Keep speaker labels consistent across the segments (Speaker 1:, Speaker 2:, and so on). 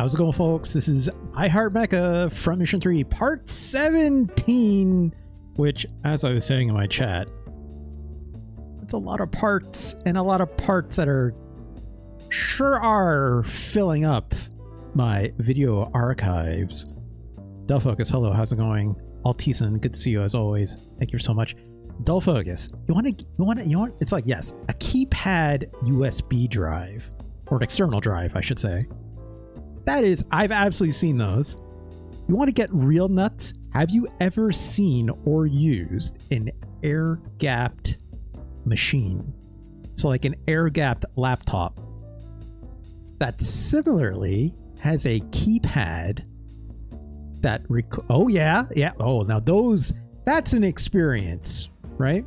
Speaker 1: How's it going, folks? This is I MECHA from Mission 3, Part 17, which, as I was saying in my chat, it's a lot of parts, and a lot of parts that are filling up my video archives. Dull Focus, hello, how's it going? Altison, good to see you as always. Thank you so much. Dull Focus, you want, it's like, yes, a keypad USB drive, or an external drive, I should say. That is, I've absolutely seen those. You want to get real nuts? Have you ever seen or used an air-gapped machine? So like an air-gapped laptop that similarly has a keypad that oh yeah. Oh, now that's an experience, right?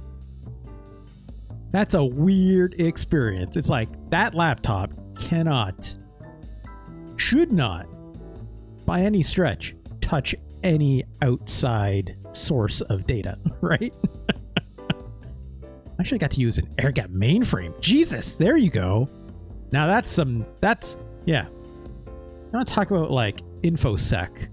Speaker 1: That's a weird experience. It's like that laptop should not, by any stretch, touch any outside source of data, right? I actually got to use an air-gapped mainframe. Jesus, there you go. Now yeah. Now let's talk about like InfoSec.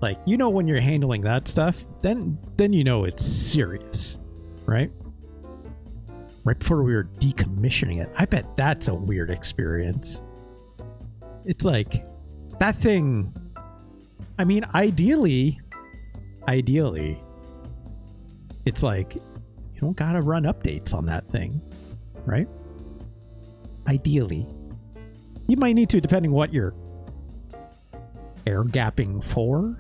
Speaker 1: Like, you know, when you're handling that stuff, then you know it's serious, right? Right before we were decommissioning it. I bet that's a weird experience. It's like that thing. I mean, ideally, it's like you don't gotta run updates on that thing, right? Ideally, you might need to, depending what you're air gapping for,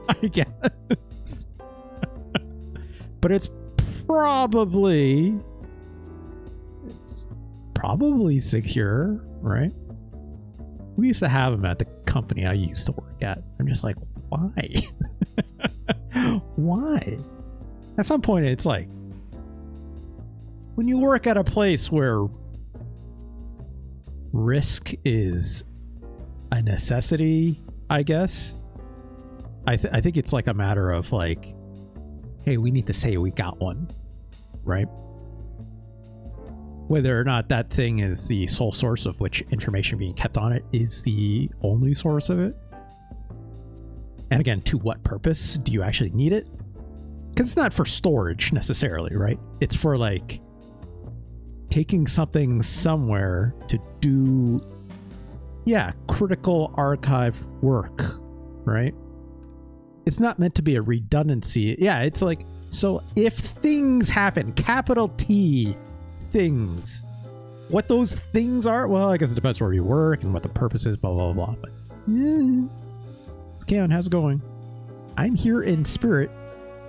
Speaker 1: I guess. But it's probably secure, right? We used to have them at the company I used to work at. I'm just like, why? Why? At some point, it's like, when you work at a place where risk is a necessity, I guess, I think it's like a matter of like, hey, we need to say we got one, right? Whether or not that thing is the sole source of which information being kept on it is the only source of it. And again, to what purpose do you actually need it? Because it's not for storage necessarily, right? It's for like taking something somewhere to do, yeah, critical archive work, right? It's not meant to be a redundancy. Yeah, it's like, so if things happen, capital T, things, what those things are, well, I guess it depends where you work and what the purpose is, blah blah blah. But yeah, it's Keon, how's it going? I'm here in spirit,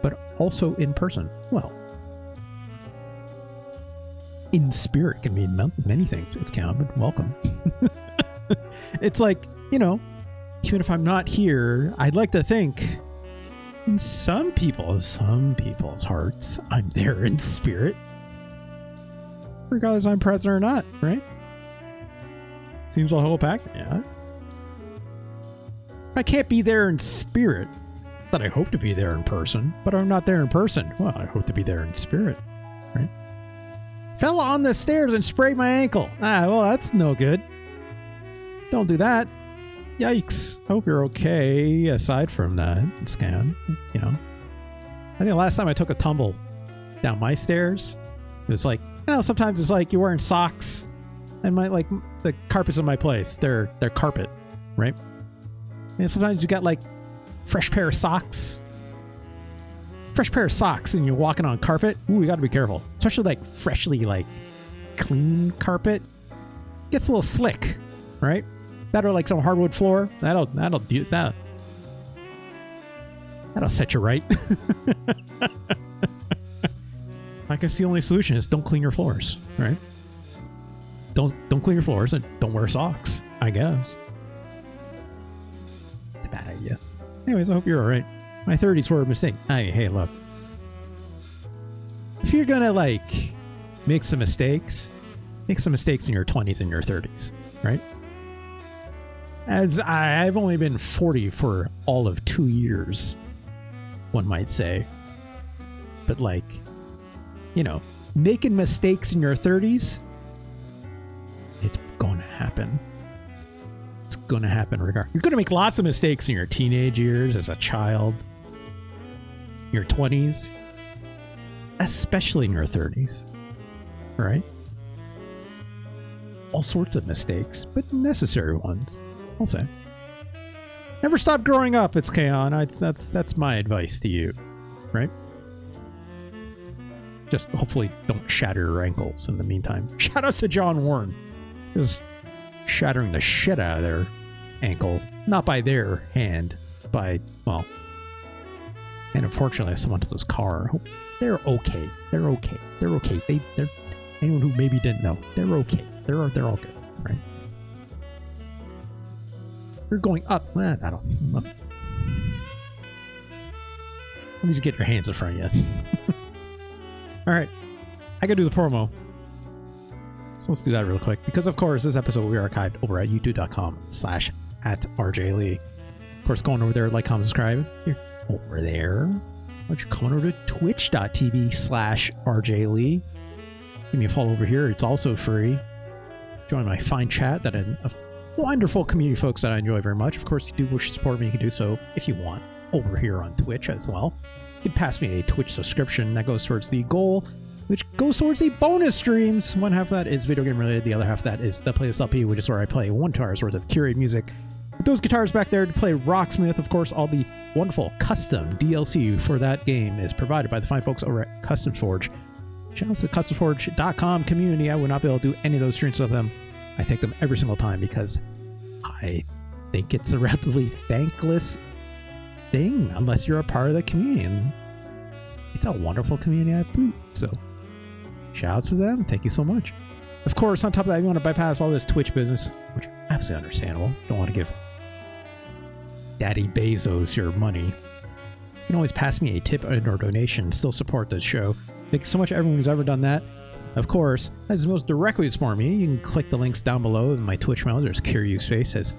Speaker 1: but also in person. Well, in spirit can mean many things. It's Keon, but welcome. It's like, you know, even if I'm not here, I'd like to think in some people's hearts, I'm there in spirit. Regardless if I'm present or not, right? Seems a whole pack. Yeah. I can't be there in spirit, but I hope to be there in person. But I'm not there in person. Well, I hope to be there in spirit, right? Fell on the stairs and sprayed my ankle. Well, that's no good. Don't do that. Yikes. Hope you're okay. Aside from that, scan, you know. I think the last time I took a tumble down my stairs, it was like, you know, sometimes it's like you're wearing socks and like the carpets in my place, they're carpet, right? And sometimes you got like fresh pair of socks and you're walking on carpet. Ooh, you got to be careful, especially like freshly like clean carpet. Gets a little slick, right? That or like some hardwood floor. That'll do that. That'll set you right. I guess the only solution is don't clean your floors, right? Don't clean your floors and don't wear socks, I guess. It's a bad idea. Anyways, I hope you're all right. My 30s were a mistake. Hey, look. If you're gonna like make some mistakes in your 20s and your 30s, right? As I've only been 40 for all of 2 years, one might say. But like, you know, making mistakes in your 30s, it's going to happen. It's going to happen regardless. You're going to make lots of mistakes in your teenage years, as a child, your 20s, especially in your 30s, right? All sorts of mistakes, but necessary ones, I'll say. Never stop growing up, it's Kaon. That's my advice to you, right? Just hopefully don't shatter your ankles in the meantime. Shout out to John Warren. Just shattering the shit out of their ankle. Not by their hand, by, well, and unfortunately someone else's car. They're okay. They're okay. They're okay. They're anyone who maybe didn't know. They're okay. They're all good, right? You're going up. I don't. At least get your hands in front of you. All right, I gotta do the promo. So let's do that real quick. Because of course, this episode will be archived over at youtube.com/@RJLee. Of course, going over there, like, comment, subscribe. If you're over there, why don't you come on over to twitch.tv/RJLee. Give me a follow over here. It's also free. Join my fine chat that a wonderful community of folks that I enjoy very much. Of course, if you do wish to support me, you can do so if you want over here on Twitch as well. You can pass me a Twitch subscription that goes towards the goal, which goes towards the bonus streams. One half of that is video game related. The other half of that is the Playlist LP, which is where I play 1 hour's worth of curated music. With those guitars back there to play Rocksmith, of course, all the wonderful custom DLC for that game is provided by the fine folks over at Custom Forge. Shout out to the CustomForge.com community. I would not be able to do any of those streams with them. I thank them every single time because I think it's a relatively thankless thing unless you're a part of the community. And it's a wonderful community I boot. So shout out to them. Thank you so much. Of course, on top of that, if you want to bypass all this Twitch business, which is absolutely understandable, don't want to give Daddy Bezos your money, you can always pass me a tip or donation, still support this show. Thank you so much to everyone who's ever done that. Of course, as the most directly support me, you can click the links down below in my Twitch mail. There's Kiryu Space says,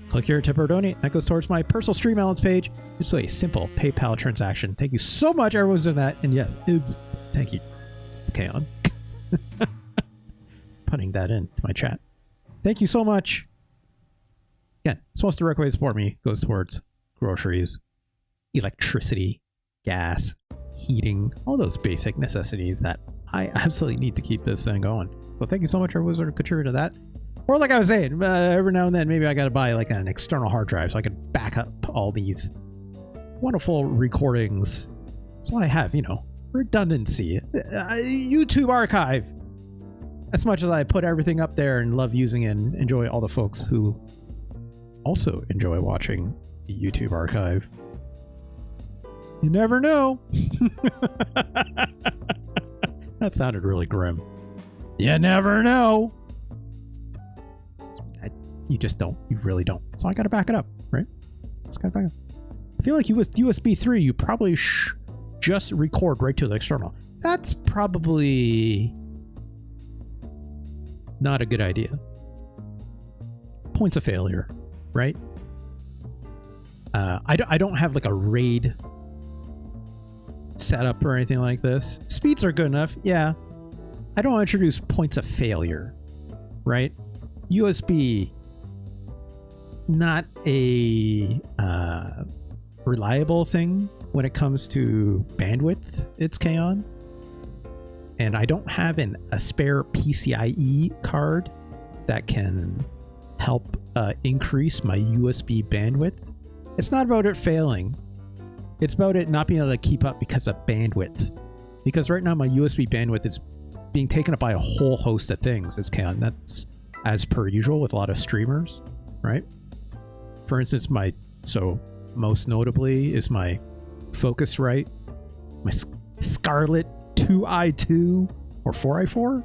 Speaker 1: click here, tip or donate. That goes towards my personal stream balance page. It's a simple PayPal transaction. Thank you so much, everyone's done that. And yes, thank you. Okay, on. Putting that into my chat. Thank you so much. Again, it's the most direct way to support me. Goes towards groceries, electricity, gas, heating, all those basic necessities that I absolutely need to keep this thing going. So thank you so much, everyone, who contributed to that. Or like I was saying, every now and then, maybe I got to buy like an external hard drive so I can back up all these wonderful recordings. So I have, redundancy. YouTube archive. As much as I put everything up there and love using it and enjoy all the folks who also enjoy watching the YouTube archive, you never know. That sounded really grim. You never know. You just don't. You really don't. So I got to back it up, right? Just got to back it up. I feel like with USB 3, you probably just record right to the external. That's probably not a good idea. Points of failure, right? I don't have like a RAID setup or anything like this. Speeds are good enough, yeah. I don't want to introduce points of failure, right? USB, not a reliable thing when it comes to bandwidth. It's Kaon, and I don't have a spare PCIe card that can help increase my USB bandwidth. It's not about it failing. It's about it not being able to keep up because of bandwidth. Because right now my USB bandwidth is being taken up by a whole host of things. It's Kaon. That's as per usual with a lot of streamers, right? For instance, most notably is my Focusrite, my Scarlett 2i2 or 4i4.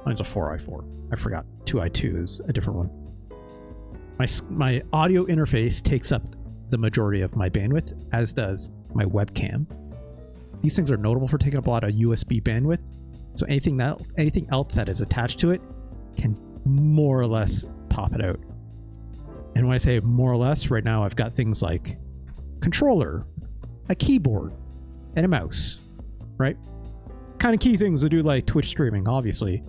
Speaker 1: Mine's a 4i4. I forgot. 2i2 is a different one. My audio interface takes up the majority of my bandwidth, as does my webcam. These things are notable for taking up a lot of USB bandwidth. So anything else that is attached to it can more or less top it out. And when I say more or less, right now I've got things like controller, a keyboard, and a mouse, right? Kind of key things to do like Twitch streaming, obviously.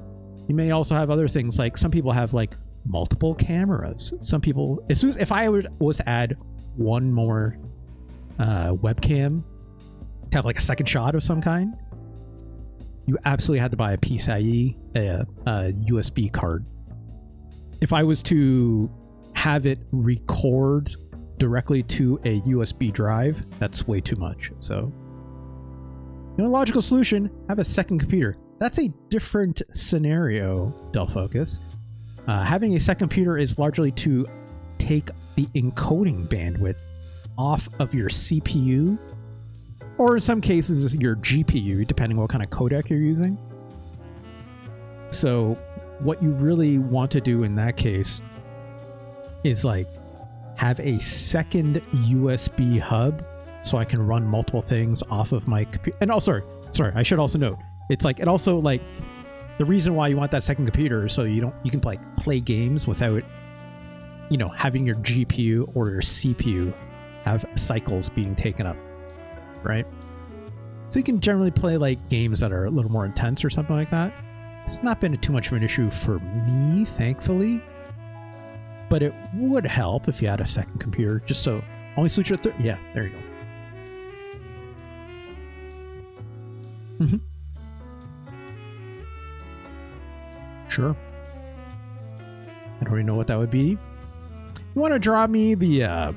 Speaker 1: You may also have other things, like some people have like multiple cameras. Some people, as soon as, if I was to add one more webcam to have like a second shot of some kind, you absolutely had to buy a PCIe, a USB card. If I was to have it record directly to a USB drive, that's way too much. So, logical solution, have a second computer. That's a different scenario, Dell Focus. Having a second computer is largely to take the encoding bandwidth off of your CPU, or in some cases your GPU, depending on what kind of codec you're using. So what you really want to do in that case is like have a second USB hub so I can run multiple things off of my computer. And also, sorry, I should also note, it's like, it also like, the reason why you want that second computer is so you can like play games without, having your GPU or your CPU have cycles being taken up, right? So you can generally play like games that are a little more intense or something like that. It's not been too much of an issue for me, thankfully, but it would help if you had a second computer, just so only switch your third. Yeah, there you go. Mm-hmm. Sure. I don't really know what that would be. You want to draw me the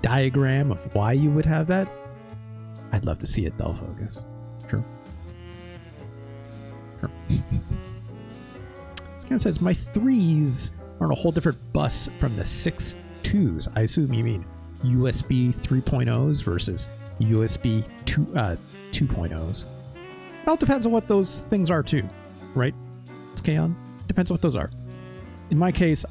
Speaker 1: diagram of why you would have that? I'd love to see it, Dell Focus. Sure. Sure. It kind of says my 3s are on a whole different bus from the 6 2s. I assume you mean USB 3.0s versus USB 2.0s. It all depends on what those things are too, right? Kaon, depends on what those are. In my case,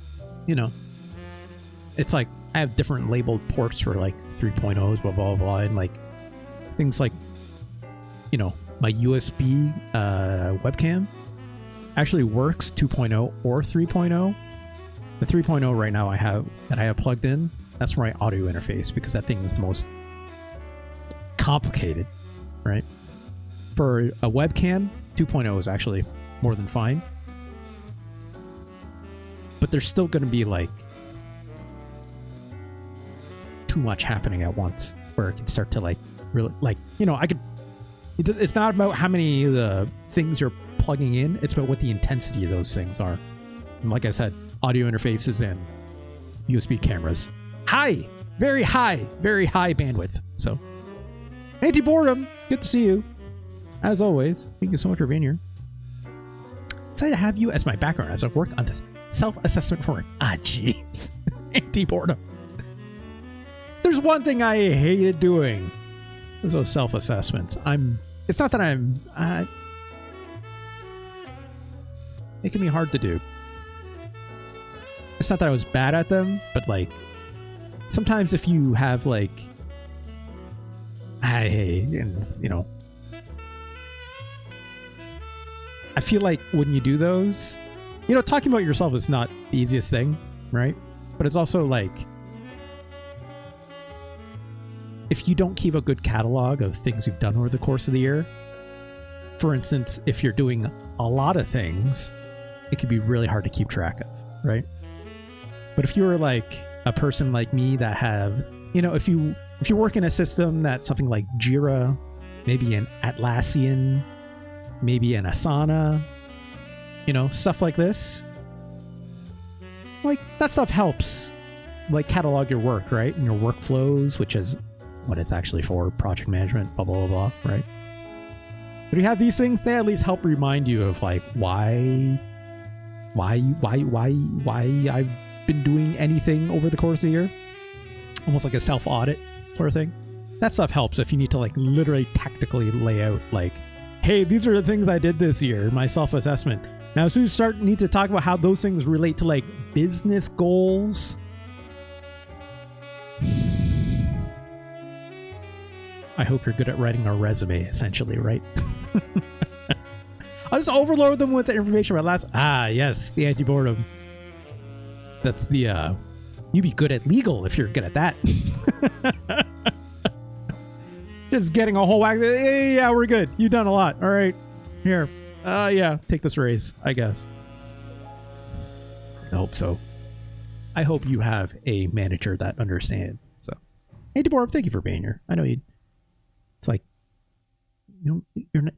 Speaker 1: it's like I have different labeled ports for like 3.0s, blah blah blah, and like things like my USB webcam actually works 2.0 or 3.0. The 3.0 right now I have plugged in, that's my audio interface, because that thing is the most complicated, right? For a webcam, 2.0 is actually more than fine. But there's still going to be like too much happening at once where it can start to like really like, it's not about how many of the things you're plugging in. It's about what the intensity of those things are. And like I said, audio interfaces and USB cameras. Very high bandwidth. So anti-boredom, good to see you. As always, thank you so much for being here. Excited to have you as my background as I work on this self-assessment for it. Jeez. Anti-boredom. There's one thing I hated doing. Those self-assessments. It's not that I'm making me hard to do. It's not that I was bad at them, but like sometimes if you have like I feel like when you do those, talking about yourself is not the easiest thing, right? But it's also like, if you don't keep a good catalog of things you've done over the course of the year, for instance, if you're doing a lot of things, it can be really hard to keep track of, right? But if you're like a person like me that have, if you work in a system that's something like Jira, maybe an Atlassian, maybe an Asana, stuff like this, like that stuff helps like catalog your work, right? And your workflows, which is what it's actually for, project management, blah, blah, blah, blah, right? But you have these things, they at least help remind you of like why I've been doing anything over the course of the year. Almost like a self-audit sort of thing. That stuff helps if you need to like literally tactically lay out like, hey, these are the things I did this year, my self-assessment. Now, as soon as you need to talk about how those things relate to like business goals, I hope you're good at writing a resume, essentially, right? I'll just overload them with the information about last. Yes, the anti-boredom. That's the, you'd be good at legal if you're good at that. Just getting a whole whack. Hey, yeah, we're good. You've done a lot. All right. Here. Yeah, take this raise, I guess. I hope so. I hope you have a manager that understands. So, hey, Deborah, thank you for being here. I know you. It's like, you're not,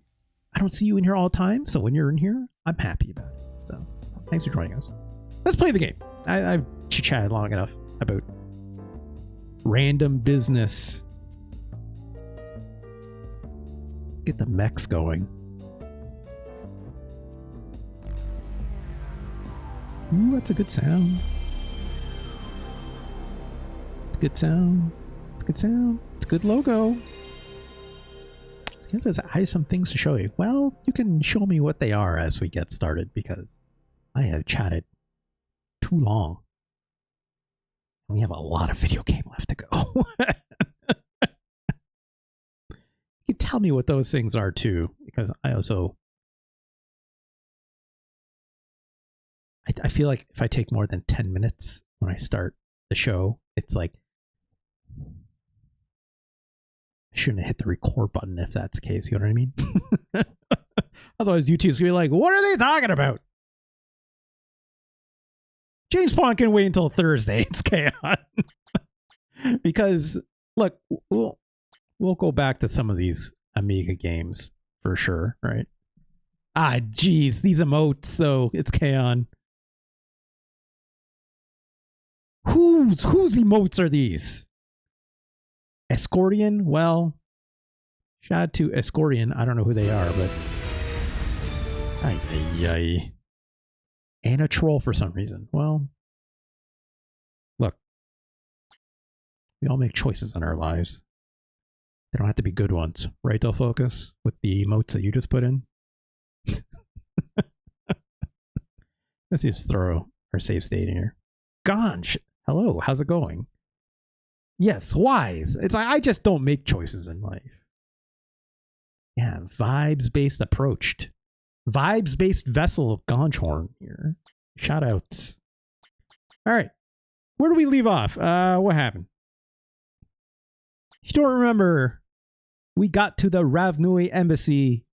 Speaker 1: I don't see you in here all the time, so when you're in here, I'm happy about it. So, thanks for joining us. Let's play the game. I've chit-chatted long enough about random business. Let's get the mechs going. Ooh, that's a good sound. It's a good sound. It's a good sound. It's a good logo. It says, I have some things to show you. Well, you can show me what they are as we get started, because I have chatted too long. We have a lot of video game left to go. You can tell me what those things are too, because I also... I feel like if I take more than 10 minutes when I start the show, it's like I shouldn't have hit the record button if that's the case. You know what I mean? Otherwise, YouTube's gonna be like, "What are they talking about?" James Bond can wait until Thursday. It's chaos. Because look, we'll go back to some of these Amiga games for sure, right? Ah, geez, these emotes. So it's Kaon. Whose emotes are these? Escortian? Well, shout out to Escortian. I don't know who they are, but and a troll for some reason. Well, look, we all make choices in our lives. They don't have to be good ones, right? They'll focus with the emotes that you just put in. Let's just throw our save state in here. Ganj, hello, how's it going? Yes, wise. It's like I just don't make choices in life. Yeah, vibes-based approach. Vibes-based vessel of Ganjhorn here. Shout outs. All right, where do we leave off? What happened? If you don't remember, we got to the Ravnui embassy.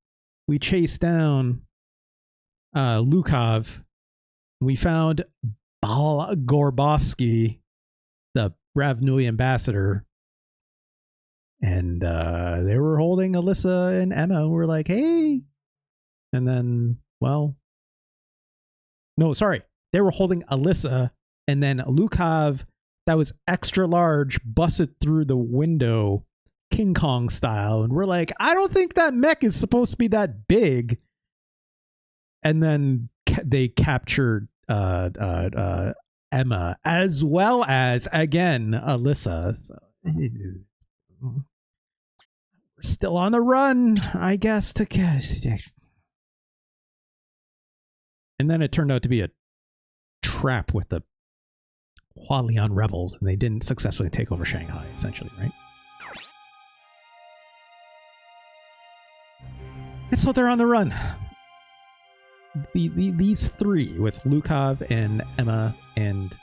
Speaker 1: We chased down Lukov. We found Bal Gorbovsky, the Ravnui ambassador, and they were holding Alyssa and Emma. We're like, hey, and then, well, no, sorry, they were holding Alyssa, and then Lukov, that was extra large, busted through the window, King Kong style, and we're like, I don't think that mech is supposed to be that big. And then they captured Emma, as well as, again, Alyssa. So, we're still on the run, I guess. And then it turned out to be a trap with the Hualian rebels, and they didn't successfully take over Shanghai, essentially, right? And so they're on the run. These three, with Lukov and Emma and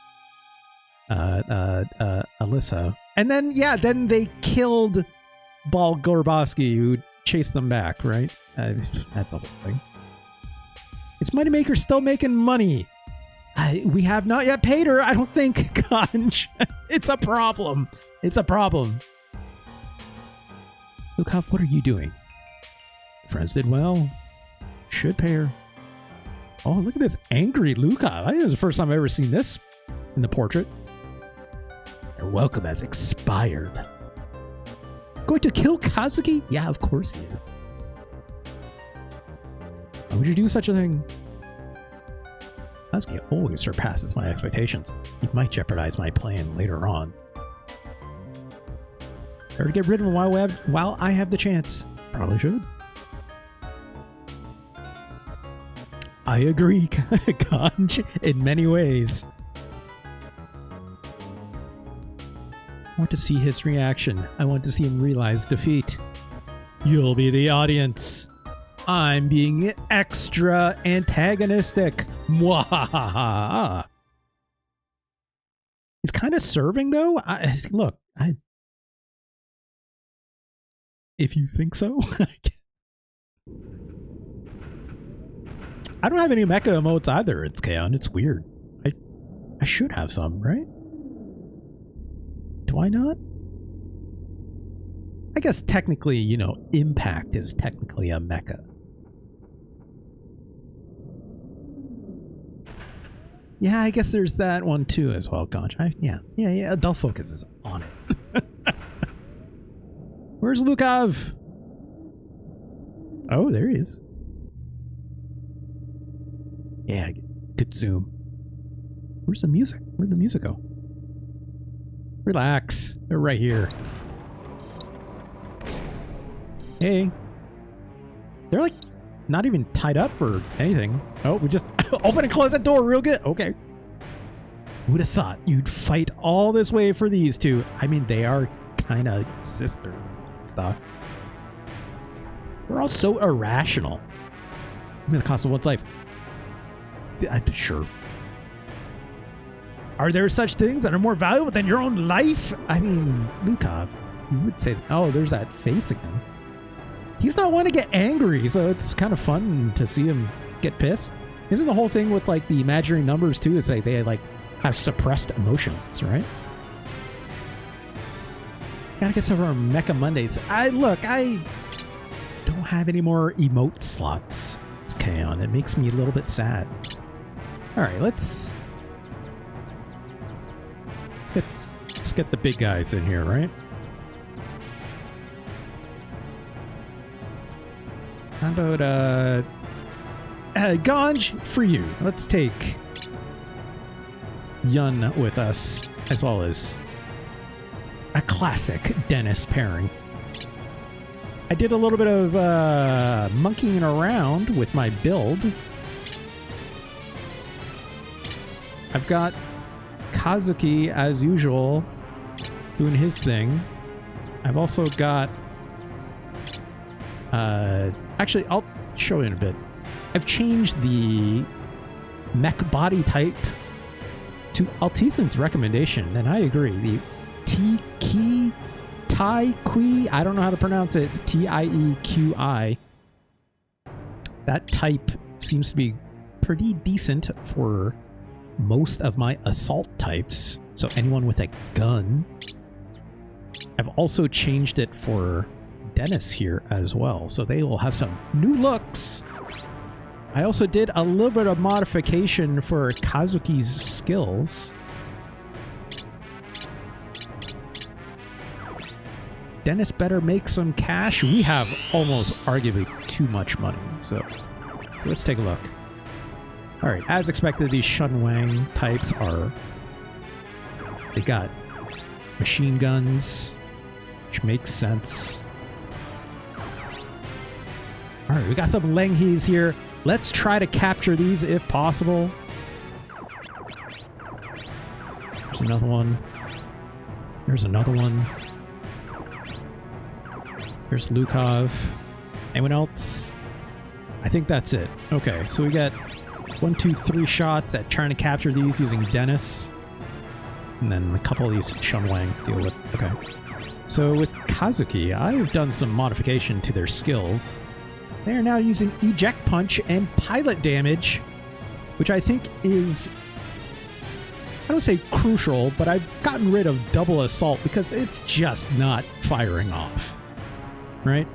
Speaker 1: Alyssa, and then then they killed Bal Gorbovsky, who chased them back, right? That's the whole thing. Is Moneymaker still making money? We have not yet paid her, I don't think, Ganj. It's a problem. It's a problem. Lukov, what are you doing? Friends did well. Should pay her. Oh, look at this angry Lukov. I think this is the first time I've ever seen this in the portrait. Your welcome has expired. Going to kill Kazuki? Yeah, of course he is. Why would you do such a thing? Kazuki always surpasses my expectations. He might jeopardize my plan later on. Better get rid of him while I have the chance. Probably should. I agree, Ganj, in many ways. I want to see his reaction. I want to see him realize defeat. You'll be the audience. I'm being extra antagonistic. Mwahaha. He's kind of serving, though. Look, if you think so. I don't have any mecha emotes either. It's Kaon. It's weird. I should have some, right? Do I not? I guess technically, you know, Impact is technically a mecha. Yeah, I guess there's that one too as well, Conch. Yeah. Adult Focus is on it. Where's Lukov? Oh, there he is. Yeah, good zoom. Where's the music? Where'd the music go? Relax. They're right here. Hey. They're like not even tied up or anything. Oh, we just open and close that door real good. Okay. Who would have thought you'd fight all this way for these two? I mean, they are kind of sister stuff. We're all so irrational. I'm gonna cost of one's life. I'm sure. Are there such things that are more valuable than your own life? I mean, Lukov, you would say, oh, there's that face again. He's not one to get angry, so it's kind of fun to see him get pissed. Isn't the whole thing with like the imaginary numbers too? It's like they like have suppressed emotions, right? Gotta get some of our Mecha Mondays. I don't have any more emote slots. It's Kaon. It makes me a little bit sad. All right, let's get the big guys in here, right? How about Ganj for you? Let's take Yun with us, as well as a classic Dennis pairing. I did a little bit of monkeying around with my build. I've got Kazuki, as usual, doing his thing. I've also got... actually, I'll show you in a bit. I've changed the mech body type to Altisen's recommendation, and I agree. The Tiki Tai Kui, I don't know how to pronounce it. It's Tieqi. That type seems to be pretty decent for most of my assault types. So anyone with a gun. I've also changed it for Dennis here as well, so they will have some new looks. I also did a little bit of modification for Kazuki's skills. Dennis better make some cash. We have almost arguably too much money, so let's take a look. All right, as expected, these Shun Wang types are... They got machine guns, which makes sense. All right, we got some Lenghis here. Let's try to capture these if possible. There's another one. There's another one. There's Lukov. Anyone else? I think that's it. Okay, so we got 1, 2, 3 shots at trying to capture these using Dennis. And then a couple of these Shun Wangs to deal with. Okay. So with Kazuki, I've done some modification to their skills. They are now using eject punch and pilot damage, which I think is, I don't say crucial, but I've gotten rid of double assault because it's just not firing off, right?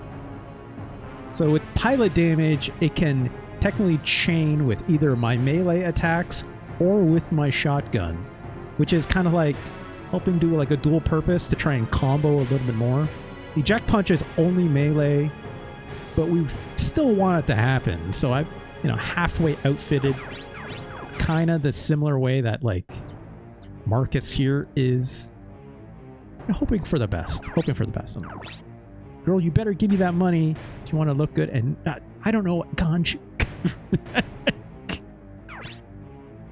Speaker 1: So with pilot damage, it can technically chain with either my melee attacks or with my shotgun, which is kind of like helping do like a dual purpose to try and combo a little bit more. Eject punch is only melee, but we still want it to happen. So I've, halfway outfitted kind of the similar way that like Marcus here is, hoping for the best. Girl, you better give me that money if you want to look good. And I don't know what Ganj.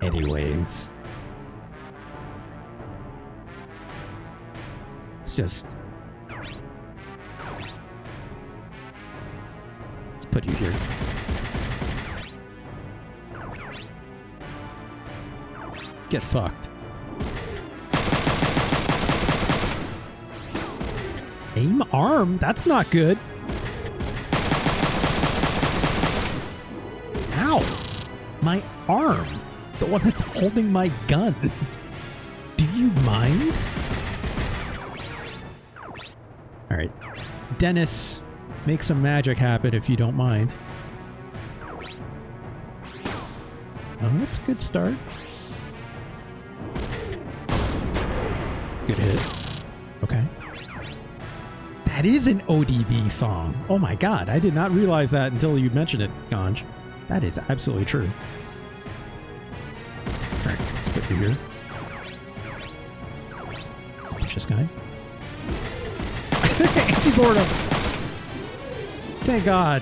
Speaker 1: Anyways. It's just... Let's put you here. Get fucked. Aim arm? That's not good. Ow. My arm! The one that's holding my gun! Do you mind? Alright. Dennis, make some magic happen if you don't mind. Oh, that's a good start. Good hit. Okay. That is an ODB song. Oh my god, I did not realize that until you mentioned it, Ganj. That is absolutely true. Alright, let's put you here. Let's push this guy. Anti-boredom! Thank god.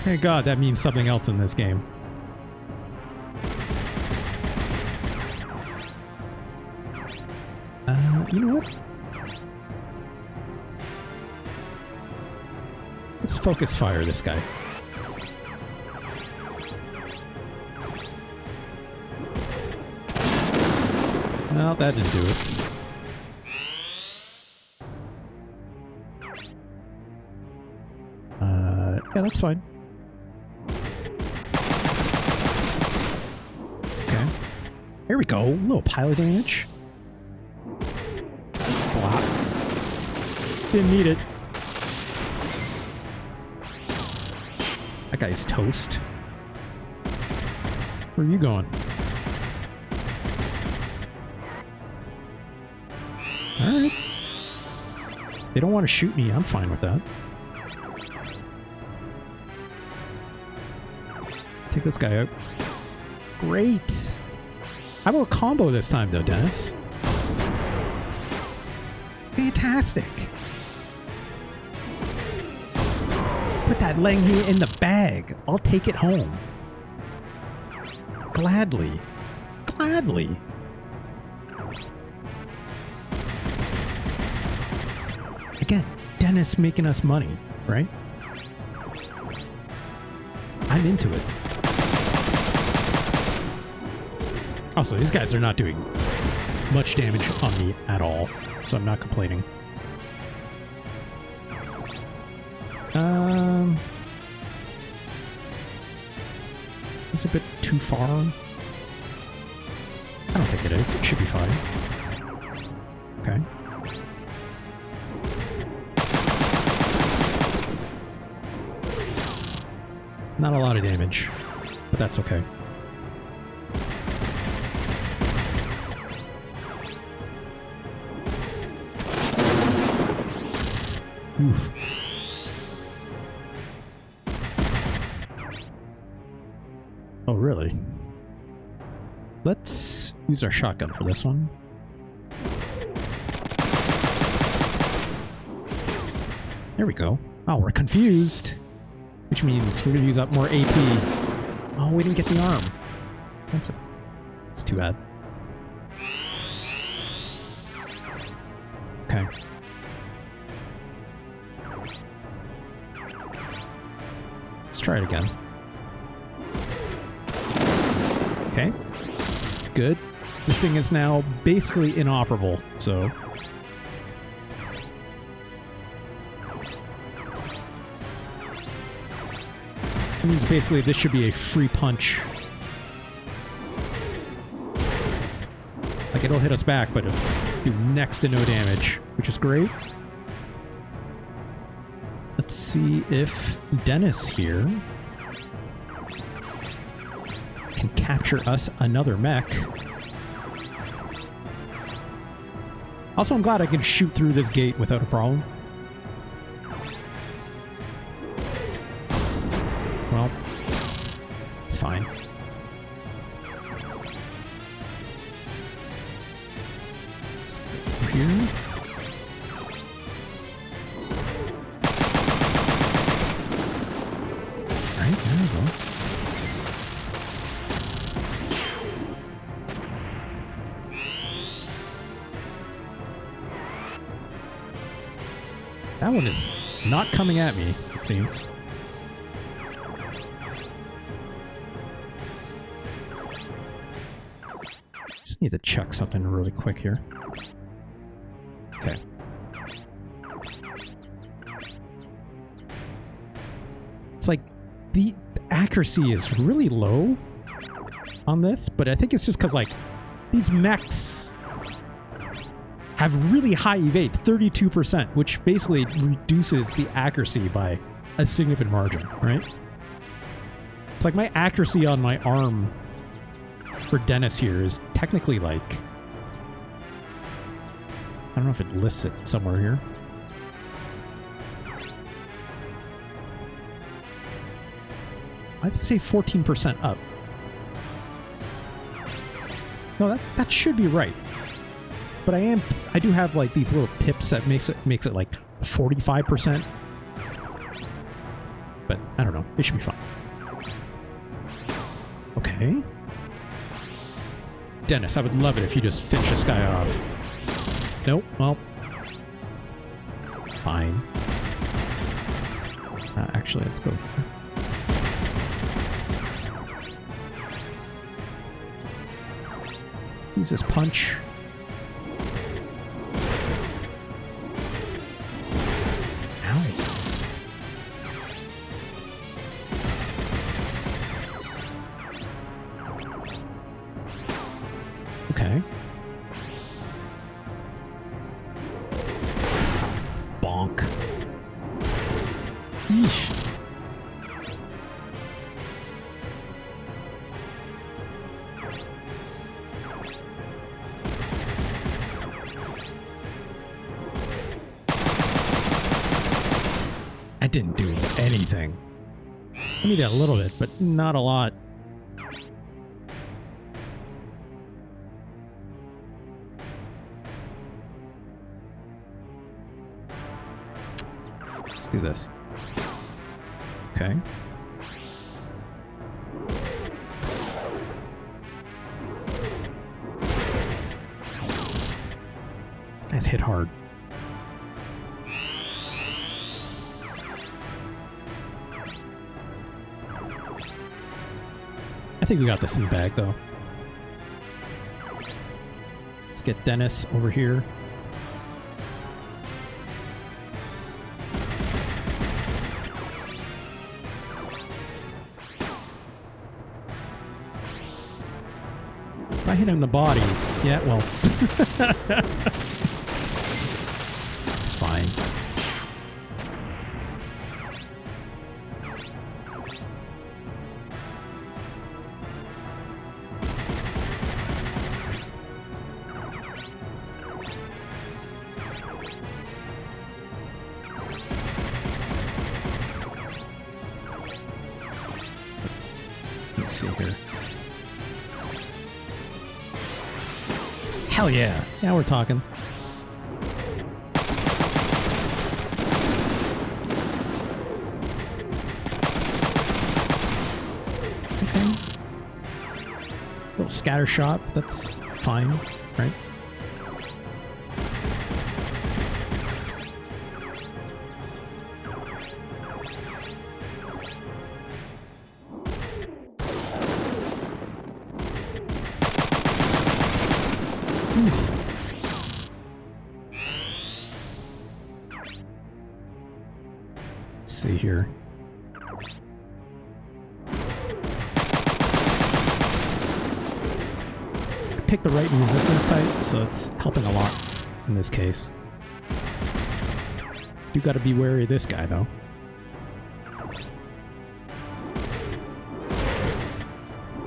Speaker 1: Thank god, that means something else in this game. You know what? Let's focus fire this guy. Well, that didn't do it. Yeah, that's fine. Okay. Here we go. A little pilot damage. Block. Didn't need it. That guy's toast. Where are you going? Alright. They don't want to shoot me. I'm fine with that. Take this guy out. Great. How about a combo this time, though, Dennis? Fantastic. Put that Liangyunang in the bag. I'll take it home. Gladly. Gladly. Again, Dennis making us money, right? I'm into it. Also, these guys are not doing much damage on me at all, so I'm not complaining. Is this a bit too far? I don't think it is. It should be fine. Okay. Not a lot of damage, but that's okay. Oof. Oh, really? Let's use our shotgun for this one. There we go. Oh, we're confused. Which means we're going to use up more AP. Oh, we didn't get the arm. That's too bad. Okay. Let's try it again. Okay. Good. This thing is now basically inoperable, so... It means basically this should be a free punch. Like, it'll hit us back, but it'll do next to no damage, which is great. Let's see if Dennis here can capture us another mech. Also, I'm glad I can shoot through this gate without a problem. Well, it's fine. Let's go over here. Alright, there we go. That one is not coming at me, it seems. Just need to check something really quick here. Okay. It's like accuracy is really low on this, but I think it's just because, like, these mechs have really high evade, 32%, which basically reduces the accuracy by a significant margin, right? It's like my accuracy on my arm for Dennis here is technically like... I don't know if it lists it somewhere here. Why does it say 14% up? No, that should be right. But I do have like these little pips that makes it like 45%. But I don't know. It should be fine. Okay. Dennis, I would love it if you just finish this guy off. Nope. Well. Fine. Actually, let's go here. Let's use this punch. Okay. Bonk. Eesh. I didn't do anything. I mean, a little bit, but not a lot. Let's do this. Okay. This guy's hit hard. I think we got this in the bag, though. Let's get Dennis over here. If I hit him in the body, yeah, well, it's fine. Let's see here. Hell yeah. Now we're talking. Okay. Little scatter shot. That's fine, right? Oof. Let's see here. I picked the right resistance type, so it's helping a lot in this case. You gotta be wary of this guy, though.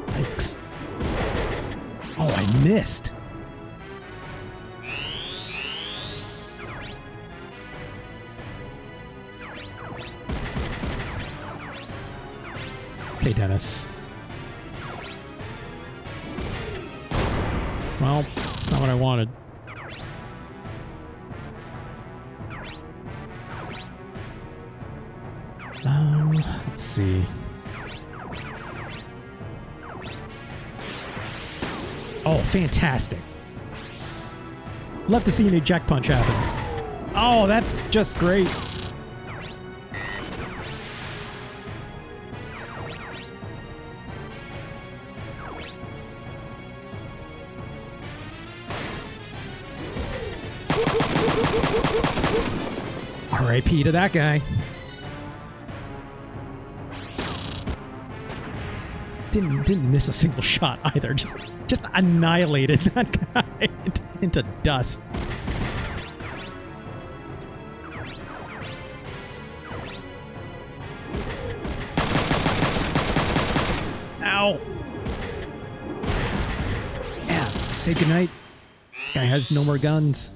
Speaker 1: Yikes. Oh, I missed! Okay, Dennis. Well, it's not what I wanted. Let's see. Oh, fantastic. Love to see an eject punch happen. Oh, that's just great. RIP to that guy. didn't miss a single shot either. Just annihilated that guy into dust. Ow! Yeah, say goodnight. Guy has no more guns.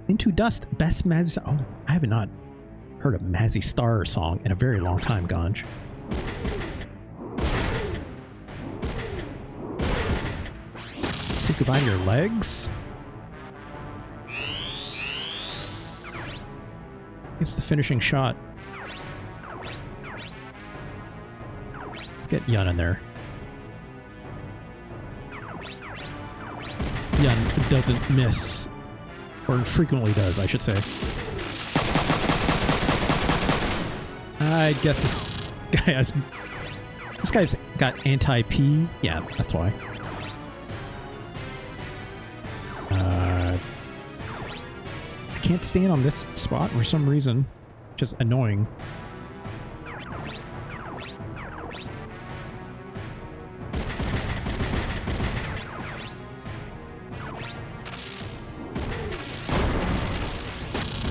Speaker 1: Into Dust, best Mazzy. Oh, I have not heard a Mazzy Star song in a very long time, Ganj. Say goodbye to your legs. It's the finishing shot. Let's get Yun in there. Yun doesn't miss, or infrequently does, I should say. I guess this guy's got anti-P. Yeah, that's why. I can't stand on this spot for some reason. Just annoying.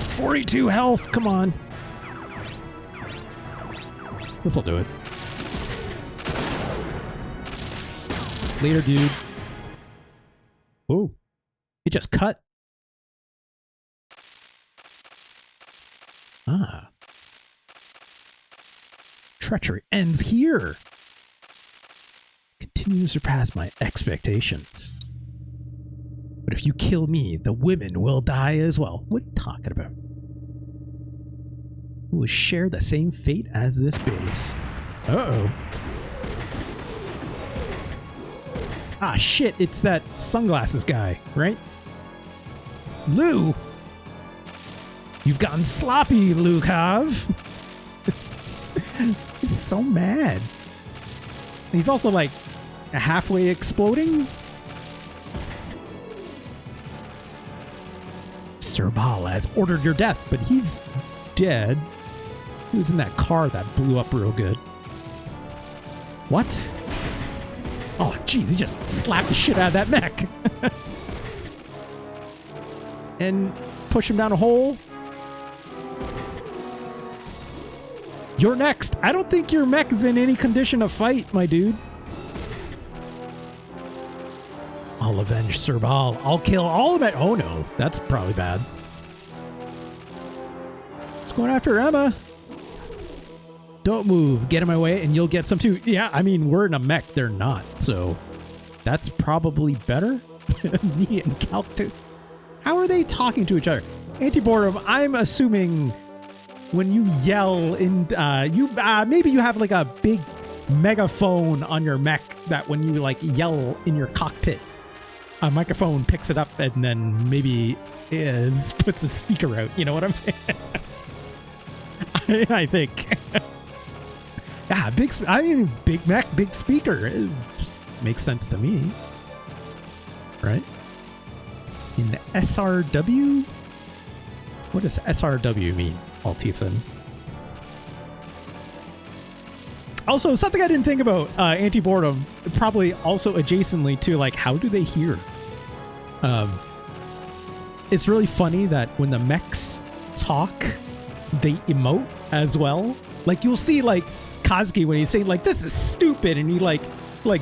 Speaker 1: .42 health, come on. This'll do it. Later, dude. Whoa. It just cut. Ah. Treachery ends here. Continue to surpass my expectations. But if you kill me, the women will die as well. What are you talking about? We will share the same fate as this base. Uh-oh. Ah, shit, it's that sunglasses guy, right? Lou! You've gotten sloppy, Lukov! It's so mad. He's also like halfway exploding. Sir Baal has ordered your death, but he's dead. He was in that car that blew up real good. What? Oh, jeez, he just slapped the shit out of that mech. And push him down a hole. You're next. I don't think your mech is in any condition to fight, my dude. I'll avenge Sir Baal. I'll kill all of it. Oh no, that's probably bad. What's going after Emma? Don't move. Get in my way and you'll get some too. Yeah, I mean, we're in a mech. They're not. So that's probably better. Me and Calc. How are they talking to each other? Anti-boredom, I'm assuming when you yell in, maybe you have like a big megaphone on your mech that when you like yell in your cockpit, a microphone picks it up and then maybe puts a speaker out. You know what I'm saying? I think. Yeah, big mech, big speaker. It makes sense to me. Right? In SRW? What does SRW mean, Altison? Also, something I didn't think about, anti-boredom, probably also adjacently to, like, how do they hear? It's really funny that when the mechs talk, they emote as well. Like, you'll see, like, Kazuki when he's saying, like, this is stupid, and he, like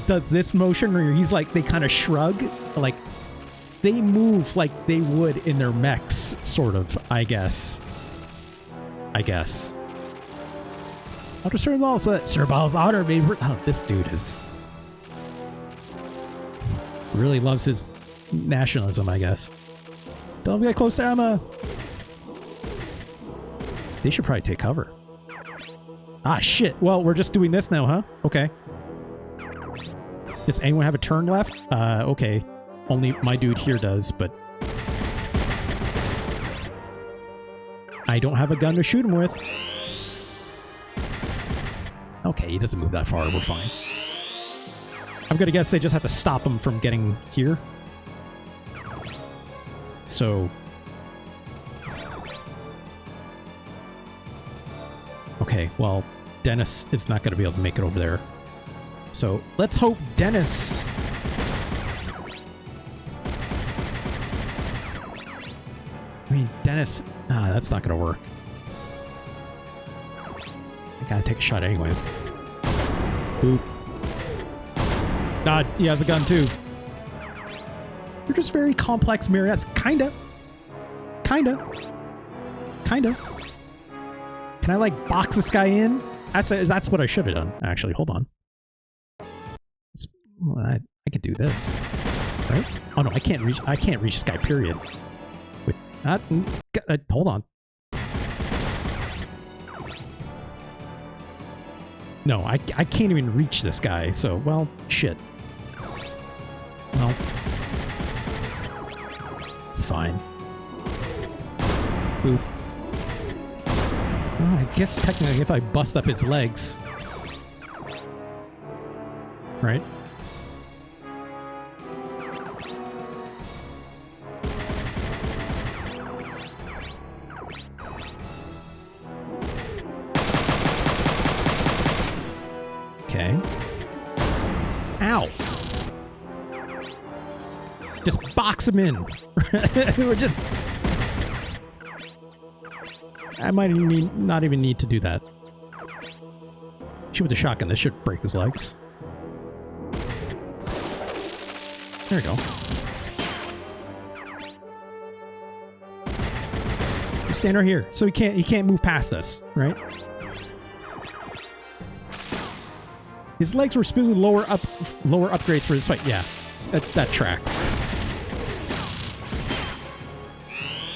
Speaker 1: does this motion, or he's, like, they kind of shrug, like, they move like they would in their mechs, sort of, I guess. How to Sir Baal so that Sir Baal's honor may... Oh, this dude is... really loves his nationalism, I guess. Don't get close to Emma. They should probably take cover. Ah, shit. Well, we're just doing this now, huh? Okay. Does anyone have a turn left? Okay. Only my dude here does, but... I don't have a gun to shoot him with. Okay, he doesn't move that far. We're fine. I'm gonna guess they just have to stop him from getting here. So... okay, well, Dennis is not gonna be able to make it over there. So let's hope Dennis... I mean, Dennis... that's not going to work. I gotta take a shot anyways. Boop. God, he has a gun too. They're just very complex marionettes. Kinda. Kinda. Kinda. Can I like box this guy in? That's what I should have done. Actually, hold on. I could do this, right? Oh no, I can't reach this guy. Period. Wait, hold on. No, I can't even reach this guy. So, well, shit. Well, it's fine. Boop. Well, I guess technically if I bust up his legs, right? Okay. Ow! Just box him in. We're just... I might not even need to do that. Shoot with the shotgun. This should break his legs. There we go. Stand right here, so he can't move past us, right? His legs were supposedly lower upgrades for this fight. Yeah, that tracks.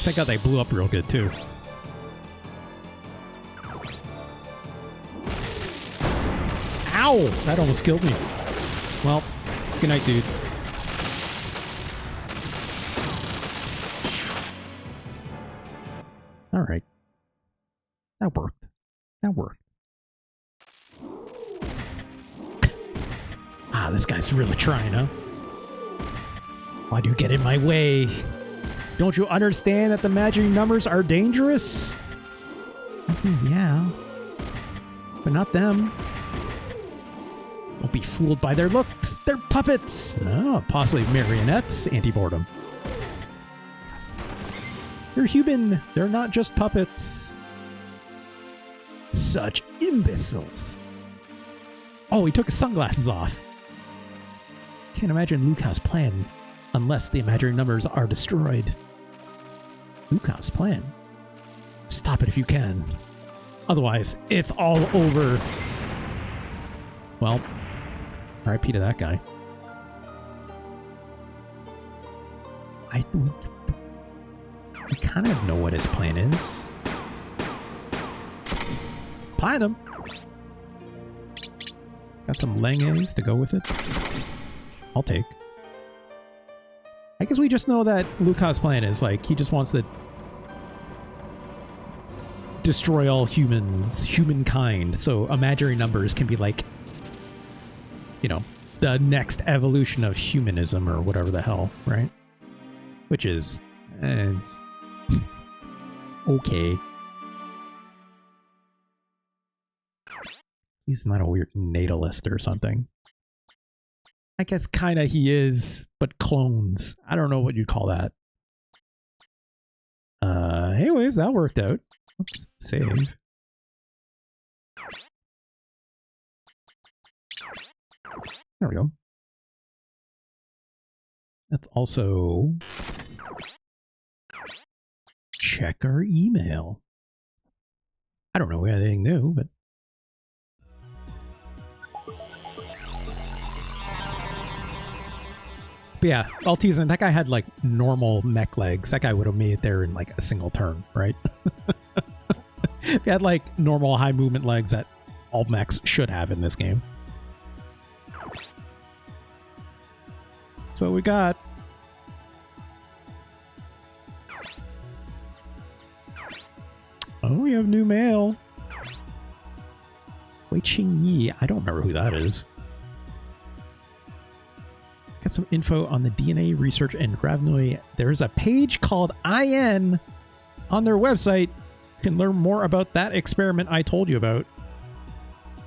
Speaker 1: Thank God they blew up real good too. Ow! That almost killed me. Well, good night, dude. All right. That worked. That worked. Ah, this guy's really trying, huh? Why do you get in my way? Don't you understand that the magic numbers are dangerous? Yeah. But not them. Don't be fooled by their looks. They're puppets. No, possibly marionettes. Anti-boredom. They're human. They're not just puppets. Such imbeciles. Oh, he took his sunglasses off. Can't imagine Luca's plan unless the imaginary numbers are destroyed. Luca's plan? Stop it if you can. Otherwise, it's all over. Well, RIP to that guy. We kind of know what his plan is. Platinum! Got some Liangyunang to go with it. I'll take. I guess we just know that Luca's plan is like, he just wants to destroy all humans, humankind, so imaginary numbers can be like, you know, the next evolution of humanism or whatever the hell, right? Which is... okay. He's not a weird natalist or something. I guess kinda he is, but clones. I don't know what you'd call that. Anyways, that worked out. Let's save. There we go. Let's also check our email. I don't know anything new, but yeah, I'll tease him. That guy had like normal mech legs. That guy would have made it there in like a single turn, right? If he had like normal high movement legs that all mechs should have in this game. So we got we have new mail. Wei Qing Yi. I don't remember who that is. Got some info on the DNA research in Ravnoi. There's a page called IN on their website. You can learn more about that experiment I told you about.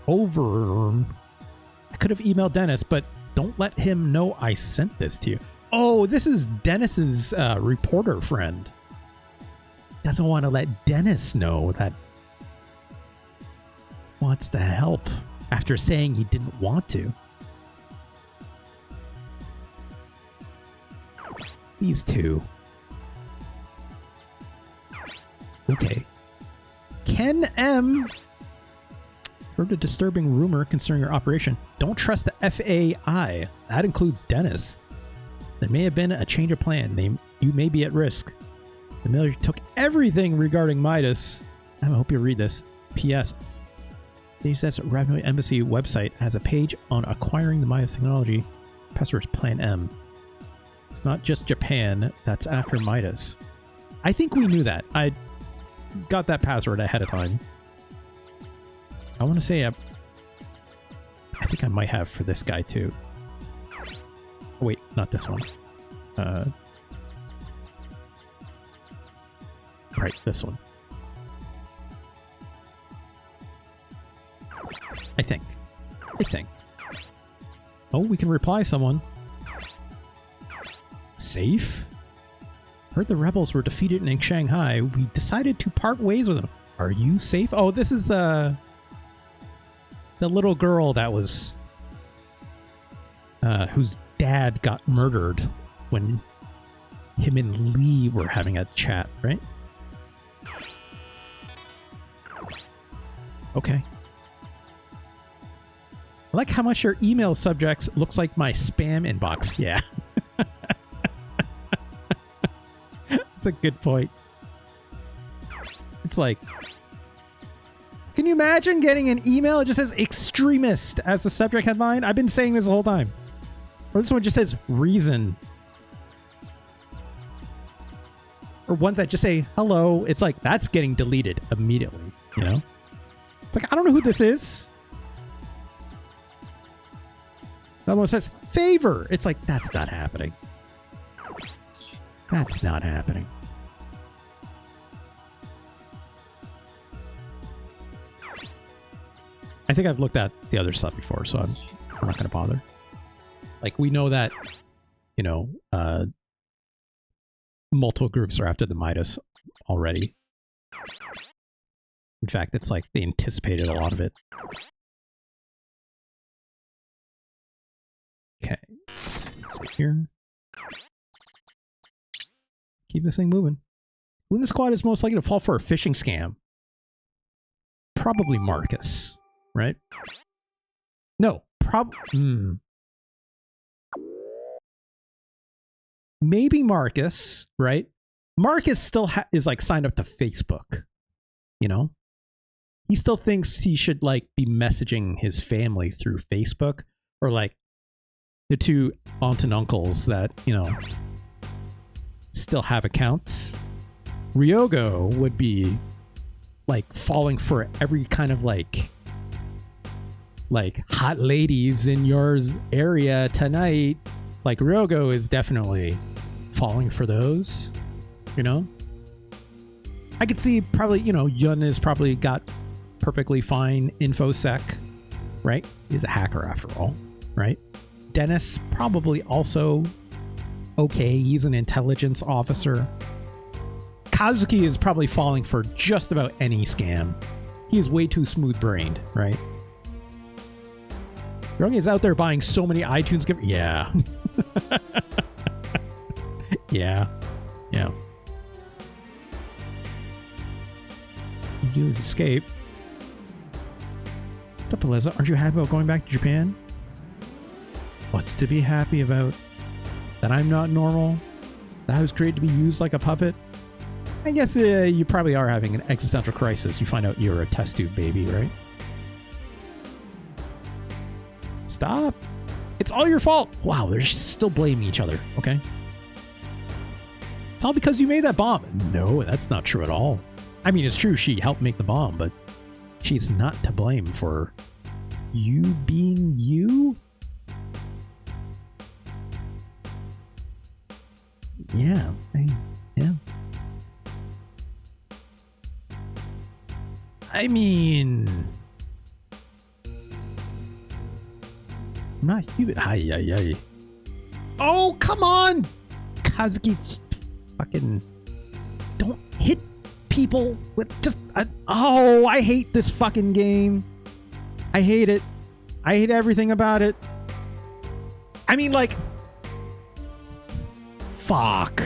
Speaker 1: Over. I could have emailed Dennis, but don't let him know I sent this to you. Oh, this is Dennis's reporter friend. Doesn't want to let Dennis know that wants to help after saying he didn't want to. These two. Okay. Ken M. Heard a disturbing rumor concerning your operation. Don't trust the FAI. That includes Dennis. There may have been a change of plan. You may be at risk. The military took everything regarding Midas. I hope you read this. P.S. The Revenue Embassy website has a page on acquiring the Midas technology. Password's Plan M. It's not just Japan. That's after Midas. I think we knew that. I got that password ahead of time. I want to say I think I might have for this guy too. Oh, wait, not this one. Right, this one. I think. Oh, we can reply someone. Safe? Heard the rebels were defeated in Shanghai. We decided to part ways with them. Are you safe? Oh, this is the little girl that was whose dad got murdered when him and Lee were having a chat, right? Okay. I like how much your email subjects looks like my spam inbox. Yeah. That's a good point. It's like, can you imagine getting an email that just says extremist as the subject headline? I've been saying this the whole time. Or this one just says reason. Or ones that just say hello. It's like, that's getting deleted immediately, you know? It's like, I don't know who this is. Another one says favor. It's like, that's not happening. That's not happening. I think I've looked at the other stuff before, so I'm not going to bother. Like, we know that, you know, multiple groups are after the Midas already. In fact, it's like they anticipated a lot of it. Okay, let's see here. Keep this thing moving. Who in the squad is most likely to fall for a phishing scam? Probably Marcus, right? No, maybe Marcus, right? Marcus still is like signed up to Facebook, you know? He still thinks he should like be messaging his family through Facebook, or like the two aunt and uncles that, you know, still have accounts. Ryogo would be like falling for every kind of like hot ladies in your area tonight. Like Ryogo is definitely falling for those, you know? I could see probably, you know, Yun has probably got perfectly fine infosec, right? He's a hacker after all, right? Dennis probably also okay. He's an intelligence officer. Kazuki is probably falling for just about any scam. He is way too smooth-brained, right? Yogi is out there buying so many iTunes gifts. Yeah. Yeah. Yeah. You do is escape. What's up, Eliza? Aren't you happy about going back to Japan? What's to be happy about? That I'm not normal? That I was created to be used like a puppet? I guess you probably are having an existential crisis. You find out you're a test tube baby, right? Stop. It's all your fault. Wow, they're still blaming each other, okay? It's all because you made that bomb. No, that's not true at all. I mean, it's true she helped make the bomb, but she's not to blame for you being you? Yeah, yeah. I mean, I'm not human. Ay, ay, ay. Oh, come on! Kazuki, fucking don't hit people with just oh, I hate this fucking game. I hate it. I hate everything about it. I mean, like, fuck.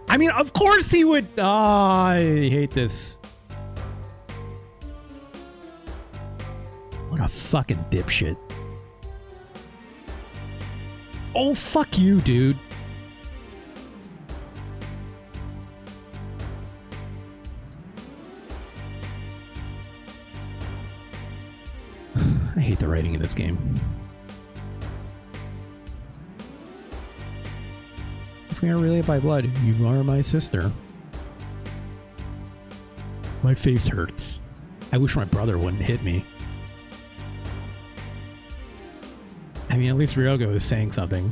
Speaker 1: I mean, of course he would. Oh, I hate this. What a fucking dipshit. Oh, fuck you, dude. I hate the writing in this game. If we are related by blood, you are my sister. My face hurts. I wish my brother wouldn't hit me. I mean, at least Ryogo is saying something.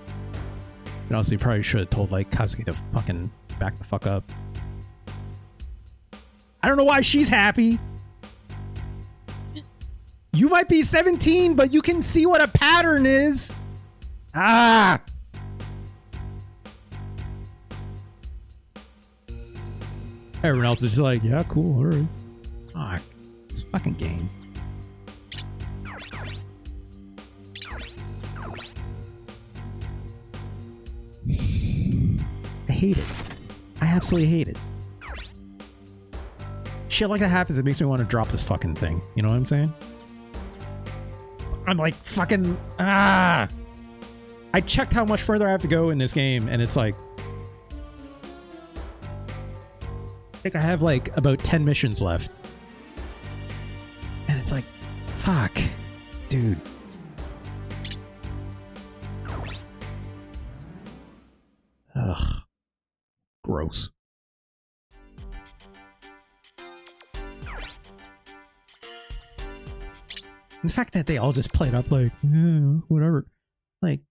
Speaker 1: And also, he probably should have told, like, Kazuki to fucking back the fuck up. I don't know why she's happy. You might be 17, but you can see what a pattern is. Ah! Everyone else is just like, yeah, cool, alright. Fuck. This fucking game. I hate it. I absolutely hate it. Shit like that happens, it makes me want to drop this fucking thing. You know what I'm saying? I'm like, fucking, I checked how much further I have to go in this game, and it's like, I think I have like about 10 missions left. And it's like, fuck, dude. Ugh. Gross. The fact that they all just played up like, yeah, whatever. Like,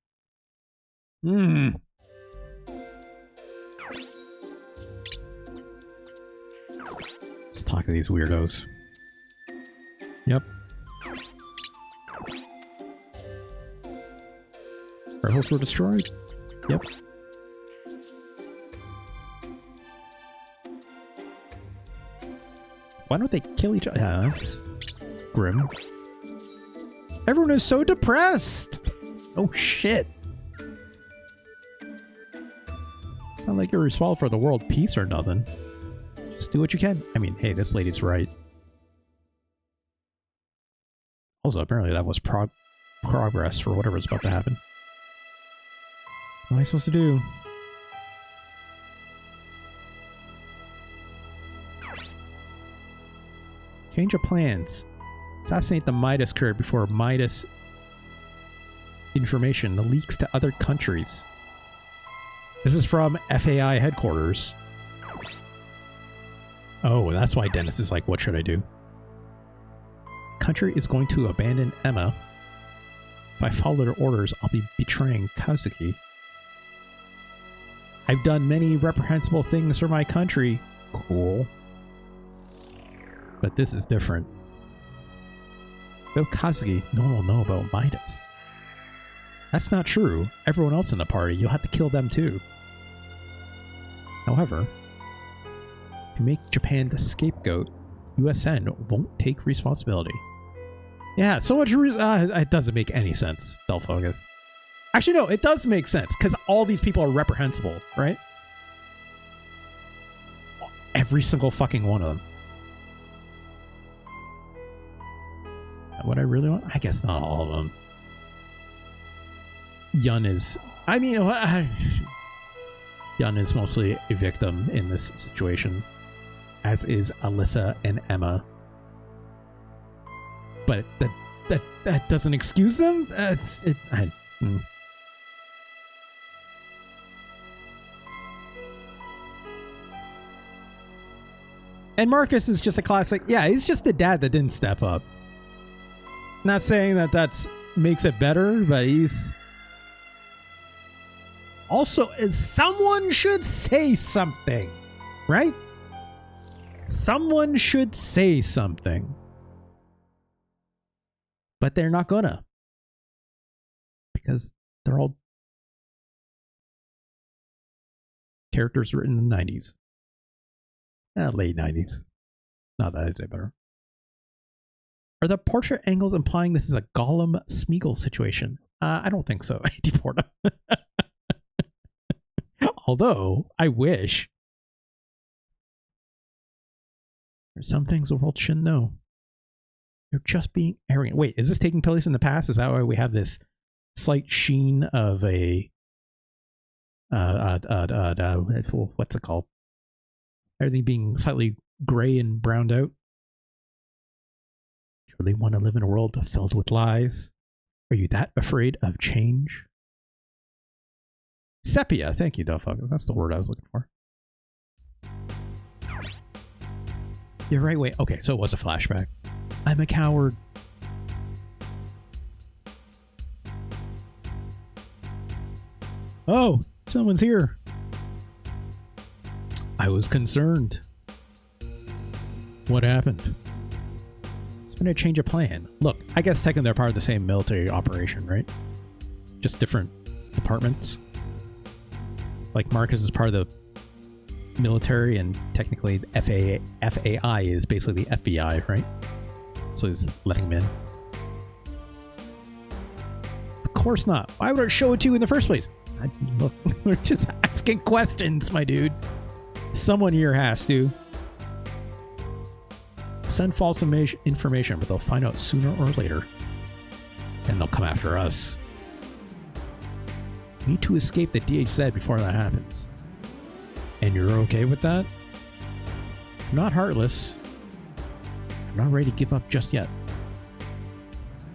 Speaker 1: Let's talk to these weirdos. Yep. Our hosts were destroyed? Yep. Why don't they kill each other? Yeah, that's grim. Everyone is so depressed. Oh shit. It's not like you're responsible for the world peace or nothing. Just do what you can. I mean, hey, this lady's right. Also, apparently that was progress for whatever's about to happen. What am I supposed to do? Change of plans. Assassinate the Midas courier before Midas information leaks to other countries. This is from FAI headquarters. Oh, that's why Dennis is like, what should I do? Country is going to abandon Emma. If I follow their orders, I'll be betraying Kazuki. I've done many reprehensible things for my country. Cool. But this is different. Without Kazuki, no one will know about Midas. That's not true. Everyone else in the party, you'll have to kill them too. However, to make Japan the scapegoat, USN won't take responsibility. Yeah, so much it doesn't make any sense, Del Focus. Actually, no, it does make sense, because all these people are reprehensible, right? Every single fucking one of them. Is that what I really want? I guess not all of them. Yun is... I mean, Yun is mostly a victim in this situation, as is Alyssa and Emma. But that doesn't excuse them? And Marcus is just a classic... Yeah, he's just the dad that didn't step up. Not saying that that's makes it better, but he's... Also, someone should say something, right? Someone should say something. But they're not gonna. because they're all characters written in the 90s. Late 90s. Not that I'd say better. Are the portrait angles implying this is a Gollum Smeagol situation? I don't think so, Deporta. Although, I wish. There's some things the world shouldn't know. You're just being arrogant. Wait, is this taking place in the past? Is that why we have this slight sheen of a... what's it called? Everything being slightly gray and browned out? Do you really want to live in a world filled with lies? Are you that afraid of change? Sepia. Thank you, Duffuck. That's the word I was looking for. You're right. Wait. Okay, so it was a flashback. I'm a coward. Oh, someone's here. I was concerned. What happened? It's been a change of plan. Look, I guess technically they're part of the same military operation, right? Just different departments. Like Marcus is part of the military, and technically FAI is basically the FBI, right? So he's letting him in. Of course not. Why would I show it to you in the first place? Look, we're just asking questions, my dude. Someone here has to. Send false information, but they'll find out sooner or later. And they'll come after us. We need to escape the DHZ before that happens. And you're okay with that? I'm not heartless. I'm not ready to give up just yet.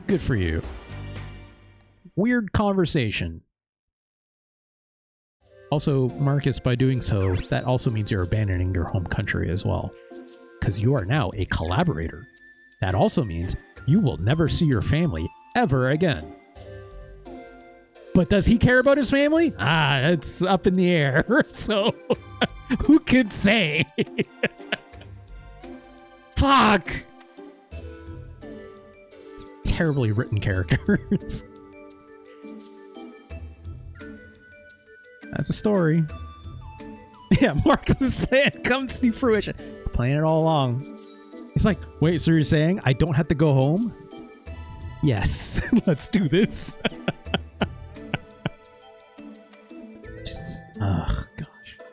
Speaker 1: Good for you. Weird conversation. Also, Marcus, by doing so, that also means you're abandoning your home country as well. Because you are now a collaborator. That also means you will never see your family ever again. But does he care about his family? It's up in the air. So, who could say? Fuck! Terribly written characters. That's a story. Yeah, Marcus's plan comes to fruition. Playing it all along. He's like, wait, so you're saying I don't have to go home? Yes, let's do this. Ugh, gosh. I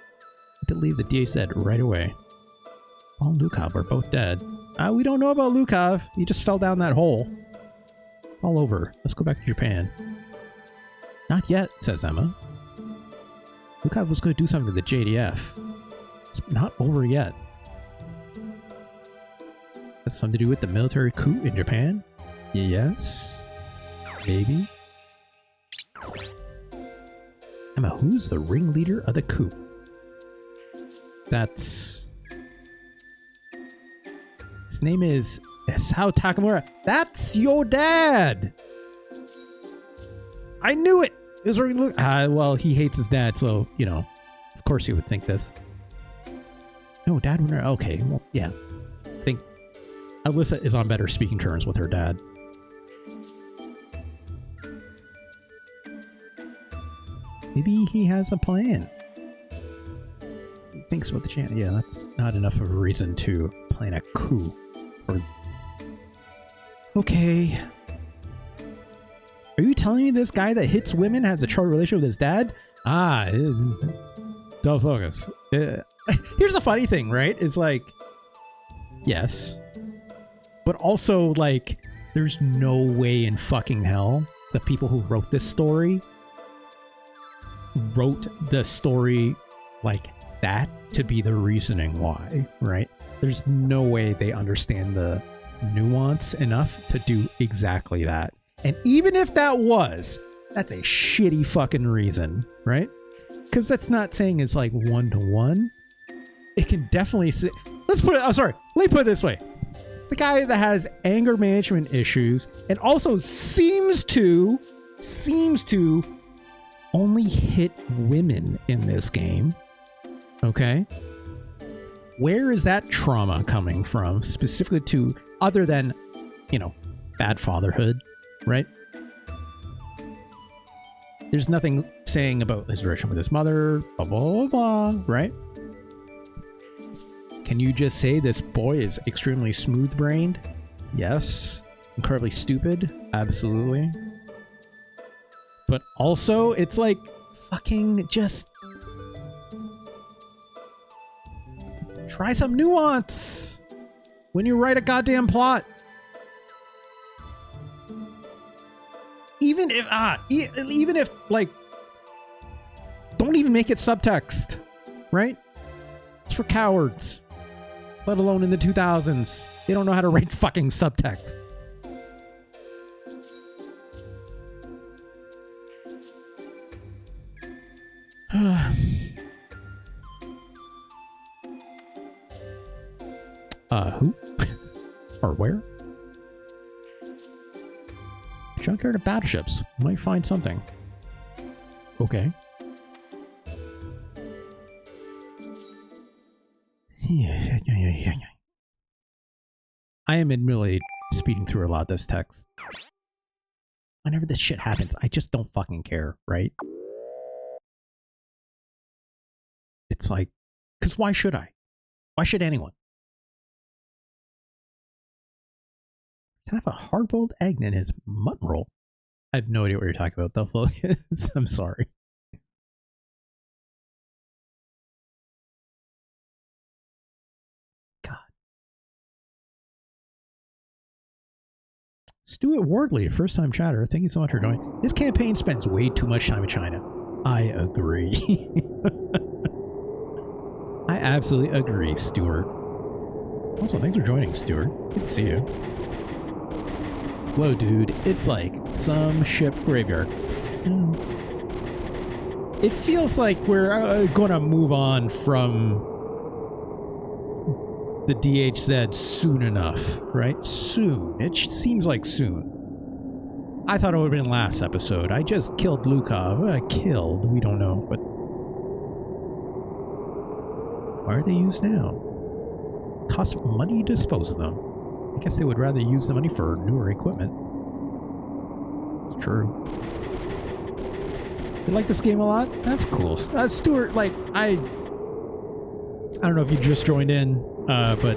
Speaker 1: had to leave the DHZ right away. Paul and Lukov are both dead. We don't know about Lukov. He just fell down that hole. It's all over. Let's go back to Japan. Not yet, says Emma. Lukov was going to do something to the JDF. It's not over yet. Has something to do with the military coup in Japan? Yes. Maybe. Emma, who's the ringleader of the coup? That's... His name is Isao Takamura. That's your dad! I knew it! It was well, he hates his dad, so, you know, of course he would think this. No, dad wouldn't... Okay, well, yeah. I think Alyssa is on better speaking terms with her dad. Maybe he has a plan. He thinks about the chance. Yeah, that's not enough of a reason to plan a coup. Or... Okay. Are you telling me this guy that hits women has a troubled relationship with his dad? Don't focus. Here's a funny thing, right? It's like, yes. But also, like, there's no way in fucking hell the people who wrote this story wrote the story like that to be the reasoning why, right? There's no way they understand the nuance enough to do exactly that. And even if that was, that's a shitty fucking reason, right? Because that's not saying it's like one-to-one. It can definitely say, let me put it this way. The guy that has anger management issues and also seems to only hit women in this game. Okay? Where is that trauma coming from specifically to, other than, you know, bad fatherhood, right? There's nothing saying about his relation with his mother, blah, blah, blah, blah, right? Can you just say this boy is extremely smooth-brained? Yes. Incredibly stupid? Absolutely. But also, it's like, fucking just... try some nuance when you write a goddamn plot. Even if, like, don't even make it subtext, right? It's for cowards. Let alone in the 2000s. They don't know how to write fucking subtext. Who? Or where? Junkyard of battleships. Might find something. Okay. I am admittedly speeding through a lot of this text. Whenever this shit happens, I just don't fucking care, right? It's like, because why should I? Why should anyone? Can I have a hard-boiled egg in his mutton roll? I have no idea what you're talking about, though, folks. I'm sorry. God. Stuart Wardley, first-time chatter. Thank you so much for joining. This campaign spends way too much time in China. I agree. I absolutely agree, Stuart. Also, thanks for joining, Stuart. Good to see you. Whoa, dude. It's like some ship graveyard. It feels like we're going to move on from the DHZ soon enough, right? Soon. It seems like soon. I thought it would have been last episode. I just killed Lukov. Killed. We don't know, but... why are they used now? Cost money to dispose of them. I guess they would rather use the money for newer equipment. It's true. You like this game a lot? That's cool. Stuart, like, I don't know if you just joined in, but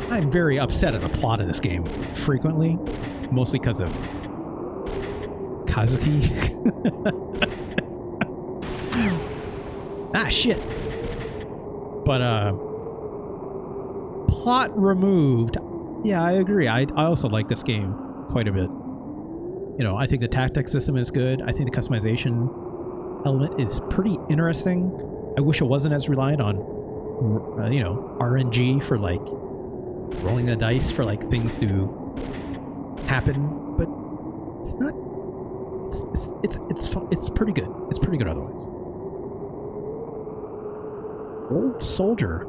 Speaker 1: I'm very upset at the plot of this game frequently, mostly because of Kazuki. Ah, shit. But, plot removed. Yeah, I agree. I also like this game quite a bit. You know, I think the tactic system is good. I think the customization element is pretty interesting. I wish it wasn't as reliant on, you know, RNG for, like, rolling the dice for, like, things to happen. But it's not... It's pretty good. It's pretty good otherwise. Old soldier.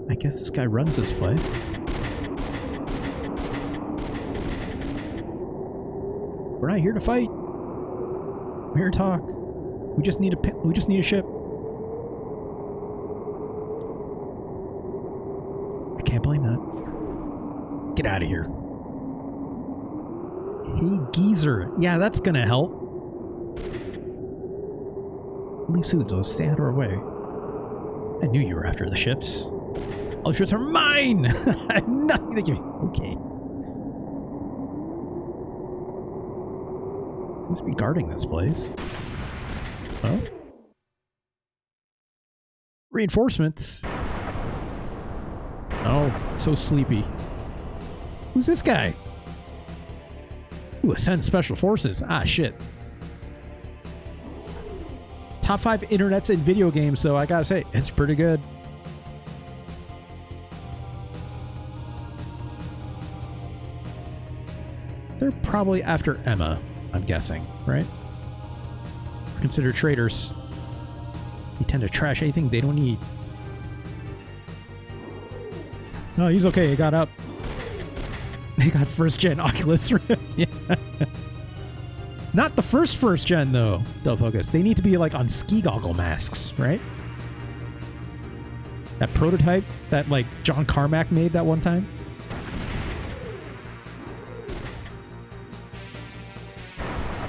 Speaker 1: I guess this guy runs this place. We're not here to fight. We're here to talk. We just need a ship. I can't blame that. Get out of here. Hey, geezer. Yeah, that's gonna help. Leave soon, so stay out of our way. I knew you were after the ships. All the ships are mine! Nothing to give me. Okay. Seems to be guarding this place. Oh. Reinforcements. Oh, so sleepy. Who's this guy? Ooh, Ascend Special Forces. Ah, shit. Top 5 internets in video games, though, I gotta say, it's pretty good. They're probably after Emma, I'm guessing, right? Consider traitors. They tend to trash anything they don't need. No, he's okay. He got up. They got first-gen Oculus Rift. Yeah. Not the first gen, though, Del Focus. They need to be, like, on ski goggle masks, right? That prototype that, like, John Carmack made that one time.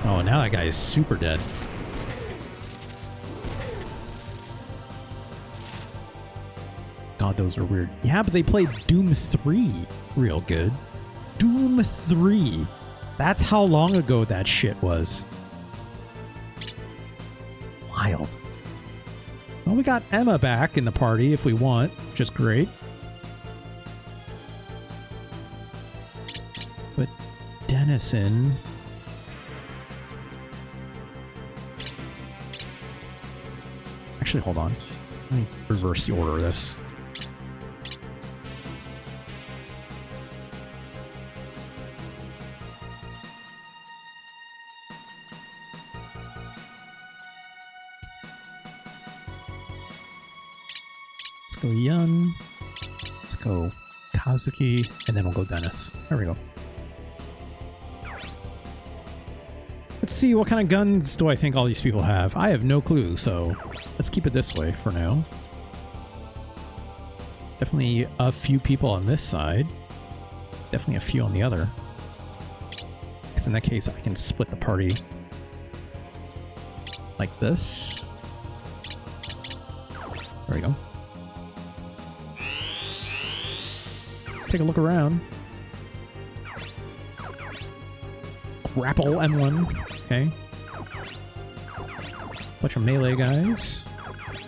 Speaker 1: Oh, now that guy is super dead. God, those are weird. Yeah, but they played Doom 3 real good. Doom 3. That's how long ago that shit was. Wild. Well, we got Emma back in the party if we want, which is great. Put Dennis in. Actually, hold on. Let me reverse the order of this. Let's go Yun. Let's go Kazuki, and then we'll go Dennis. There we go. Let's see, what kind of guns do I think all these people have? I have no clue, so let's keep it this way for now. Definitely a few people on this side. There's definitely a few on the other. Because in that case, I can split the party like this. There we go. Let's take a look around. Grapple M1. Okay. Bunch of melee guys.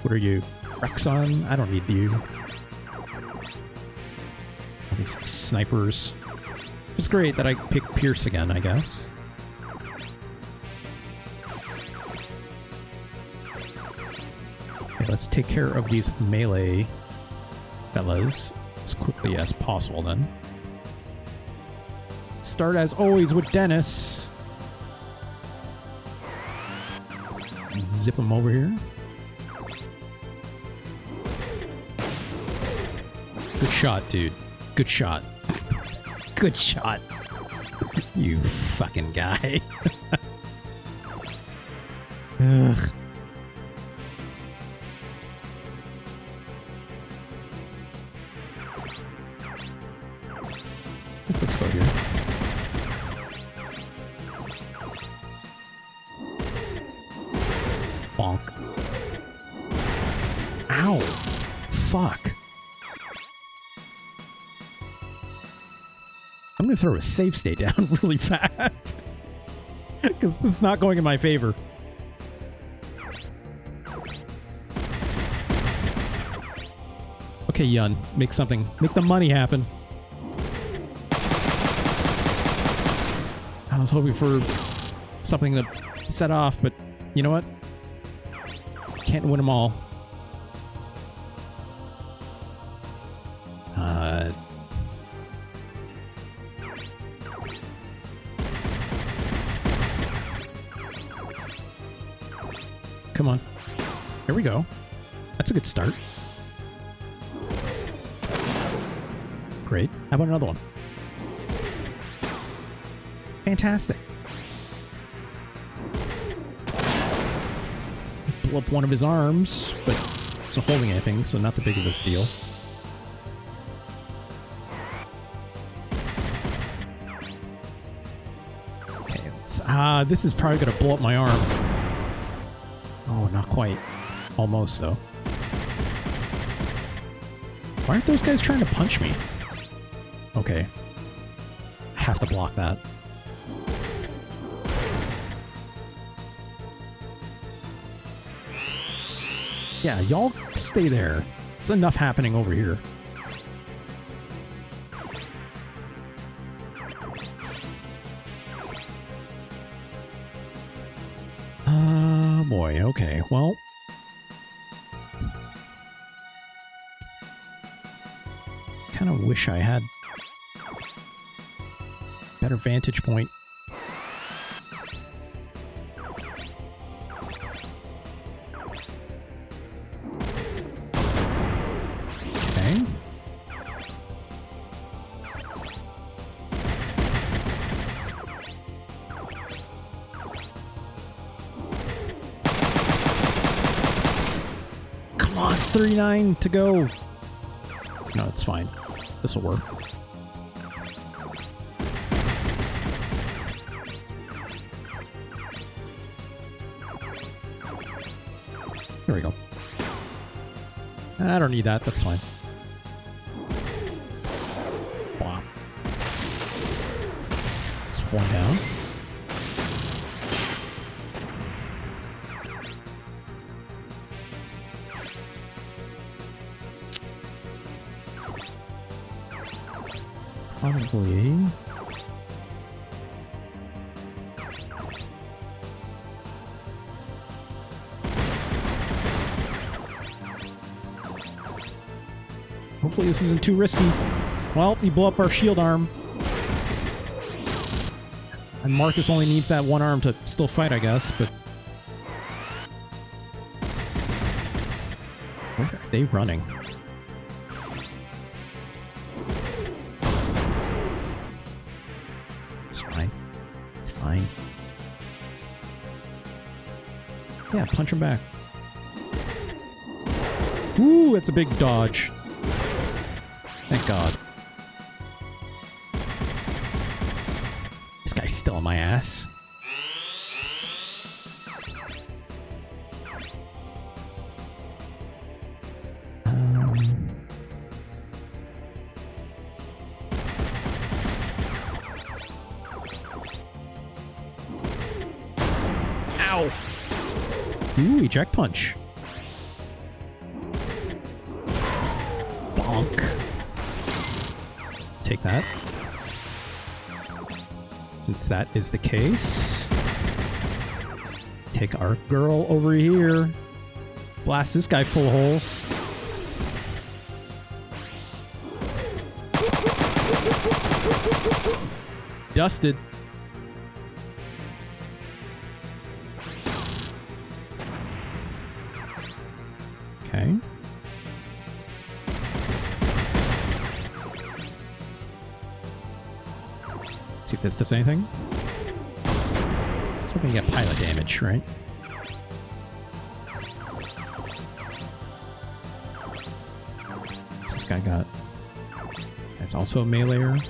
Speaker 1: What are you? Rexon? I don't need you. All these snipers. It's great that I picked Pierce again, I guess. Okay, let's take care of these melee fellas as quickly as possible then. Start as always with Dennis. Zip him over here. Good shot, dude. Good shot. Good shot. You fucking guy. Ugh. Let's go here. Bonk. Ow. Fuck. I'm gonna throw a save state down really fast. Because this is not going in my favor. Okay, Yun. Make something. Make the money happen. I was hoping for something to set off, but you know what? Can't win them all. Come on. Here we go. That's a good start. Great. How about another one? Fantastic. Blew up one of his arms, but it's not holding anything, so not the big of a deal. Okay, this is probably gonna blow up my arm. Oh, not quite. Almost, though. Why aren't those guys trying to punch me? Okay. I have to block that. Yeah, y'all stay there. There's enough happening over here. Boy, okay, well. Kind of wish I had better vantage point. Okay. Come on, 39 to go. No, it's fine. This will work. Here we go. I don't need that. That's fine. Wow. It's one down. Probably. Hopefully this isn't too risky. Well, we blow up our shield arm. And Marcus only needs that one arm to still fight, I guess, but... Where are they running? It's fine. It's fine. Yeah, punch him back. Ooh, that's a big dodge. Thank God. This guy's still on my ass. Ow! Ooh, eject punch. Bonk. Take that. Since that is the case, take our girl over here. Blast this guy full of holes. Dusted. Okay. See if this does anything. Let's hope we can get pilot damage, right? What's this guy got? This guy's also a meleeer.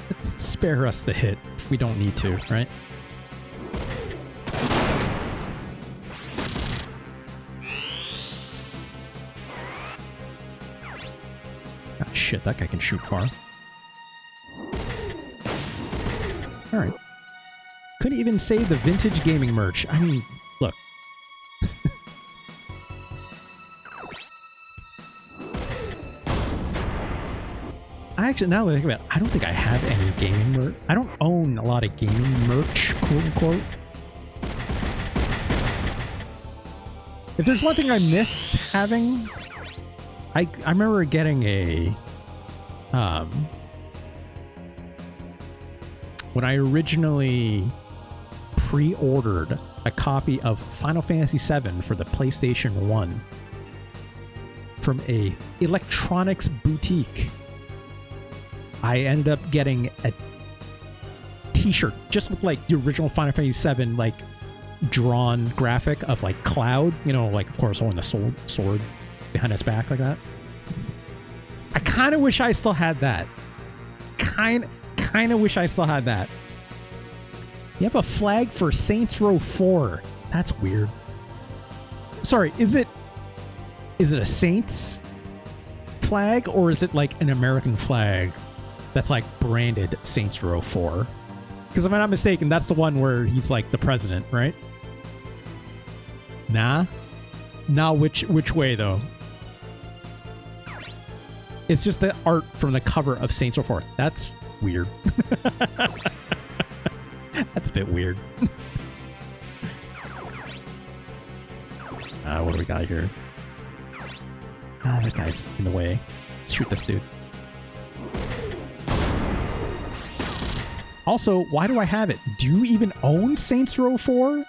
Speaker 1: Let's spare us the hit if we don't need to, right? Shit, that guy can shoot far. Alright. Couldn't even say the vintage gaming merch. I mean, look. Actually, now that I think about it, I don't think I have any gaming merch. I don't own a lot of gaming merch, quote unquote. If there's one thing I miss having, I remember getting a when I originally pre-ordered a copy of Final Fantasy VII for the PlayStation 1 from a electronics boutique, I ended up getting a t-shirt just with like the original Final Fantasy VII like drawn graphic of like Cloud, you know, like of course holding the sword behind his back like that. I kind of wish I still had that. Kind of wish I still had that. You have a flag for Saints Row 4. That's weird. Sorry, is it a Saints flag or is it like an American flag that's like branded Saints Row 4? Because if I'm not mistaken, that's the one where he's like the president, right? Nah. Nah, which way though? It's just the art from the cover of Saints Row 4. That's weird. That's a bit weird. What do we got here? Ah, that guy's in the way. Let's shoot this dude. Also, why do I have it? Do you even own Saints Row 4?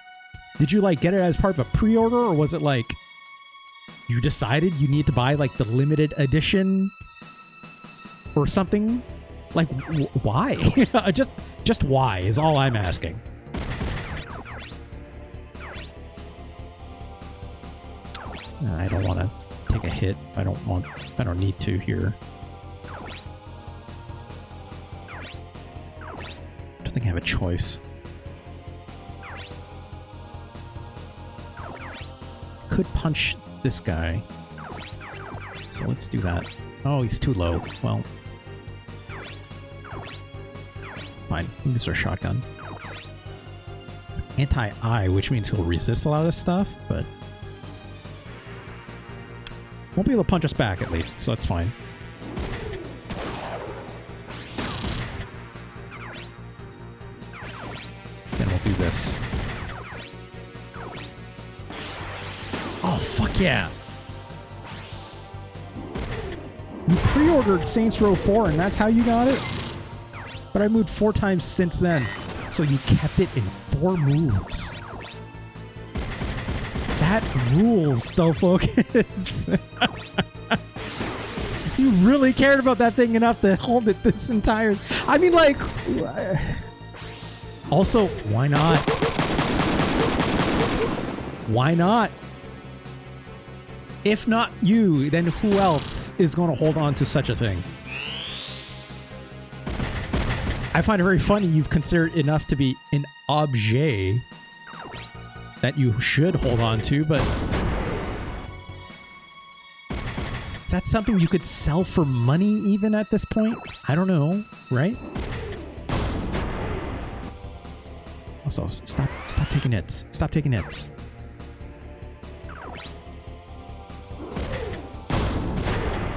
Speaker 1: Did you like get it as part of a pre-order, or was it like you decided you need to buy like the limited edition or something? Like why? just why is all I'm asking. I don't want to take a hit. I don't need to here. I don't think I have a choice. Could punch this guy. So let's do that. Oh, he's too low. Well, fine. We can use our shotgun. Anti-eye, which means he'll resist a lot of this stuff, but won't be able to punch us back at least, so that's fine. Then we'll do this. Oh, fuck yeah! You pre-ordered Saints Row 4 and that's how you got it? But I moved 4 times since then, so you kept it in 4 moves. That rules, Stealth Focus. You really cared about that thing enough to hold it this entire... I mean, like... Also, why not? Why not? If not you, then who else is going to hold on to such a thing? I find it very funny you've considered enough to be an objet that you should hold on to, but is that something you could sell for money even at this point? I don't know, right? Also, stop taking hits. Stop taking hits.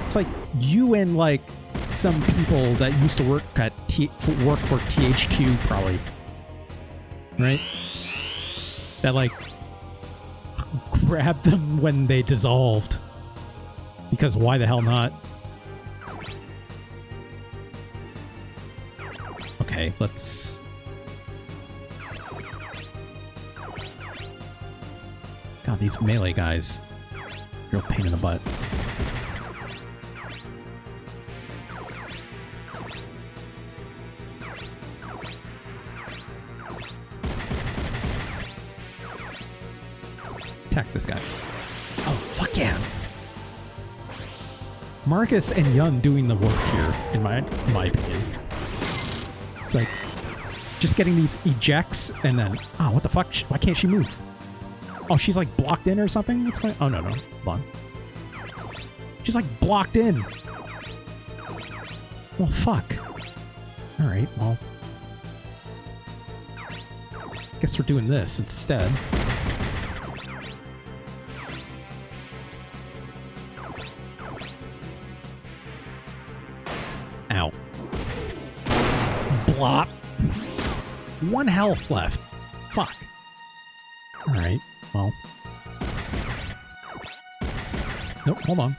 Speaker 1: It's like you and like some people that used to work at work for THQ probably, right? That like grabbed them when they dissolved, because why the hell not? Okay, let's. God, these melee guys, real pain in the butt. Attack this guy. Oh, fuck yeah. Marcus and Yun doing the work here, in my opinion. It's like, just getting these ejects, and then, oh, what the fuck? Why can't she move? Oh, she's like blocked in or something? What's going on? Oh, no, no. Hold on. She's like blocked in. Well, fuck. Alright, well. Guess we're doing this instead. Ow. Blop. 1 health left. Fuck. Alright, well. Nope, hold on.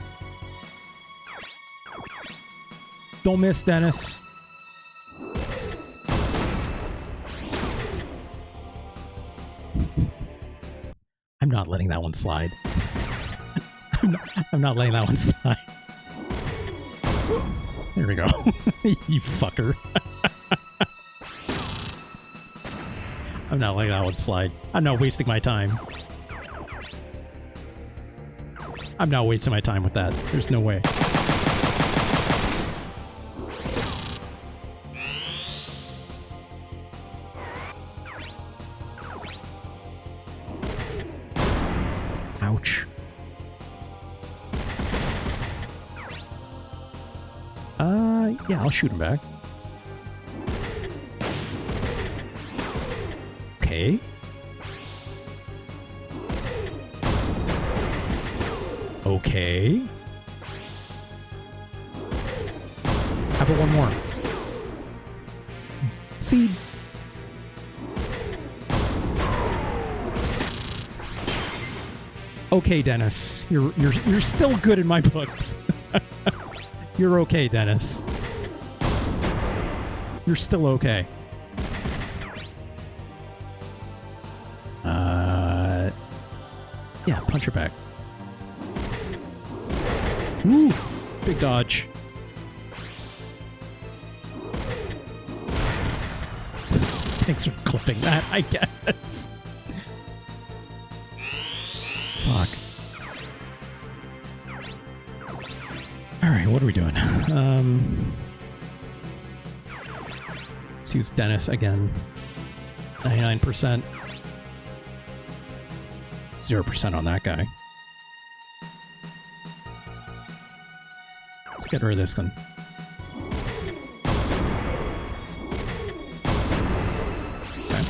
Speaker 1: Don't miss, Dennis. I'm not letting that one slide. I'm not letting that one slide. There we go. You fucker. I'm not letting that one slide. I'm not wasting my time. I'm not wasting my time with that. There's no way. Ouch. Yeah, I'll shoot him back. Okay. Okay. How about one more? See? Okay, Dennis. You're still good in my books. You're okay, Dennis. You're still okay. Yeah, punch her back. Woo! Big dodge. Thanks for clipping that, I guess. Fuck. right, what are we doing? Let's use Dennis again. 99%. 0% on that guy. Let's get rid of this one. Okay.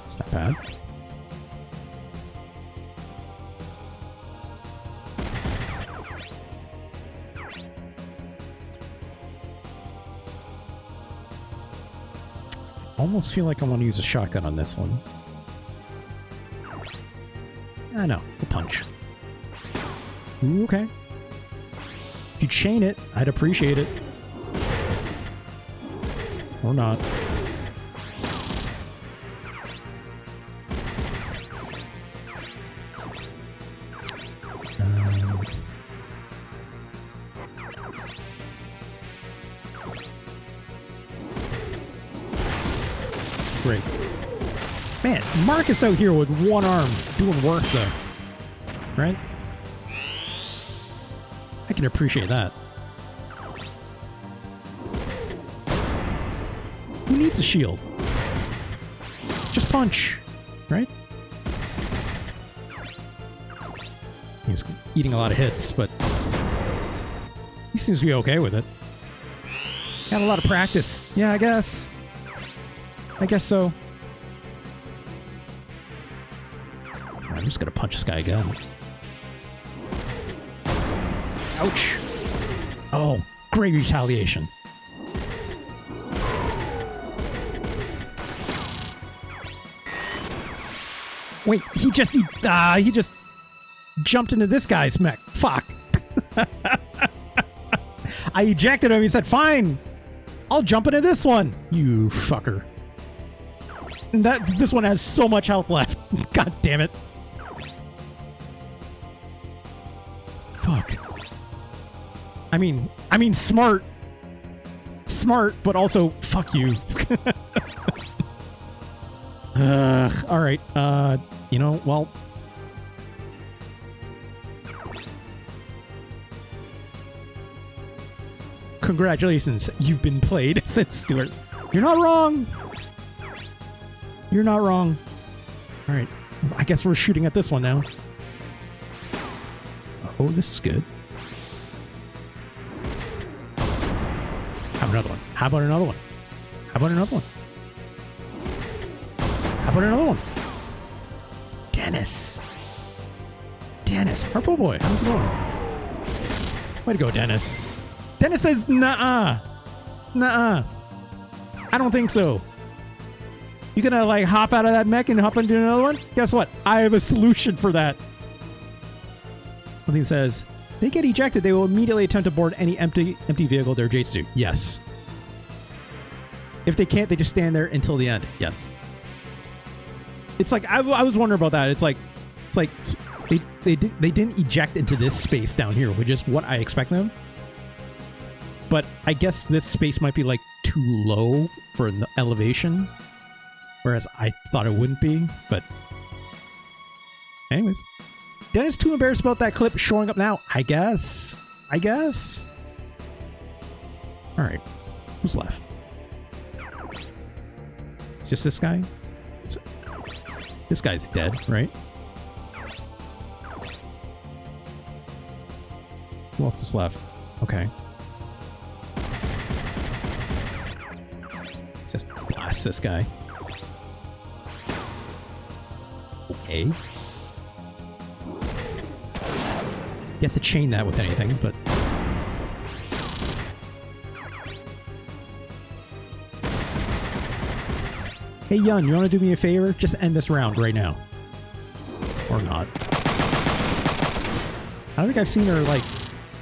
Speaker 1: It's not bad. Almost feel like I want to use a shotgun on this one. I know, a punch. Ooh, okay. If you chain it, I'd appreciate it. Or not. Great. Man, Marcus out here with one arm doing work though. Right? I can appreciate that. Who needs a shield? Just punch, right? He's eating a lot of hits, but he seems to be okay with it. Had a lot of practice. Yeah, I guess. I guess so. I'm just gonna punch this guy again. Ouch. Oh, great retaliation. Wait, he just jumped into this guy's mech. Fuck. I ejected him. He said, fine, I'll jump into this one. You fucker. This one has so much health left. God damn it. Fuck. I mean smart. Smart, but also fuck you. All right. You know, well, congratulations. You've been played, said Stuart. You're not wrong. You're not wrong. All right. I guess we're shooting at this one now. Oh, this is good. How about another one? How about another one? How about another one? How about another one? Dennis. Dennis. Harpo boy. How's it going? Way to go, Dennis. Dennis says, nuh-uh. Nuh-uh. I don't think so. You gonna like hop out of that mech and hop into another one? Guess what? I have a solution for that. One thing says, they get ejected, they will immediately attempt to board any empty vehicle they're adjacent to. Yes. If they can't, they just stand there until the end. Yes. It's like I was wondering about that. It's like they didn't eject into this space down here, which is what I expect them. But I guess this space might be like too low for an elevation. Whereas I thought it wouldn't be, but anyways. Dennis too embarrassed about that clip showing up now. I guess. All right. Who's left? It's just this guy? This guy's dead, right? Who else is left? Okay. Let's just blast this guy. Okay. You have to chain that with anything, but... Hey, Yun, you want to do me a favor? Just end this round right now. Or not. I don't think I've seen her, like,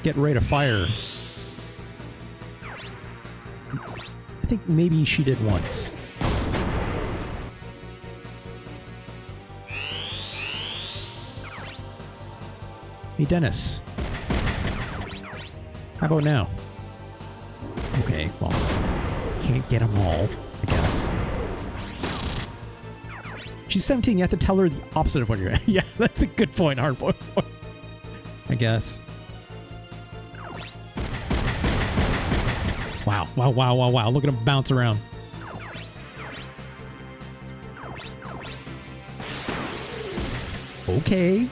Speaker 1: get ready to fire. I think maybe she did once. Hey, Dennis. How about now? Okay, well. can't get them all, I guess. She's 17, you have to tell her the opposite of what you're at. Yeah, that's a good point, Hardboy. I guess. Wow, wow, wow, wow, wow. Look at him bounce around. Okay.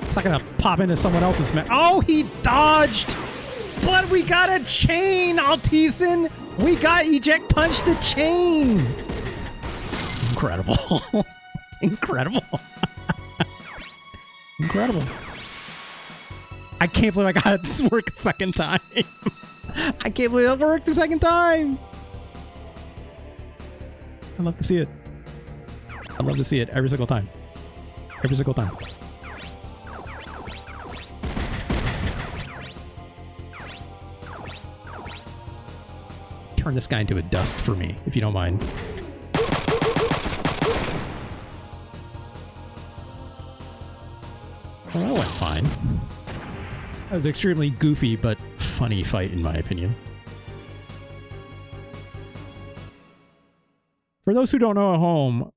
Speaker 1: It's not gonna pop into someone else's mech. Oh, he dodged! But we got a chain, Altieson! We got eject punch to chain! Incredible. Incredible. Incredible. I can't believe I got this work a second time. I can't believe that worked the second time. I'd love to see it. I'd love to see it every single time. Every single time. Turn this guy into a dust for me, if you don't mind. Well, that went fine. That was extremely goofy, but funny fight, in my opinion. For those who don't know at home,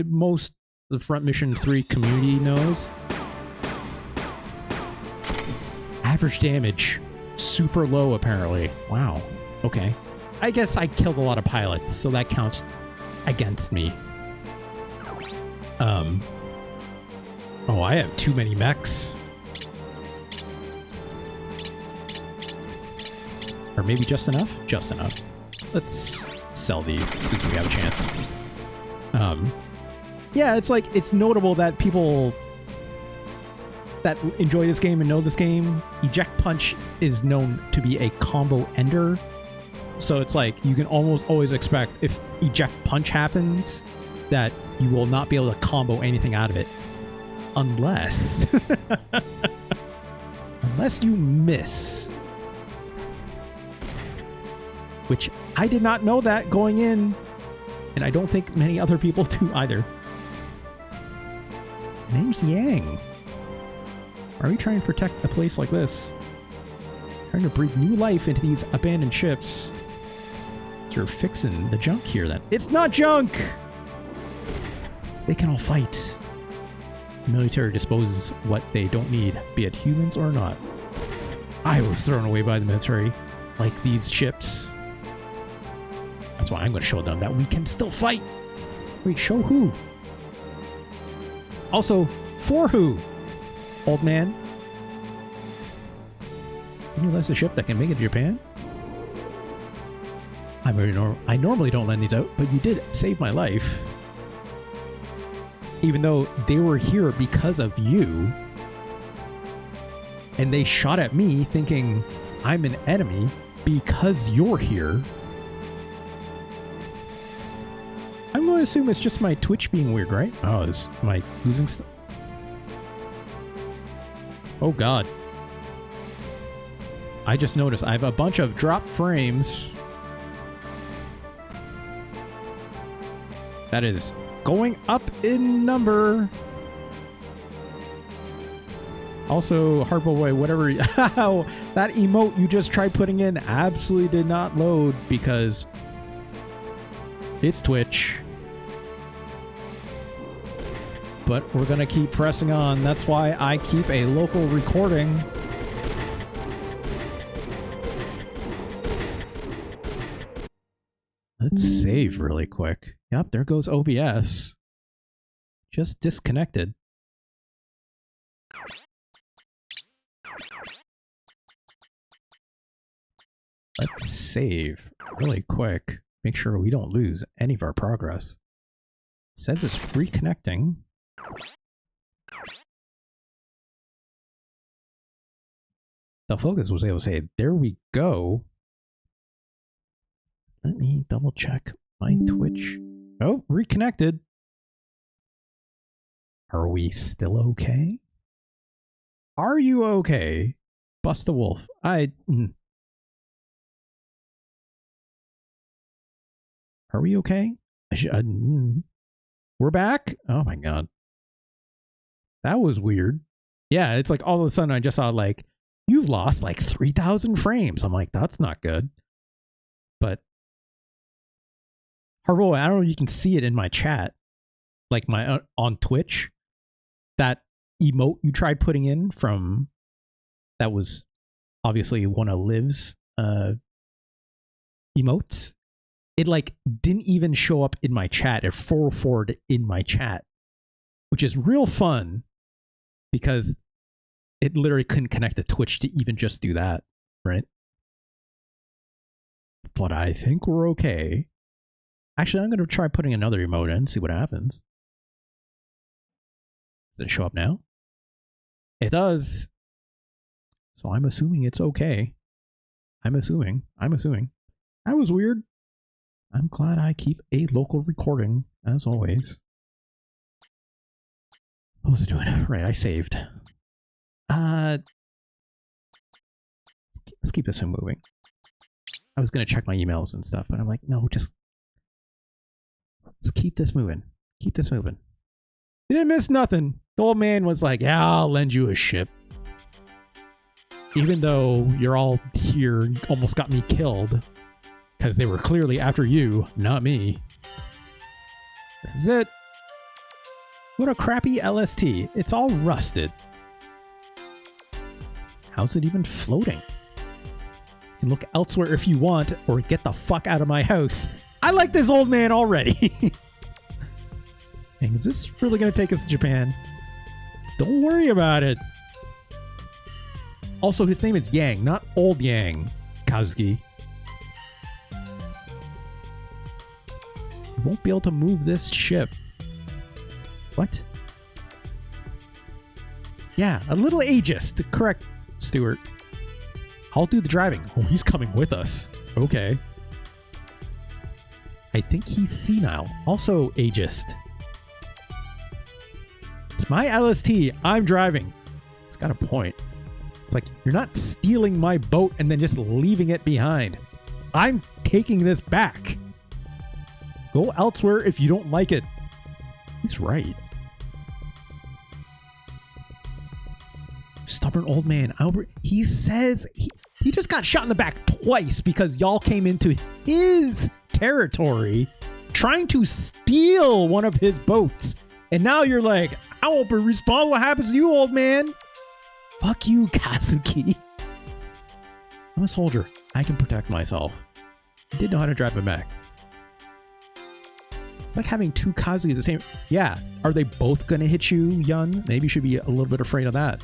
Speaker 1: most of the Front Mission 3 community knows. Average damage. Super low, apparently. Wow. Okay. I guess I killed a lot of pilots, so that counts against me. Oh, I have too many mechs. Or maybe just enough? Just enough. Let's sell these since we have a chance. Yeah, it's like, it's notable that people that enjoy this game and know this game, eject punch is known to be a combo ender. So it's like, you can almost always expect if eject punch happens, that you will not be able to combo anything out of it. Unless... unless you miss. Which I did not know that going in. And I don't think many other people do either. The name's Yang. Are we trying to protect a place like this? Trying to breathe new life into these abandoned ships. You're fixing the junk here then. It's not junk! They can all fight. The military disposes what they don't need, be it humans or not. I was thrown away by the military, like these ships. That's why I'm going to show them that we can still fight. Wait, show who? Also, for who? Old man? Can you lend a ship that can make it to Japan? I normally don't lend these out, but you did save my life. Even though they were here because of you. And they shot at me thinking I'm an enemy because you're here. I'm going to assume it's just my Twitch being weird, right? Oh, am I losing stuff? Oh god. I just noticed I have a bunch of drop frames. That is going up in number. Also, Harpo, whatever, that emote you just tried putting in absolutely did not load because it's Twitch. But we're gonna keep pressing on. That's why I keep a local recording. Let's save really quick. Yep, there goes OBS. Just disconnected. Let's save really quick. Make sure we don't lose any of our progress. It says it's reconnecting. The focus was able to say, there we go. Let me double check my Twitch. Oh, reconnected. Are we still okay? Are you okay? Bust the wolf. Are we okay? We're back? Oh my god. That was weird. Yeah, it's like all of a sudden I just saw like, you've lost like 3,000 frames. I'm like, that's not good. But Harbo, I don't know if you can see it in my chat, like my on Twitch, that emote you tried putting in from that was obviously one of Liv's emotes. It like didn't even show up in my chat. It forwarded in my chat, which is real fun because it literally couldn't connect to Twitch to even just do that, right? But I think we're okay. Actually, I'm going to try putting another emote in, see what happens. Does it show up now? It does. So I'm assuming it's okay. I'm assuming. That was weird. I'm glad I keep a local recording, as always. What was it doing? Right, I saved. Let's keep this one moving. I was going to check my emails and stuff, but I'm like, no, just let's keep this moving. Keep this moving. You didn't miss nothing. The old man was like, yeah, I'll lend you a ship. Even though you're all here, almost got me killed. Because they were clearly after you, not me. This is it. What a crappy LST. It's all rusted. How's it even floating? You can look elsewhere if you want, or get the fuck out of my house. I like this old man already. Dang, is this really going to take us to Japan? Don't worry about it. Also, his name is Yang, not Old Yang, Kazuki. You won't be able to move this ship. What? Yeah, a little ageist. Correct, Stuart. I'll do the driving. Oh, he's coming with us. Okay. I think he's senile. Also ageist. It's my LST. I'm driving. It's got a point. It's like, you're not stealing my boat and then just leaving it behind. I'm taking this back. Go elsewhere if you don't like it. He's right. Stubborn old man. Albert, he says he just got shot in the back twice because y'all came into his territory trying to steal one of his boats. And now you're like, I won't be responsible. What happens to you, old man? Fuck you, Kazuki. I'm a soldier. I can protect myself. I did know how to drive a mech. It's like having two Kazukis the same. Yeah. Are they both going to hit you, Yun? Maybe you should be a little bit afraid of that.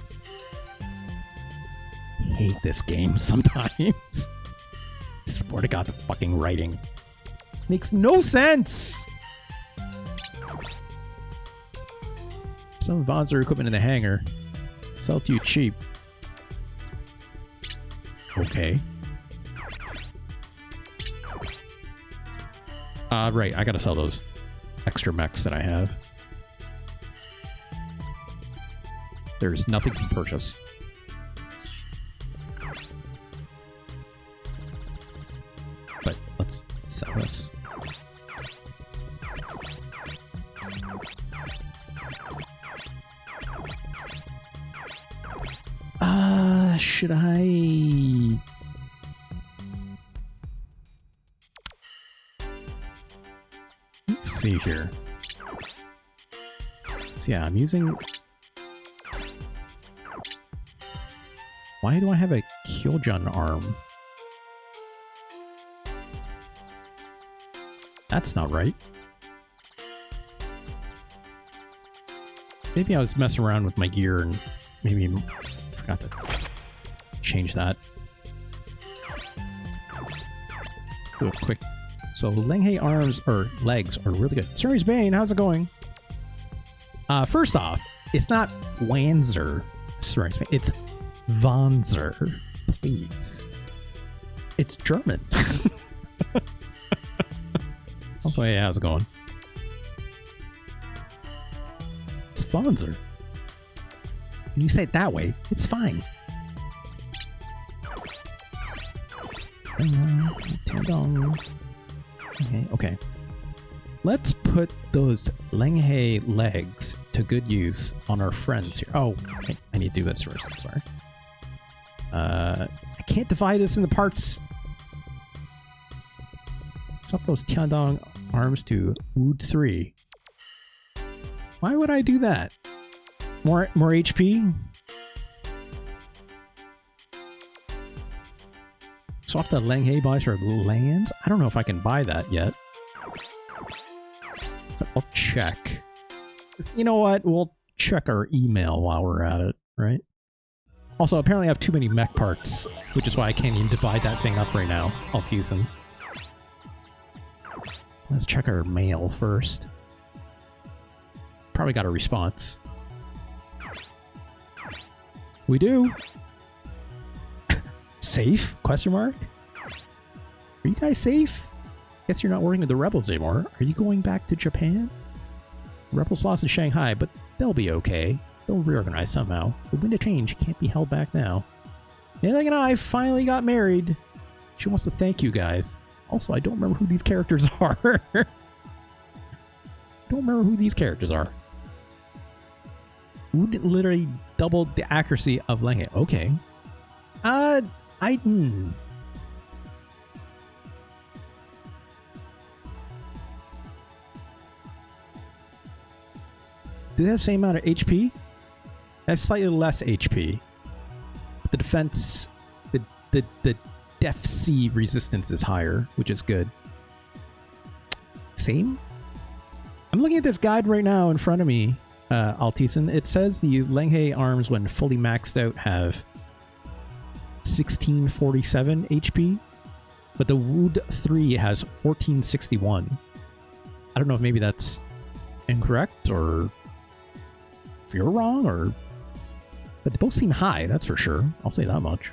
Speaker 1: I hate this game sometimes. Swear to God, the fucking writing makes no sense. Some Vonzer equipment in the hangar. Sell to you cheap. Okay. Right, I gotta sell those extra mechs that I have. There's nothing to purchase. But let's sell this. Should I... Let's see here. So yeah, I'm using... Why do I have a Kyojun arm? That's not right. Maybe I was messing around with my gear and maybe forgot to change that. Let's do a quick... So Liangyunang arms or legs are really good. Suri's Bane, how's it going? First off, it's not Wanzer. Suri's Bane. It's Wanzer. Please. It's German. Also, hey, how's it going? It's Wanzer. When you say it that way, it's fine. Okay. Let's put those Liangyunang legs to good use on our friends here. Oh, I need to do this first. I'm sorry. I can't divide this into parts. Swap those Tiandong arms to Wood 3. Why would I do that? More HP? Swap the Liangyunang bodies for lands? I don't know if I can buy that yet. But I'll check. You know what? We'll check our email while we're at it, right? Also, apparently I have too many mech parts, which is why I can't even divide that thing up right now. I'll use them. Let's check our mail first. Probably got a response. We do. Safe? Question mark? Are you guys safe? Guess you're not working with the rebels anymore. Are you going back to Japan? Rebels lost in Shanghai, but they'll be okay. They'll reorganize somehow. The wind of change can't be held back now. Yancheng and I finally got married. She wants to thank you guys. Also, I don't remember who these characters are. Don't remember who these characters are. Who literally doubled the accuracy of Liangyunang. Okay. Do they have the same amount of HP? They have slightly less HP. But the defense, the Def C resistance is higher, which is good. Same? I'm looking at this guide right now in front of me, Altisen. It says the Liangyunang arms, when fully maxed out, have 1647 HP, but the Wood 3 has 1461. I don't know if maybe that's incorrect or if you're wrong, or but they both seem high, that's for sure. I'll say that much.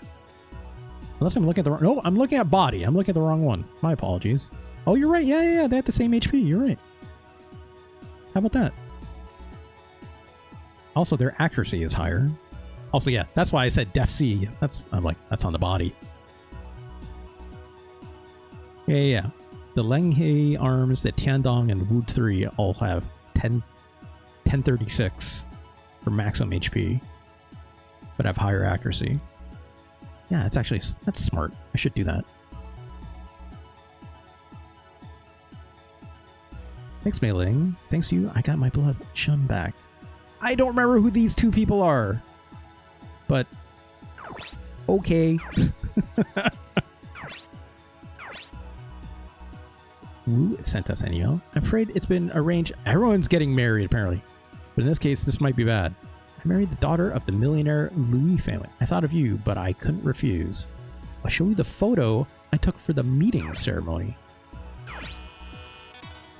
Speaker 1: Unless I'm looking at the wrong... No, I'm looking at body. I'm looking at the wrong one. My apologies. Oh, you're right. Yeah. They have the same HP. You're right. How about that? Also, their accuracy is higher. Also, yeah, that's why I said Def C. I'm like, that's on the body. Yeah. The Liangyunang arms, the Tiandong and Wood 3 all have 1036 for maximum HP, but have higher accuracy. Yeah, that's smart. I should do that. Thanks, Mei Ling. Thanks to you, I got my beloved Shun back. I don't remember who these two people are, but okay. Wu sent us an email. I'm afraid it's been arranged. Everyone's getting married, apparently. But in this case, this might be bad. I married the daughter of the millionaire Louis family. I thought of you, but I couldn't refuse. I'll show you the photo I took for the meeting ceremony.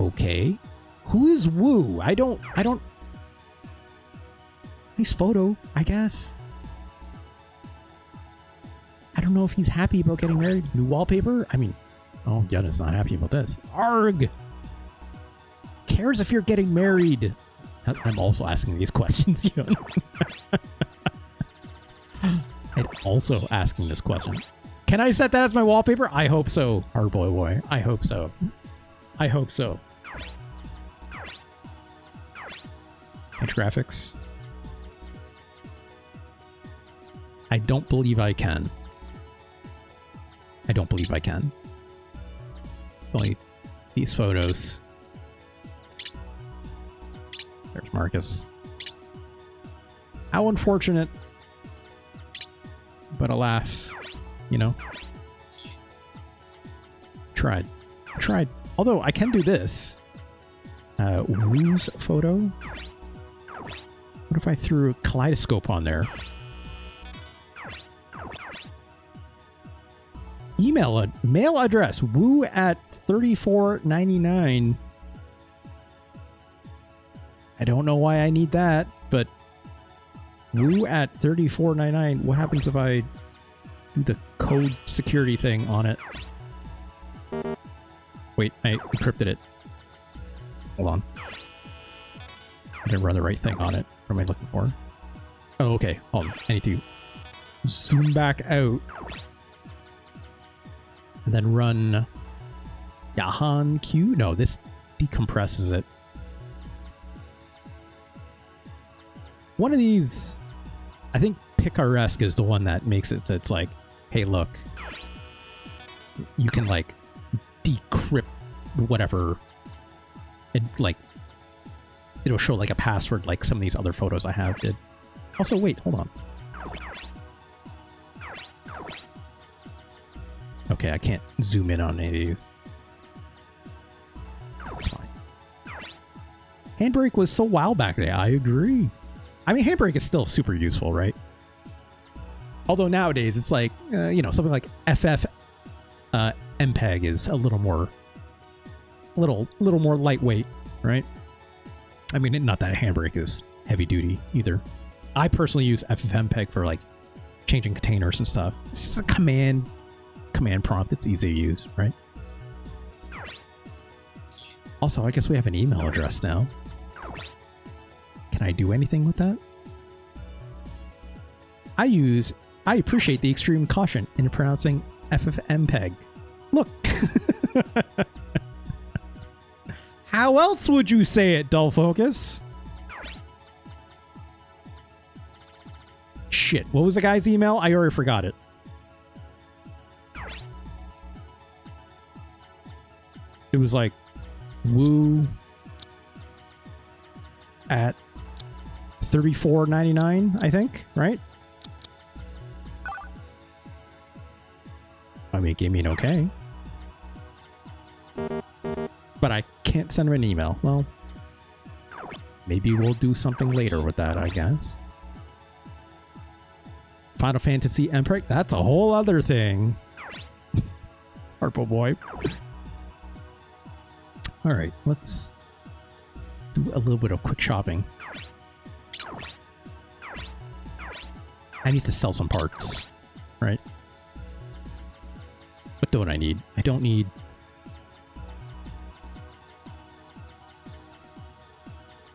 Speaker 1: Okay. Who is Wu? I don't... Nice photo, I guess. I don't know if he's happy about getting married. New wallpaper? I mean... Oh, Yun is not happy about this. Arg! Cares if you're getting married? I'm also asking these questions, Yun. I'm also asking this question. Can I set that as my wallpaper? I hope so, Hardboy. I hope so. I hope so. Change graphics. I don't believe I can. I don't believe I can. It's only these photos. There's Marcus. How unfortunate. But alas, you know. Tried. Although I can do this. Wu's photo. What if I threw a kaleidoscope on there? Mail address Wu at 3499. I don't know why I need that, but Wu at 3499. What happens if I do the code security thing on it? Wait, I encrypted it. Hold on. I didn't run the right thing on it. What am I looking for? Oh, okay. Hold on. I need to zoom back out. And then run Yahan Q? No, this decompresses it. One of these, I think Picaresque is the one that makes it so it's like, hey, look, you can like decrypt whatever. And like, it'll show like a password like some of these other photos I have did. Also, wait, hold on. Okay, I can't zoom in on any of these. That's fine. Handbrake was so wow back there. I agree. I mean, handbrake is still super useful, right? Although nowadays it's like, you know, something like FF MPEG is a little more lightweight, right? I mean, not that handbrake is heavy duty either. I personally use FFmpeg for like changing containers and stuff. It's just a command prompt. It's easy to use, right? Also, I guess we have an email address now. Can I do anything with that? I appreciate the extreme caution in pronouncing FFmpeg. Look. How else would you say it, Dull Focus? Shit, what was the guy's email? I already forgot it. It was like woo at $34.99, I think, right? I mean, it gave me an okay. But I can't send him an email. Well, maybe we'll do something later with that, I guess. Final Fantasy Emperor, that's a whole other thing. Purple boy. Alright, let's do a little bit of quick shopping. I need to sell some parts, right? What don't I need? I don't need...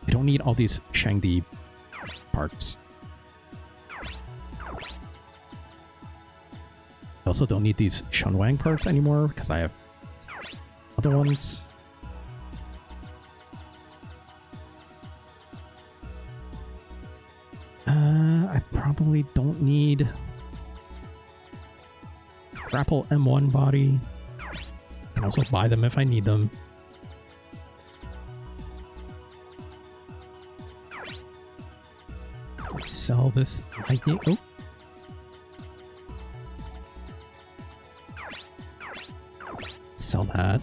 Speaker 1: I don't need all these Shangdi parts. I also don't need these Shunwang parts anymore because I have other ones. I probably don't need Grapple M1 body. I can also buy them if I need them. Let's sell this light. Oh. Sell that.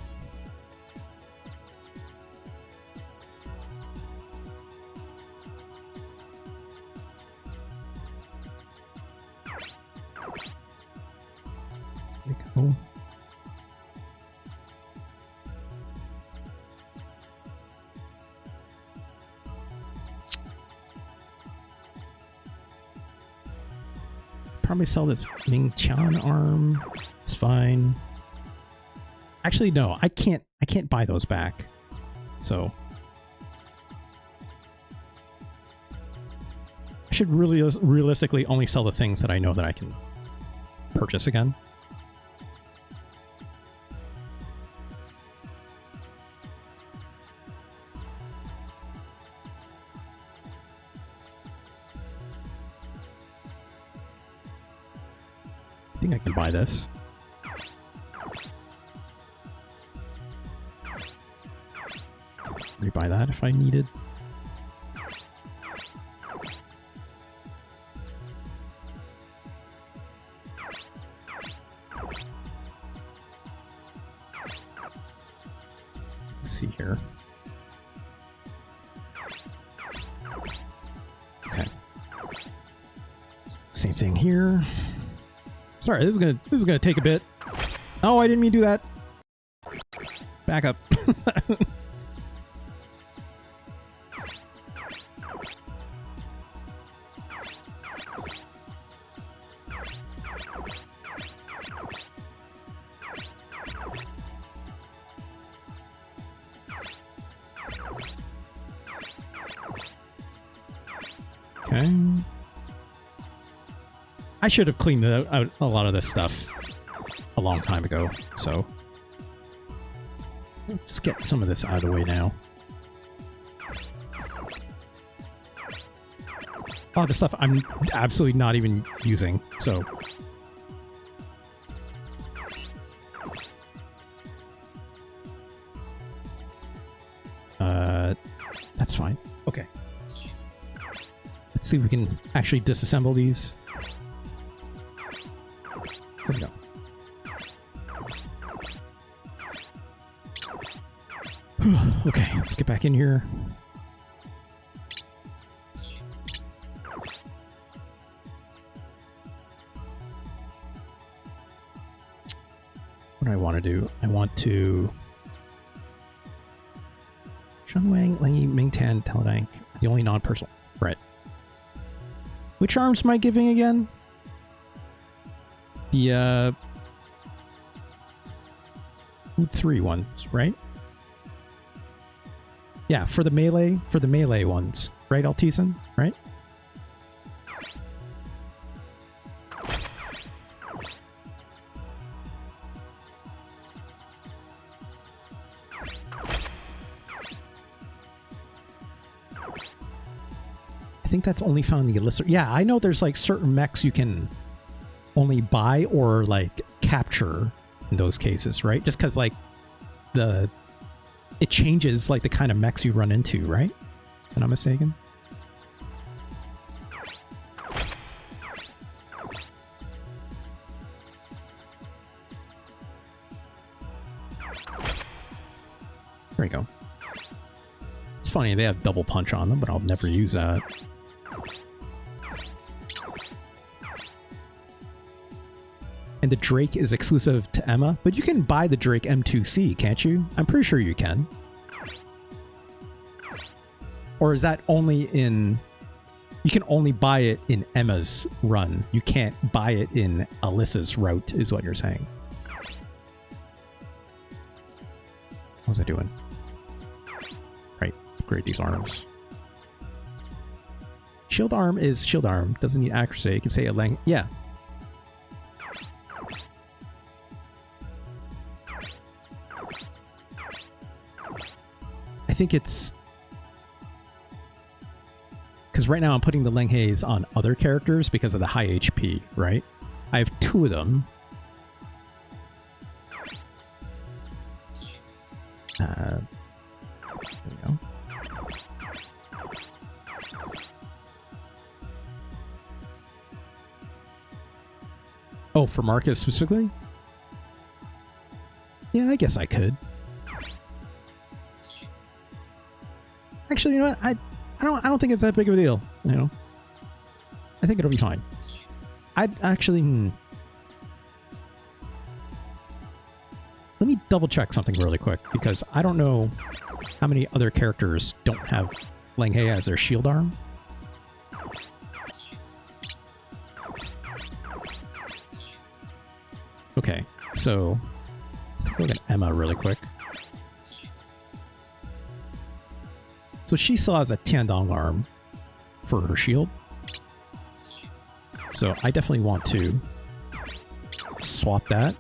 Speaker 1: There we go. Probably sell this Ming-Chan arm. It's fine. Actually, no, I can't buy those back. So I should really realistically only sell the things that I know that I can purchase again. I think I can buy this. Rebuy that if I needed. Let's see here. Okay. Same thing here. Sorry, this is gonna take a bit. Oh, I didn't mean to do that. Back up. Okay. I should have cleaned out a lot of this stuff a long time ago, so just get some of this out of the way now. A lot of the stuff I'm absolutely not even using, so That's fine. Okay. Let's see if we can actually disassemble these. There we go. Okay, let's get back in here. What do I want to do? I want to... Shunwang, Langy, Mingtan, Taradake, the only non-personal. Right. Which arms am I giving again? The, 3 ones, right? Yeah, for the melee ones, right, Altisan, right? I think that's only found in the illicit. Yeah, I know there's like certain mechs you can only buy or like capture in those cases, right? Just because like it changes like the kind of mechs you run into, right? If I'm not mistaken. There we go. It's funny, they have double punch on them, but I'll never use that. And the Drake is exclusive to Emma, but you can buy the Drake M2C, can't you? I'm pretty sure you can. Or is that only in... You can only buy it in Emma's run. You can't buy it in Alyssa's route, is what you're saying. What was I doing? Right, upgrade these arms. Shield arm is shield arm. Doesn't need accuracy. You can say a length. Yeah. I think it's... Because right now I'm putting the Lengheis on other characters because of the high HP, right? I have 2 of them. There we go. Oh, for Marcus specifically? Yeah, I guess I could. Actually, you know what? I don't think it's that big of a deal. You know, I think it'll be fine. I'd actually. Let me double check something really quick because I don't know how many other characters don't have Langhei as their shield arm. Okay, so let's take a look at Emma really quick. So she still has a Tiandong arm for her shield. So I definitely want to swap that.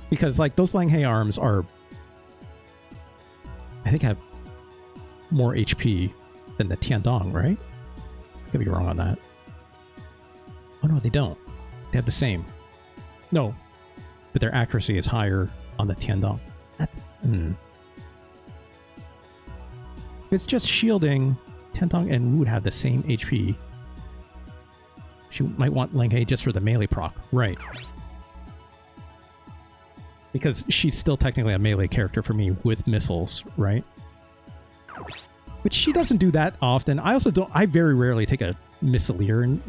Speaker 1: Because like those Langhei arms are, I think have more HP than the Tiandong, right? I could be wrong on that. Oh no, they don't. They have the same. No. But their accuracy is higher on the Tiandong. That's... If it's just shielding, Tiandong and Wu would have the same HP. She might want Langhei just for the melee proc. Right. Because she's still technically a melee character for me with missiles, right? Which she doesn't do that often. I also don't... I very rarely take a missileer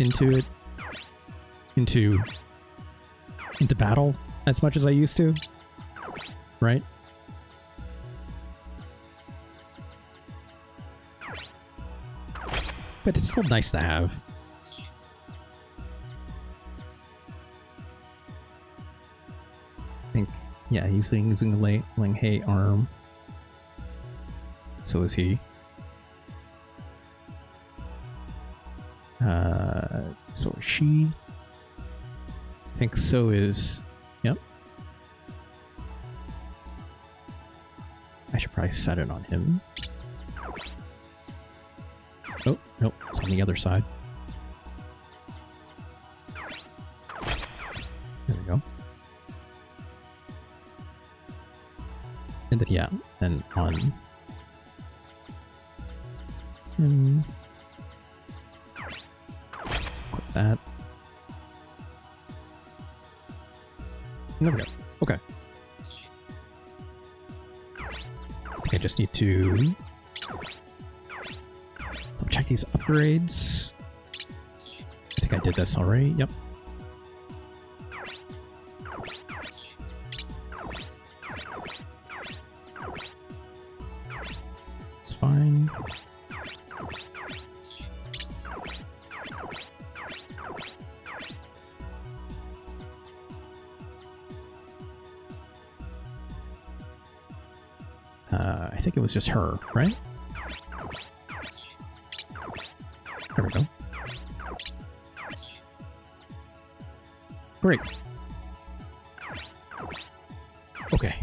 Speaker 1: into battle as much as I used to, right? But it's still nice to have. I think, yeah, he's using the Langhei arm. So is he. So is she. I think so is... Yep. I should probably set it on him. Oh, nope, it's on the other side. There we go. And then, yeah, and on. And let's equip that. There we go. Okay. I think I just need to check these upgrades. I think I did this already. Yep. It's fine. I think it was just her, right? There we go. Great. Okay.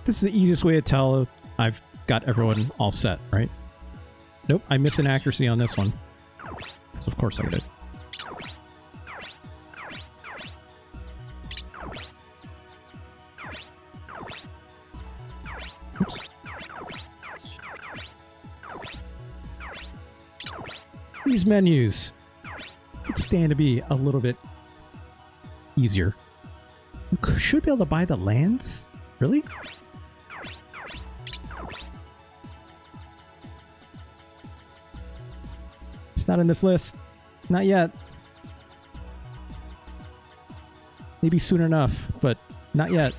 Speaker 1: This is the easiest way to tell I've got everyone all set, right? Nope, I missed an accuracy on this one. Because of course I did. Oops. These menus would stand to be a little bit easier. You should be able to buy the lands? Really? It's not in this list. Not yet. Maybe soon enough, but not yet.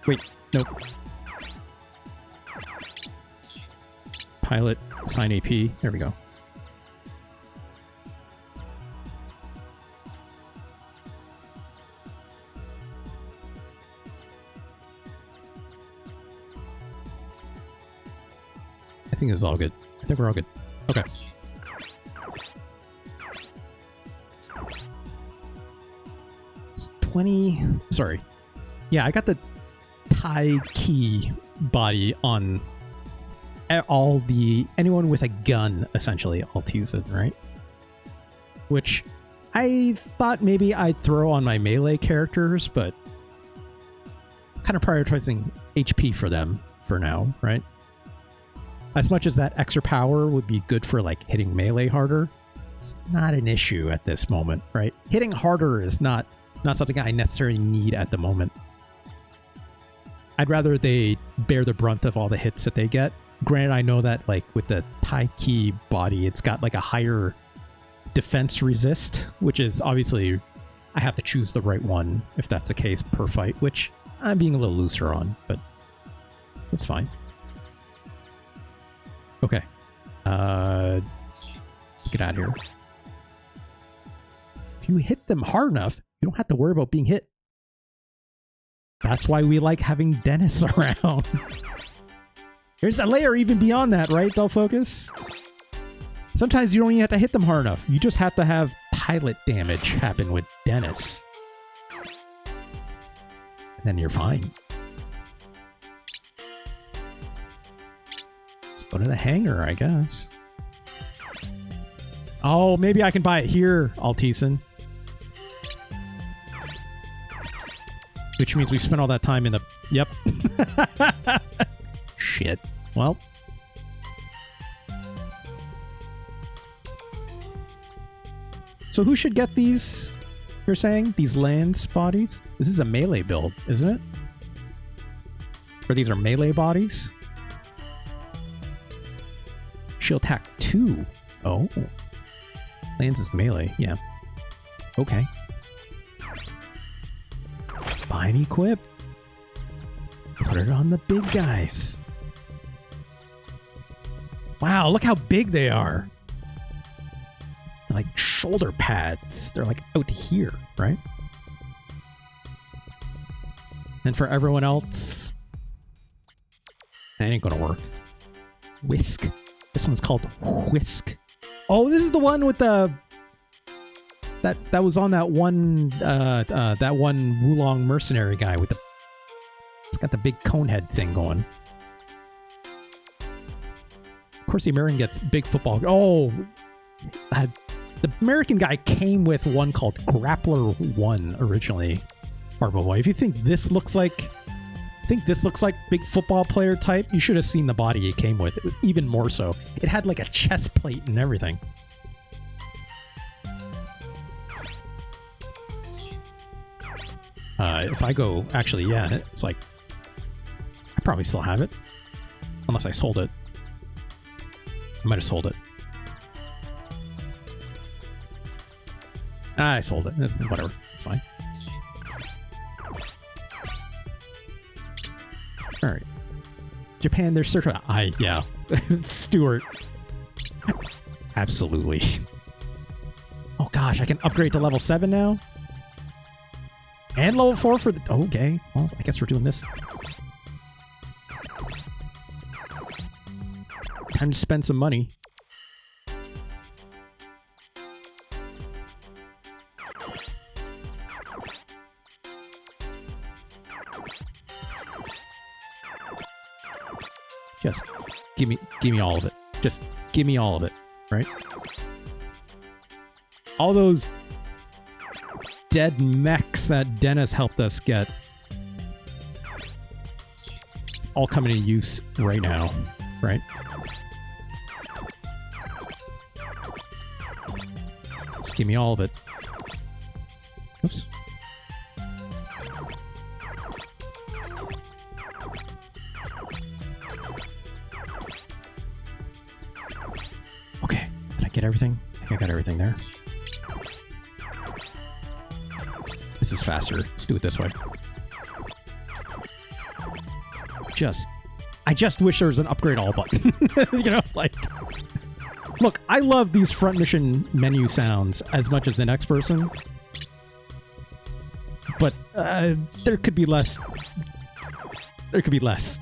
Speaker 1: Wait, nope. Pilot, assign AP. There we go. I think it's all good. I think we're all good. Okay. It's 20. Sorry. Yeah, I got the Tai Ki body on anyone with a gun, essentially, all teasing, right? Which I thought maybe I'd throw on my melee characters, but kind of prioritizing HP for them for now, right? As much as that extra power would be good for like hitting melee harder, it's not an issue at this moment, right? Hitting harder is not something I necessarily need at the moment. I'd rather they bear the brunt of all the hits that they get. Granted, I know that like with the Tai Ki body, it's got like a higher defense resist, which is obviously I have to choose the right one if that's the case per fight, which I'm being a little looser on, but it's fine. Okay. Let's get out of here. If you hit them hard enough, you don't have to worry about being hit. That's why we like having Dennis around. There's a layer even beyond that, right, Dull Focus? Sometimes you don't even have to hit them hard enough. You just have to have pilot damage happen with Dennis. And then you're fine. Let's go to the hangar, I guess. Oh, maybe I can buy it here, Altisen. Which means we spent all that time in the... Yep. Shit. Well. So who should get these, you're saying? These lands bodies? This is a melee build, isn't it? Or these are melee bodies? Shield attack 2. Oh. Lands is melee, yeah. Okay. Buy and equip. Put it on the big guys. Wow, look how big they are. They're like shoulder pads. They're like out here, right? And for everyone else, that ain't gonna work. Whisk. This one's called Whisk. Oh, this is the one with the... That was on that one Wulong mercenary guy with the... It's got the big cone head thing going. Of course, the American gets big football. Oh, The American guy came with one called Grappler 1 originally. Harbor Boy. If you think this looks like big football player type, you should have seen the body it came with. Even more so. It had like a chest plate and everything. If I go, actually, yeah, it's like, I probably still have it. Unless I sold it. I might have sold it. I sold it. Whatever. It's fine. Alright. Japan, they're certified. Yeah. Stuart. Absolutely. Oh gosh, I can upgrade to level 7 now? And level 4 for the... Okay. Well, I guess we're doing this. Time to spend some money. Just give me all of it. Just give me all of it, right? All those dead mechs that Dennis helped us get all coming into use right now, right? Just give me all of it. Oops. Okay, did I get everything? I think I got everything there. This is faster. Let's do it this way. I just wish there was an upgrade all button. You know, like... Look, I love these front mission menu sounds as much as the next person. But there could be less. There could be less.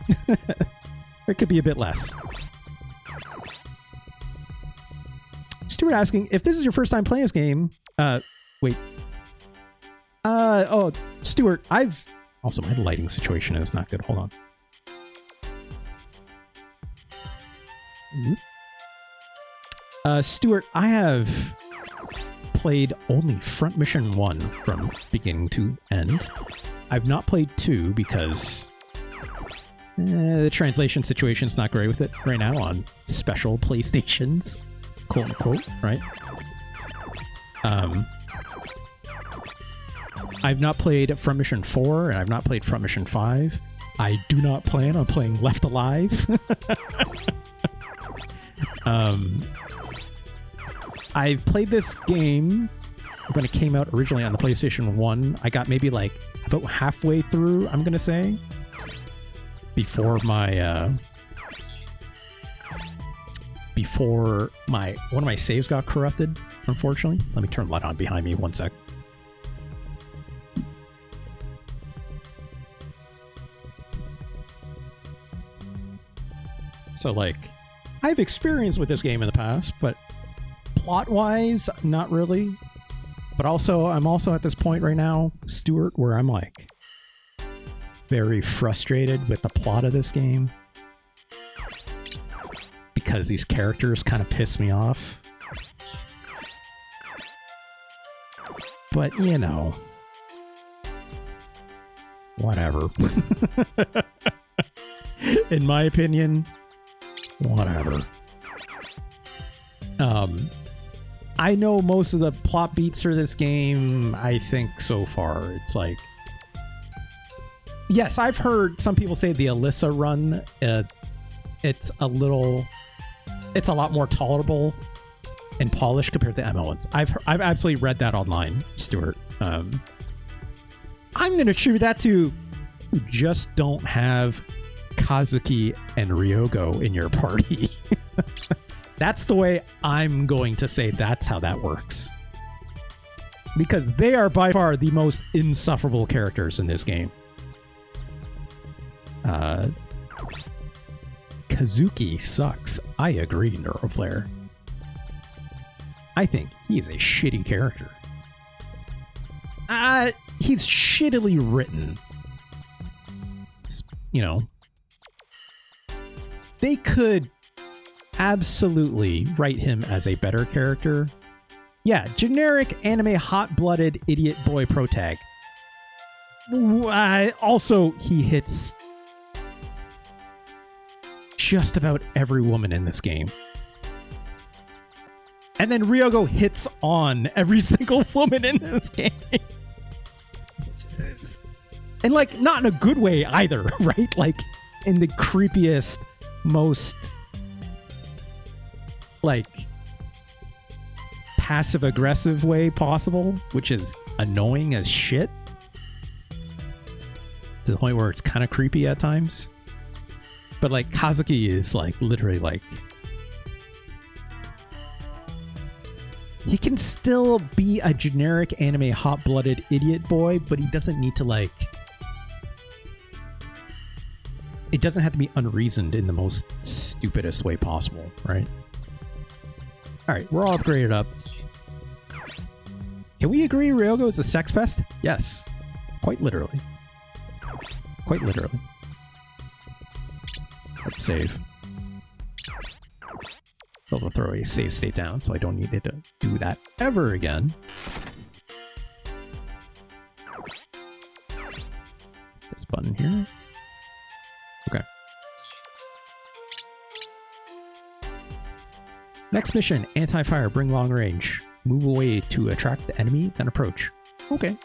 Speaker 1: There could be a bit less. Stuart asking, if this is your first time playing this game... wait. Oh, Stuart, I've... Also, my lighting situation is not good. Hold on. Stuart, I have played only Front Mission 1 from beginning to end. I've not played 2 because the translation situation's not great with it right now on special PlayStations, quote unquote, right? I've not played Front Mission 4, and I've not played Front Mission 5. I do not plan on playing Left Alive. I've played this game when it came out originally on the PlayStation 1. I got maybe like about halfway through, I'm gonna say, before my one of my saves got corrupted, unfortunately. Let me turn the light on behind me 1 sec. So like, I've experienced with this game in the past, but plot-wise, not really. But also, I'm also at this point right now, Stuart, where I'm like very frustrated with the plot of this game because these characters kind of piss me off. But, you know, whatever. In my opinion, whatever. I know most of the plot beats for this game, I think, so far. It's like... Yes, I've heard some people say the Alyssa run, it's a lot more tolerable and polished compared to the ML ones. I've absolutely read that online, Stuart. I'm going to attribute that to you just don't have Kazuki and Ryogo in your party. That's the way I'm going to say that's how that works. Because they are by far the most insufferable characters in this game. Kazuki sucks. I agree, Neuroflare. I think he's a shitty character. He's shittily written. You know. They could absolutely write him as a better character, Yeah, generic anime hot-blooded idiot boy protag. Also, he hits just about every woman in this game. And then Ryogo hits on every single woman in this game. And like, not in a good way either, right? Like, in the creepiest, most like passive-aggressive way possible, which is annoying as shit. To the point where it's kind of creepy at times. But like, Kazuki is like literally like, he can still be a generic anime hot-blooded idiot boy, but he doesn't need to like, it doesn't have to be unreasoned in the most stupidest way possible, right? Alright, we're all upgraded up. Can we agree Ryogo is a sex pest? Yes. Quite literally. Quite literally. Let's save. Let's also throw a save state down so I don't need it to do that ever again. This button here. Okay. Next mission, anti-fire, bring long range. Move away to attract the enemy, then approach. Okay.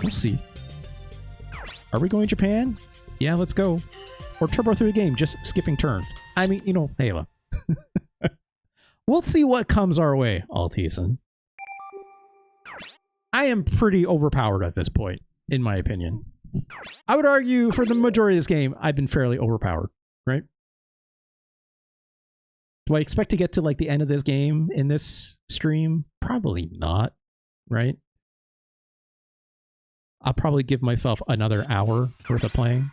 Speaker 1: We'll see. Are we going Japan? Yeah, let's go. Or turbo through the game, just skipping turns. I mean, you know, Halo. We'll see what comes our way, Altieson. I am pretty overpowered at this point, in my opinion. I would argue for the majority of this game, I've been fairly overpowered, right? Do I expect to get to like the end of this game in this stream? Probably not, right? I'll probably give myself another hour worth of playing.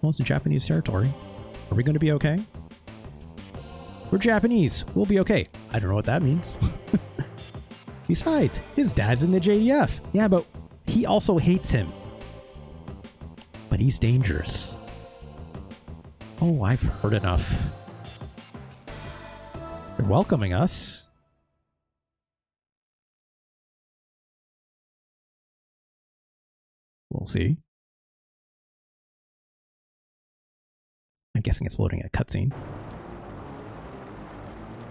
Speaker 1: Well, it's in Japanese territory. Are we going to be okay? We're Japanese. We'll be okay. I don't know what that means. Besides, his dad's in the JDF. Yeah, but he also hates him. But he's dangerous. Oh, I've heard enough. They're welcoming us. We'll see. I'm guessing it's loading a cutscene.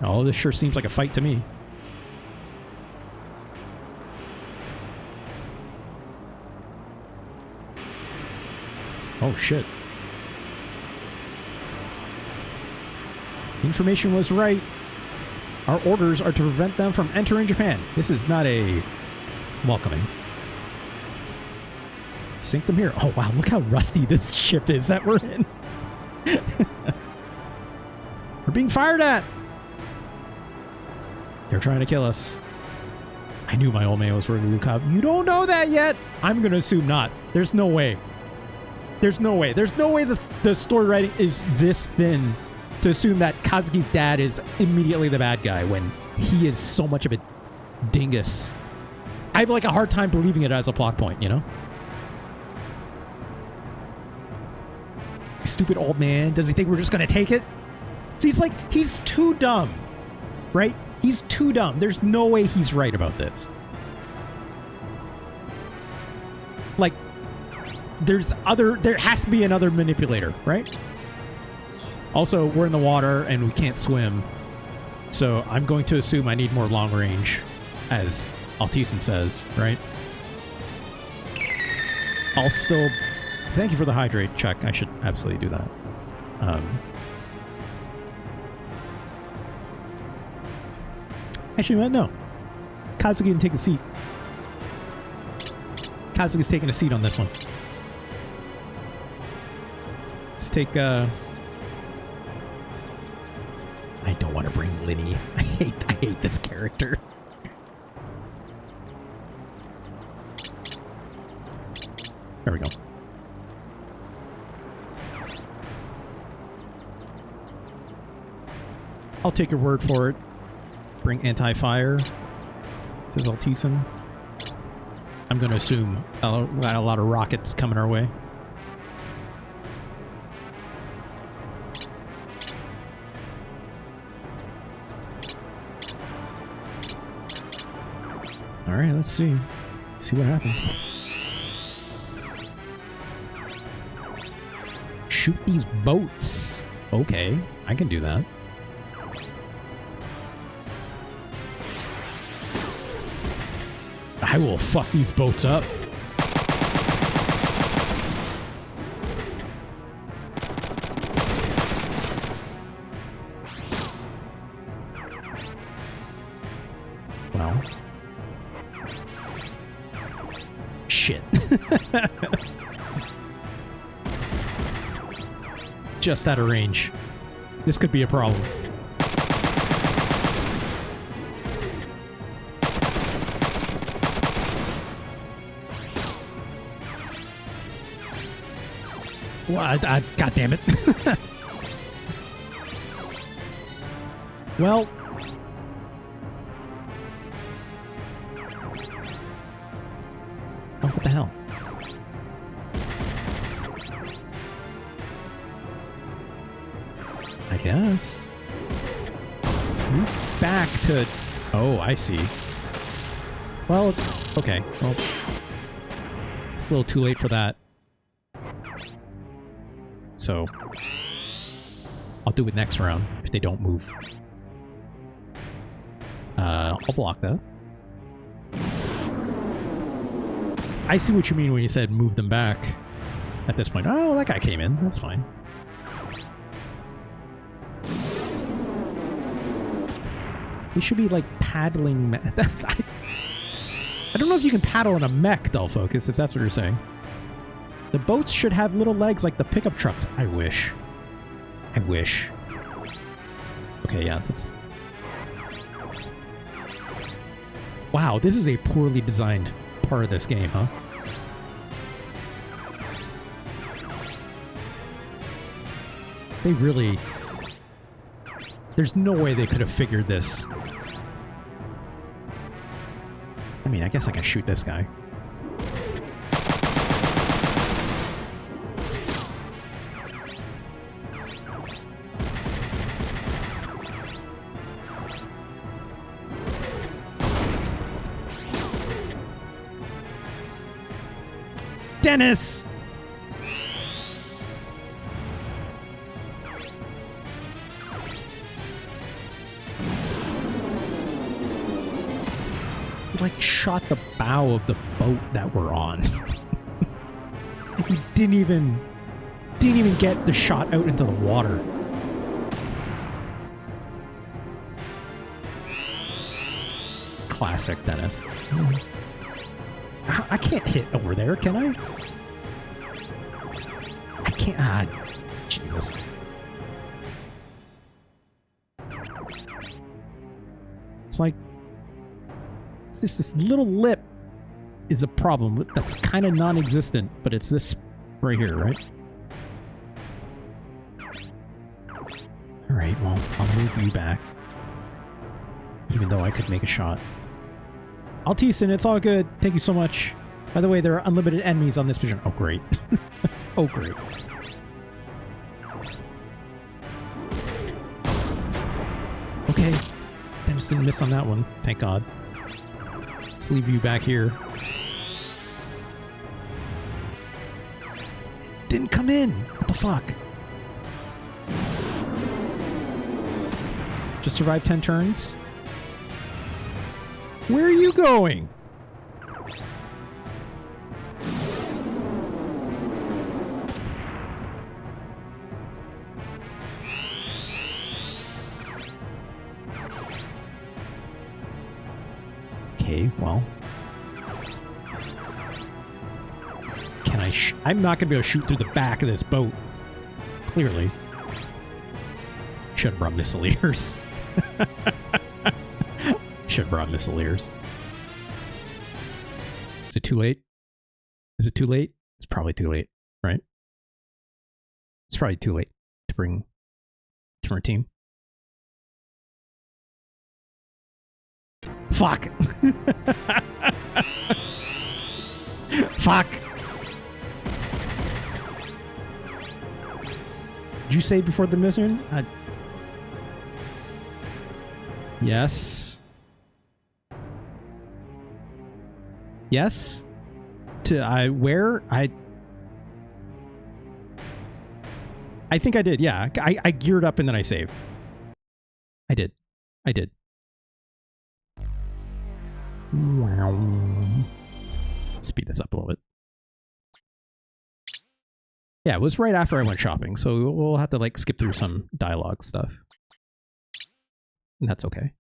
Speaker 1: Oh, this sure seems like a fight to me. Oh, shit. Information was right. Our orders are to prevent them from entering Japan. This is not a welcoming. Sink them here. Oh, wow. Look how rusty this ship is that we're in. We're being fired at. They're trying to kill us. I knew my old man was working Lukov. You don't know that yet. I'm going to assume not. There's no way. There's no way. There's no way the story writing is this thin to assume that Kazuki's dad is immediately the bad guy when he is so much of a dingus. I have like a hard time believing it as a plot point, you know? Stupid old man. Does he think we're just going to take it? See, it's like he's too dumb, right? He's too dumb. There's no way he's right about this. Like, there has to be another manipulator, right? Also, we're in the water and we can't swim. So I'm going to assume I need more long range, as Altieson says, right? I'll still... Thank you for the hydrate check. I should absolutely do that. Actually, no. Kazuki can take a seat. Kazuki's taking a seat on this one. Let's take... I don't want to bring Linny. I hate this character. There we go. I'll take your word for it. Bring anti-fire, says Altieson. I'm going to assume a lot of rockets coming our way. Alright, let's see. See what happens. Shoot these boats. Okay, I can do that. I will fuck these boats up. Well. Shit. Just out of range. This could be a problem. Well, God damn it. Well. Oh, what the hell? I guess. Move back to... Oh, I see. Well, it's... Okay. Well, it's a little too late for that. So, I'll do it next round if they don't move. I'll block that. I see what you mean when you said move them back at this point. Oh, that guy came in. That's fine. We should be like paddling. I don't know if you can paddle in a mech, Dull Focus, if that's what you're saying. The boats should have little legs like the pickup trucks. I wish. I wish. Okay, yeah, that's... Wow, this is a poorly designed part of this game, huh? They really... There's no way they could have figured this. I mean, I guess I can shoot this guy. Dennis! He like shot the bow of the boat that we're on. He didn't even get the shot out into the water. Classic Dennis. I can't hit over there, can I? I can't. Ah, Jesus. It's like... It's just this little lip is a problem. That's kind of non-existent, but it's this right here, right? Alright, well, I'll move you back. Even though I could make a shot. Altisan, it's all good. Thank you so much. By the way, there are unlimited enemies on this mission. Oh, great. Oh, great. Okay. Dennis didn't miss on that one. Thank God. Let's leave you back here. Didn't come in. What the fuck? Just survived 10 turns? Where are you going? Okay, well. Can I I'm not going to be able to shoot through the back of this boat. Clearly. Should have brought missileers. Should have brought missileers. Is it too late? Is it too late? It's probably too late, right? It's probably too late to bring a different team. Fuck! Fuck! Did you say before the mission? Yes. Yes. To where I think I did. Yeah, I geared up and then I saved. I did. Wow. Speed this up a little bit. Yeah, it was right after I went shopping, so we'll have to like skip through some dialogue stuff. And that's okay.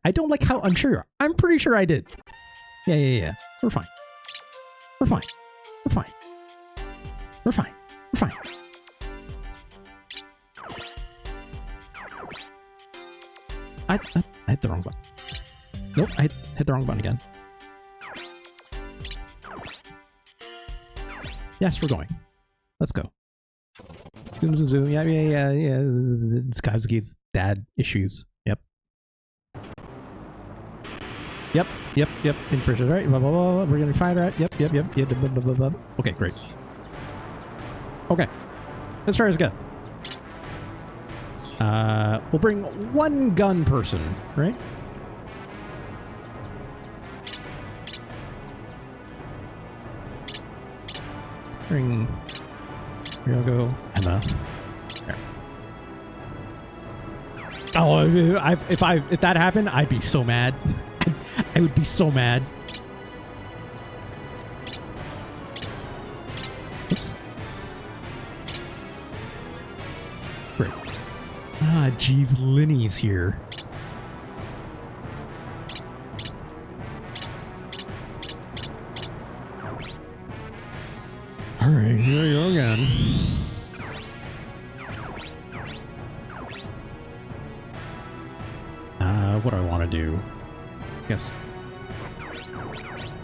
Speaker 1: I don't like how unsure you are. I'm pretty sure I did. Yeah. We're fine. We're fine. I hit the wrong button. Nope, I hit the wrong button again. Yes, we're going. Let's go. Zoom. Yeah. This Kazuki's dad issues. Yep. Intermission, right? Blah, blah, blah. We're gonna find right. Yep. Blah, blah. Okay, great. Okay. Let's try this again. We'll bring one gun person, right? Bring Ryogo, Emma. There. Oh, if that happened, I'd be so mad. I would be so mad. Oops. Great. Ah, geez, Linny's here. All right, here we go again. What do I want to do? Guess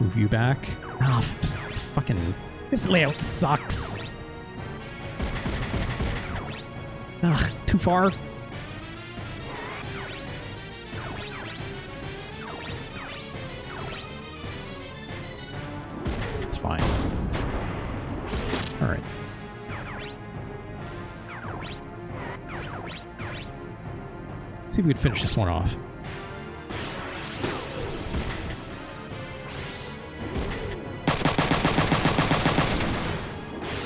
Speaker 1: move you back. Oh, this layout sucks. Ugh, too far. It's fine. All right. Let's see if we can finish this one off.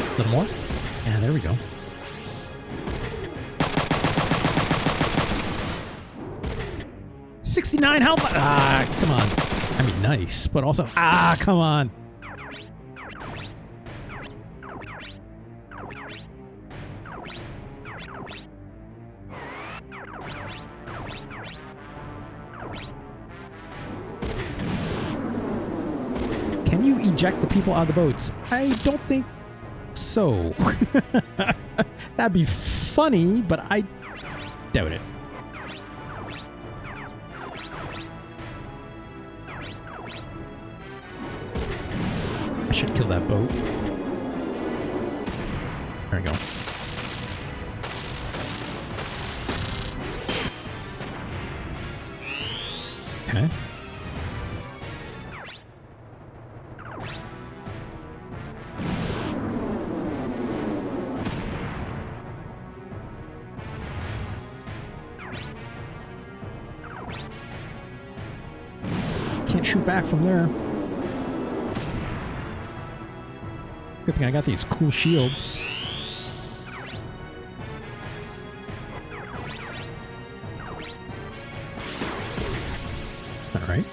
Speaker 1: A little more? Yeah, there we go. $69 health! Ah, come on. I mean, nice, but also, come on. Can you eject the people out of the boats? I don't think so. That'd be funny, but I doubt it. I should kill that boat. There we go. Okay. Can't shoot back from there. It's a good thing I got these cool shields. Alright.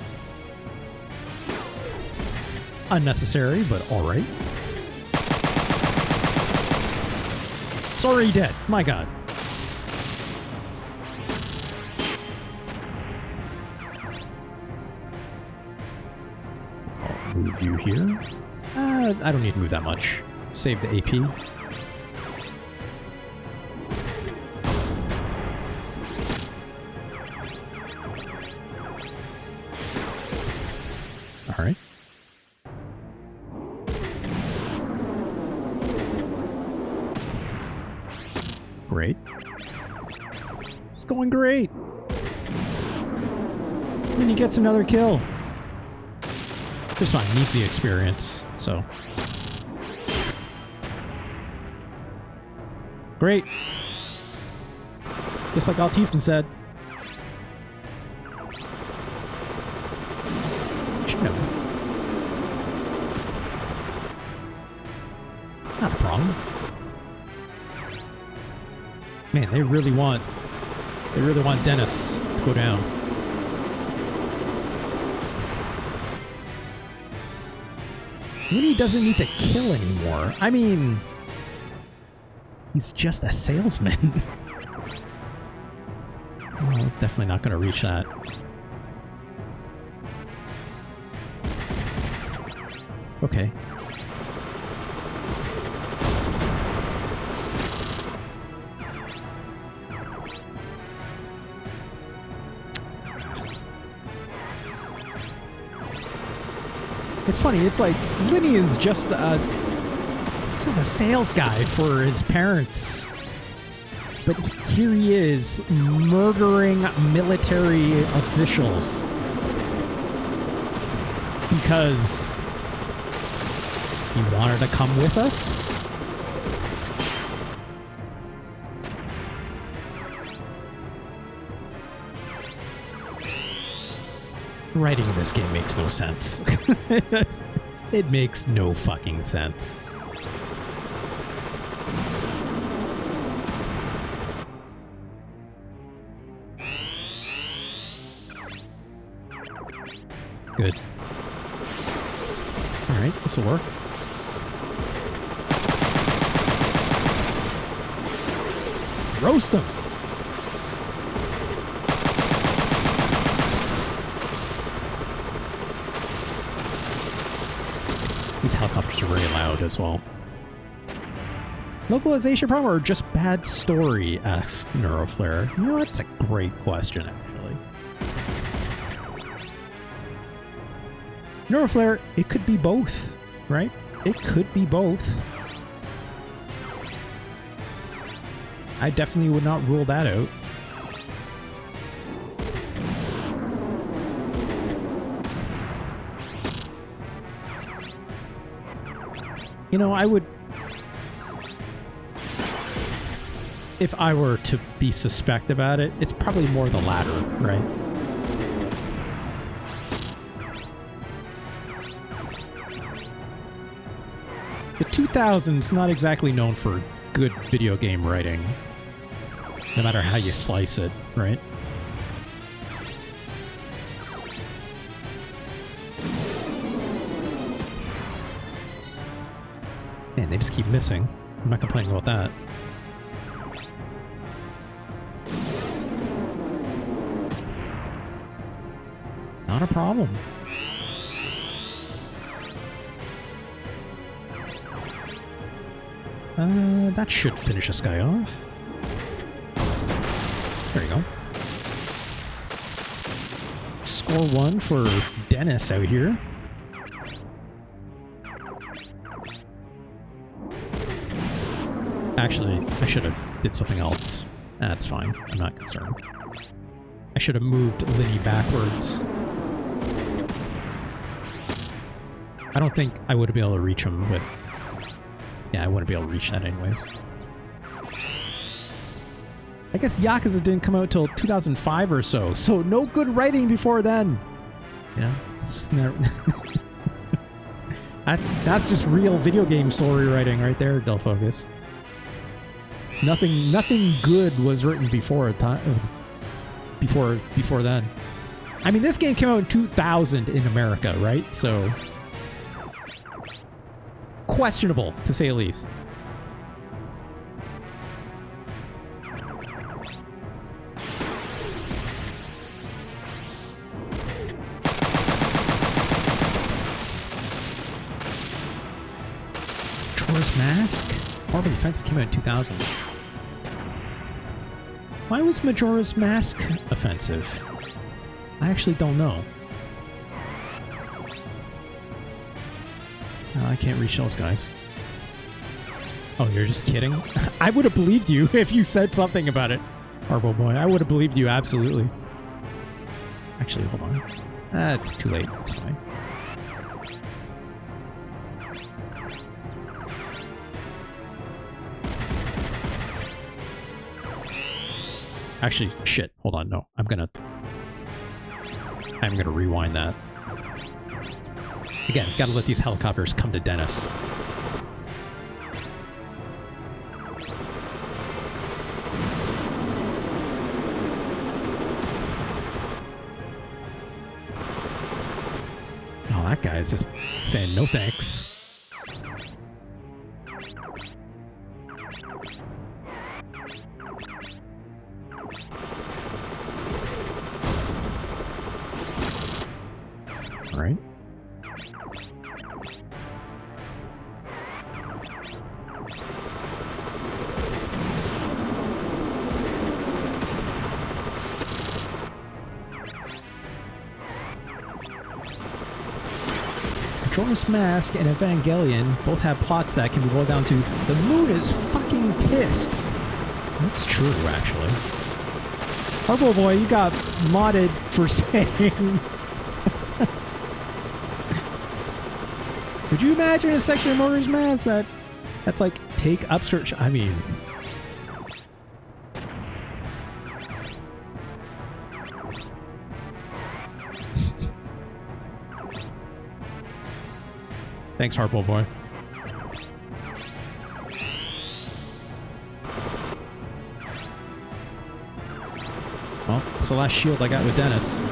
Speaker 1: Unnecessary, but alright. It's already dead. My god. I'll move you here. I don't need to move that much. Save the AP. All right. Great. It's going great. And then he gets another kill. It's fine. Needs the experience. So. Great. Just like Altisen said. shoot him. Not a problem. Man, they really want Dennis to go down. Maybe he doesn't need to kill anymore. I mean, he's just a salesman. Oh, definitely not going to reach that. Okay. It's funny, it's like, Lenny is just this is a sales guy for his parents. But here he is, murdering military officials. Because he wanted to come with us? Writing in this game makes no sense. It makes no fucking sense. Good. Alright, this'll work. Roast him! These helicopters are really loud as well. Localization problem or just bad story? Asked Neuroflare. You know, that's a great question, actually. Neuroflare, it could be both, right? It could be both. I definitely would not rule that out. You know, I would... If I were to be suspect about it, it's probably more the latter, right? The 2000s not exactly known for good video game writing, no matter how you slice it, right? Man, they just keep missing. I'm not complaining about that. Not a problem. That should finish this guy off. There you go. Score 1 for Dennis out here. Actually, I should have did something else. That's fine. I'm not concerned. I should have moved Linny backwards. I don't think I would be able to reach him with... Yeah, I wouldn't be able to reach that anyways. I guess Yakuza didn't come out till 2005 or so, so no good writing before then. Yeah, it's never... that's just real video game story writing right there, Del Focus. Nothing good was written before before then. I mean, this game came out in 2000 in America, right? So questionable, to say the least. Majora's Mask? Horrible Defense came out in 2000. Why was Majora's Mask offensive? I actually don't know. I can't reach those guys. Oh, you're just kidding? I would have believed you if you said something about it. Harbo Boy, I would have believed you, absolutely. Actually, hold on. It's too late. It's fine. Actually, shit. Hold on. No, I'm gonna rewind that. Again, gotta let these helicopters come to Dennis. Oh, that guy is just saying no thanks. All right. Majora's Mask and Evangelion both have plots that can be boiled down to the moon is fucking pissed. That's true, actually. Purple Boy, you got modded for saying... Could you imagine a section of Majora's Mask that's like, take upstairs? I mean... Thanks, Harpo Boy. Well, it's the last shield I got with Dennis.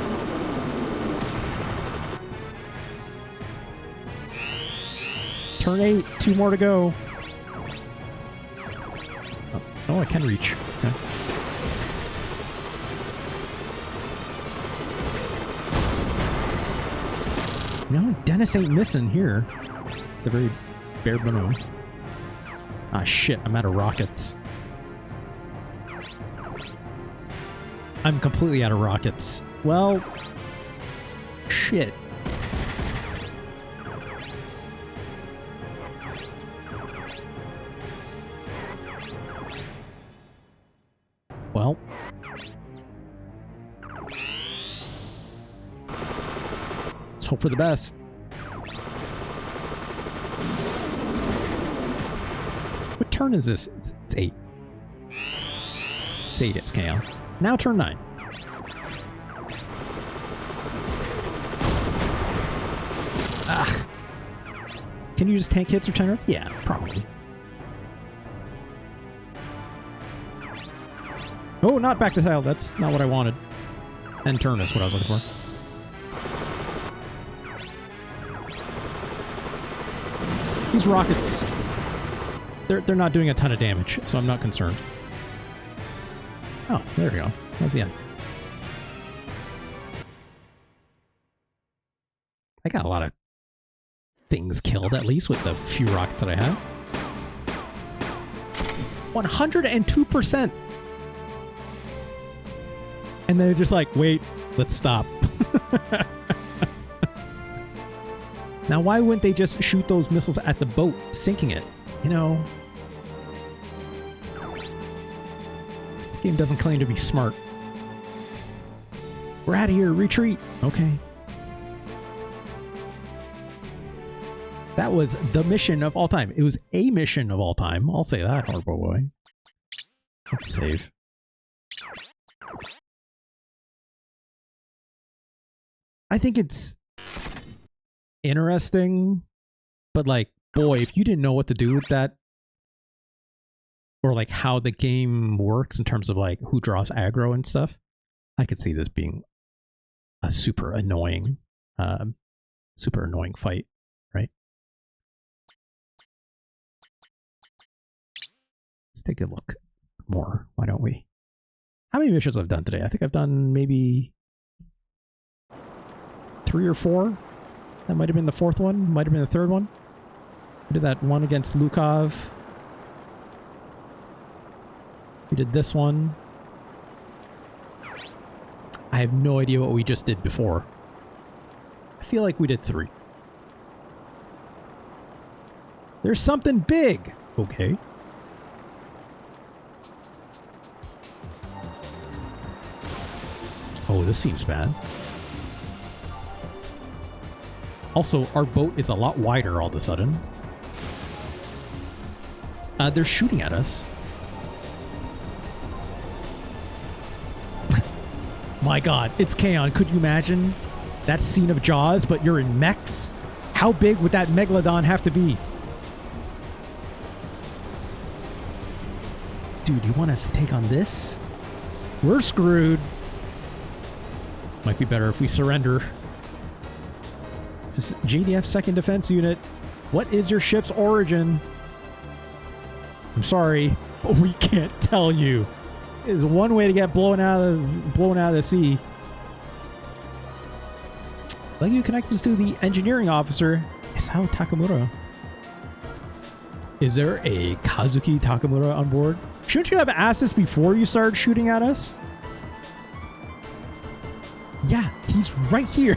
Speaker 1: Turn 8, 2 more to go. Oh, I can reach. Okay. No, Dennis ain't missing here. The very bare minimum. Ah, shit, I'm out of rockets. I'm completely out of rockets. Well, shit. Well. Let's hope for the best. What turn is this? It's 8. It's 8, it's KO. Now turn 9. Ah. Can you just tank hits or 10 rounds? Yeah, probably. Oh, not back to hell. That's not what I wanted. And turn is what I was looking for. These rockets, they're not doing a ton of damage, so I'm not concerned. Oh, there we go. That was the end. I got a lot of things killed, at least, with the few rockets that I have. 102%! And they're just like, wait, let's stop. Now, why wouldn't they just shoot those missiles at the boat, sinking it? You know... This game doesn't claim to be smart. We're out of here, retreat! Okay. That was the mission of all time. It was a mission of all time. I'll say that, Harpo Boy. Let's save. I think it's interesting, but like, boy, if you didn't know what to do with that, or like how the game works in terms of like who draws aggro and stuff, I could see this being a super annoying fight, right? Let's take a look more. Why don't we? How many missions I've done today? I think I've done maybe 3 or 4. That might have been the 4th one. Might have been the 3rd one. We did that one against Lukov. We did this one. I have no idea what we just did before. I feel like we did 3. There's something big! Okay. Oh, this seems bad. Also, our boat is a lot wider all of a sudden. They're shooting at us. My god, it's Kaon. Could you imagine that scene of Jaws, but you're in mechs? How big would that megalodon have to be? Dude, you want us to take on this? We're screwed. Might be better if we surrender. This is JDF 2nd Defense Unit. What is your ship's origin? I'm sorry, but we can't tell you. There's one way to get blown out of the sea. Like you connect us to the engineering officer, Isao Takamura. Is there a Kazuki Takamura on board? Shouldn't you have asked this before you started shooting at us? Yeah, he's right here.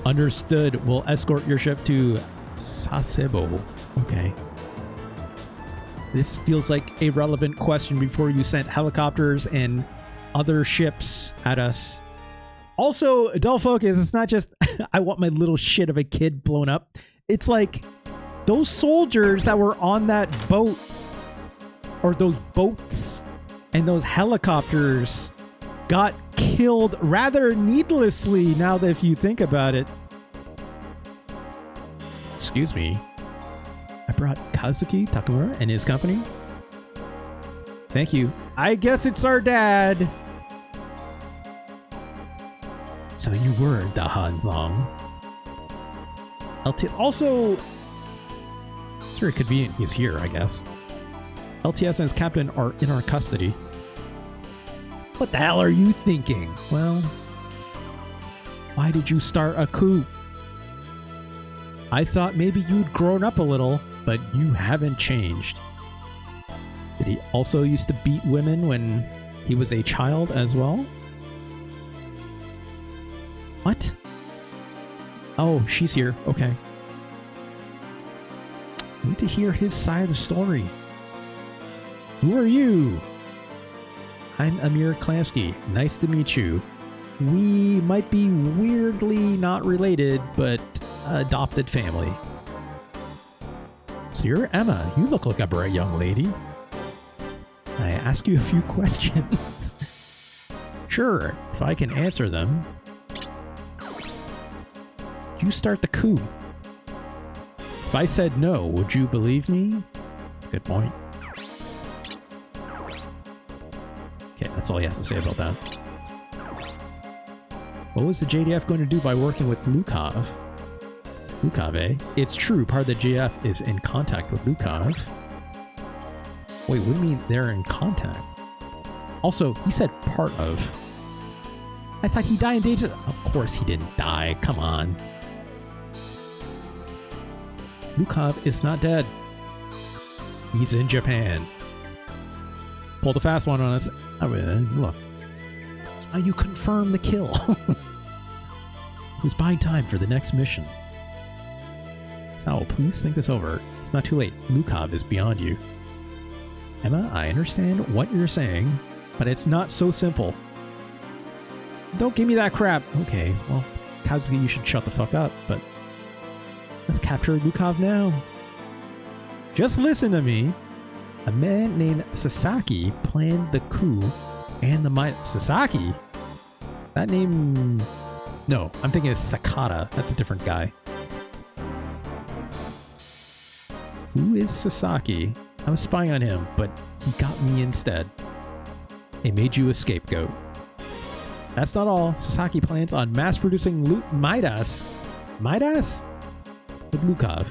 Speaker 1: Understood. We'll escort your ship to Sasebo. Okay. This feels like a relevant question before you sent helicopters and other ships at us. Also, dull focus, it's not just I want my little shit of a kid blown up. It's like those soldiers that were on that boat, or those boats, and those helicopters got killed rather needlessly now that if you think about it. Excuse me. I brought Kazuki Takamura and his company. Thank you. I guess it's our dad. So you were the Hanzong. LTS also, it's very convenient he's here, I guess. LTS and his captain are in our custody. What the hell are you thinking? Well, why did you start a coup? I thought maybe you'd grown up a little, but you haven't changed. Did he also used to beat women when he was a child as well? What? Oh, she's here. Okay. I need to hear his side of the story. Who are you? I'm Amir Klamsky. Nice to meet you. We might be weirdly not related, but adopted family. So you're Emma. You look like a bright young lady. I ask you a few questions. Sure, if I can answer them. You start the coup. If I said no, would you believe me? That's a good point. Okay, that's all he has to say about that. What was the JDF going to do by working with Lukov? Lukov, eh? It's true, part of the JDF is in contact with Lukov. Wait, what do you mean they're in contact? Also, he said part of. I thought he died in danger. Of course he didn't die. Come on. Lukov is not dead. He's in Japan. Pulled a fast one on us. I mean, look. That's why you confirm the kill. Who's buying time for the next mission? Sao, please think this over. It's not too late. Lukov is beyond you. Emma, I understand what you're saying, but it's not so simple. Don't give me that crap. Okay, well, Kazuki, you should shut the fuck up, but let's capture Lukov now. Just listen to me. A man named Sasaki planned the coup and the Sasaki? That name... No, I'm thinking it's Sakata. That's a different guy. Who is Sasaki? I was spying on him, but he got me instead. They made you a scapegoat. That's not all. Sasaki plans on mass-producing Midas. Midas? With Lukov.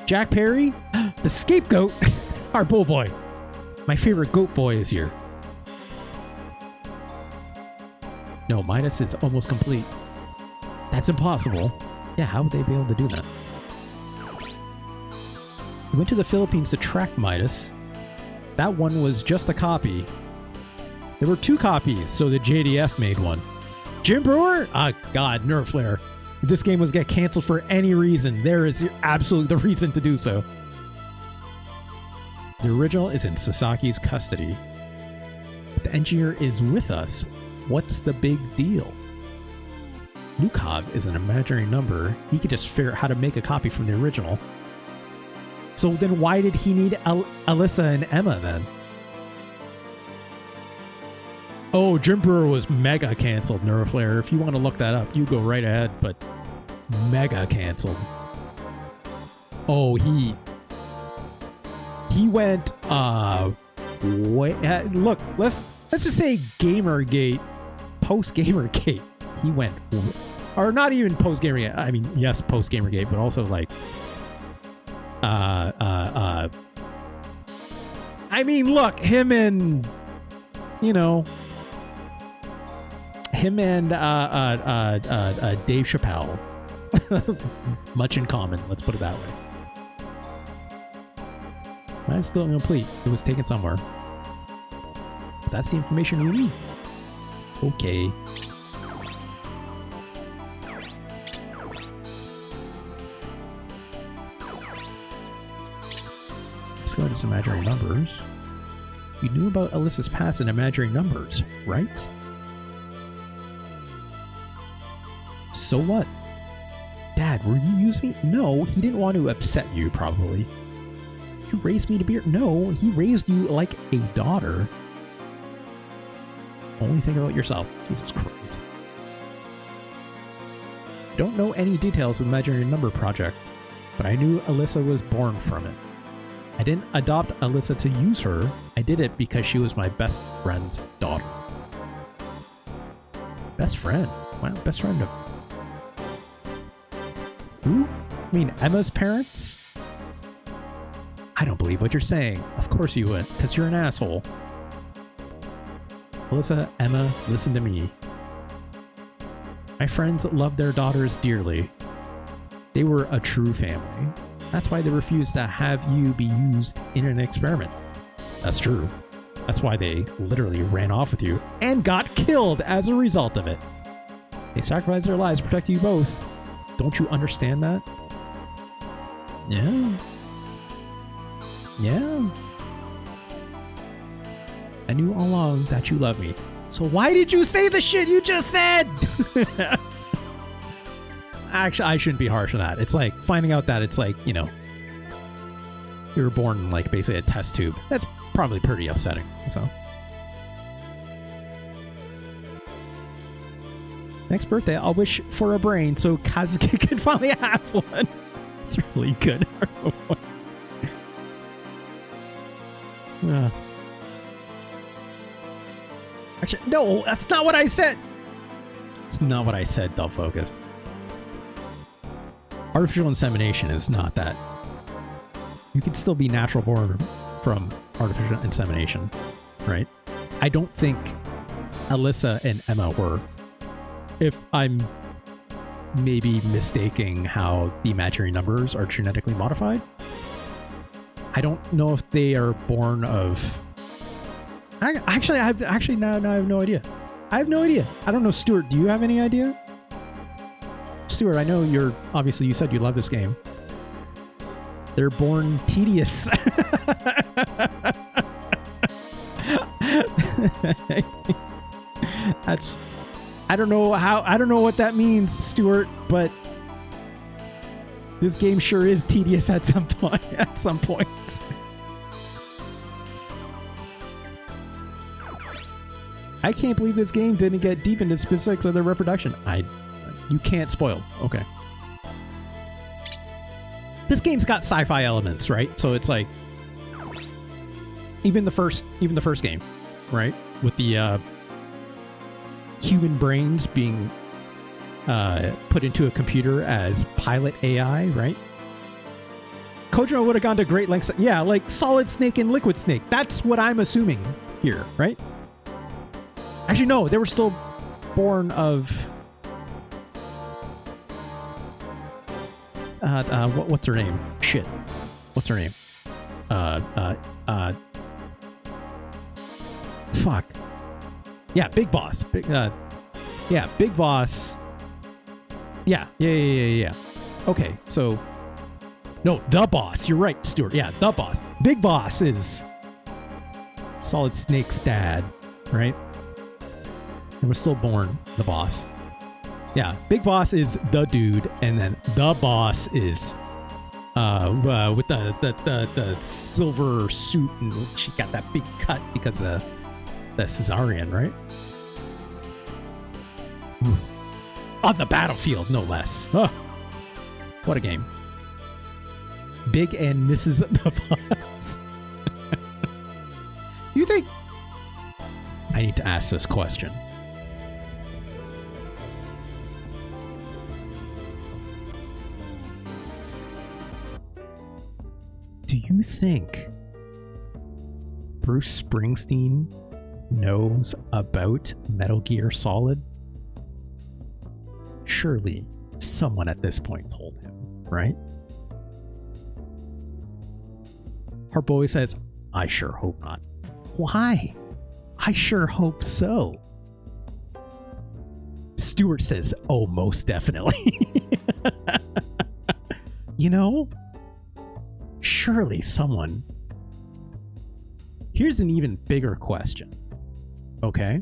Speaker 1: Jack Perry? The scapegoat? Our bull boy. My favorite goat boy is here. No, Midas is almost complete. That's impossible. Yeah, how would they be able to do that? We went to the Philippines to track Midas. That one was just a copy. There were 2 copies, so the JDF made one. Jim Brewer? Ah, God, nerve flare. If this game was get canceled for any reason, there is absolutely the reason to do so. The original is in Sasaki's custody. But the engineer is with us. What's the big deal? Lukov is an imaginary number. He could just figure out how to make a copy from the original. So then why did he need Alyssa and Emma then? Oh, Gym Brewer was mega canceled, Neuroflare. If you want to look that up, you go right ahead, but mega canceled. Oh, he went way look, let's just say Gamergate, post Gamergate. He went, or not even post Gamergate. I mean, yes, post Gamergate, but also like I mean, look, him and Dave Chappelle, much in common. Let's put it that way. Mine's still incomplete. It was taken somewhere. But that's the information we need. Okay. Let's go into some imaginary numbers. You knew about Alyssa's past in imaginary numbers, right? So what? Dad, were you using me? No, he didn't want to upset you, probably. You raised me to be... No, he raised you like a daughter. Only think about yourself. Jesus Christ. Don't know any details of the imaginary number project, but I knew Alyssa was born from it. I didn't adopt Alyssa to use her. I did it because she was my best friend's daughter. Best friend? Wow, best friend of... Who? I mean, Emma's parents? I don't believe what you're saying. Of course you would, because you're an asshole. Alyssa, Emma, listen to me. My friends love their daughters dearly. They were a true family. That's why they refused to have you be used in an experiment. That's true. That's why they literally ran off with you and got killed as a result of it. They sacrificed their lives to protect you both. Don't you understand that? Yeah. Yeah. I knew all along that you loved me. So why did you say the shit you just said? Actually, I shouldn't be harsh on that. It's like finding out that it's like, you know, you were born in like basically a test tube. That's probably pretty upsetting. So next birthday, I'll wish for a brain so Kazuki can finally have one. It's really good. Actually, no, that's not what I said. It's not what I said, Dull Focus. Artificial insemination is not that. You can still be natural born from artificial insemination, right? I don't think Alyssa and Emma were. If I'm maybe mistaking how the imaginary numbers are genetically modified, I don't know if they are born of... Actually, I have no idea. I have no idea. I don't know, Stuart, do you have any idea? Stuart, I know you're... Obviously, you said you love this game. They're born tedious. That's... I don't know what that means, Stuart, but this game sure is tedious at some point. I can't believe this game didn't get deep into specifics of their reproduction. You can't spoil. Okay. This game's got sci-fi elements, right? So it's like even the first game, right? With the human brains being put into a computer as pilot AI, right? Kojima would have gone to great lengths. Yeah, like Solid Snake and Liquid Snake. That's what I'm assuming here, right? Actually, no, they were still born of... what's her name? Shit. What's her name? Fuck. Yeah, Big Boss. Big Boss. Yeah. Okay, so... No, The Boss. You're right, Stuart. Yeah, The Boss. Big Boss is Solid Snake's dad, right? And was still born the boss. Yeah, Big Boss is the dude, and then the boss is with the silver suit, and she got that big cut because of the cesarean, right? Ooh. On the battlefield, no less. Oh, what a game. Big N misses the bus. You think... I need to ask this question. Do you think Bruce Springsteen knows about Metal Gear Solid? Surely someone at this point told him, right? Harboy says, I sure hope not. Why? I sure hope so. Stuart says, oh, most definitely. You know, surely someone... Here's an even bigger question. Okay?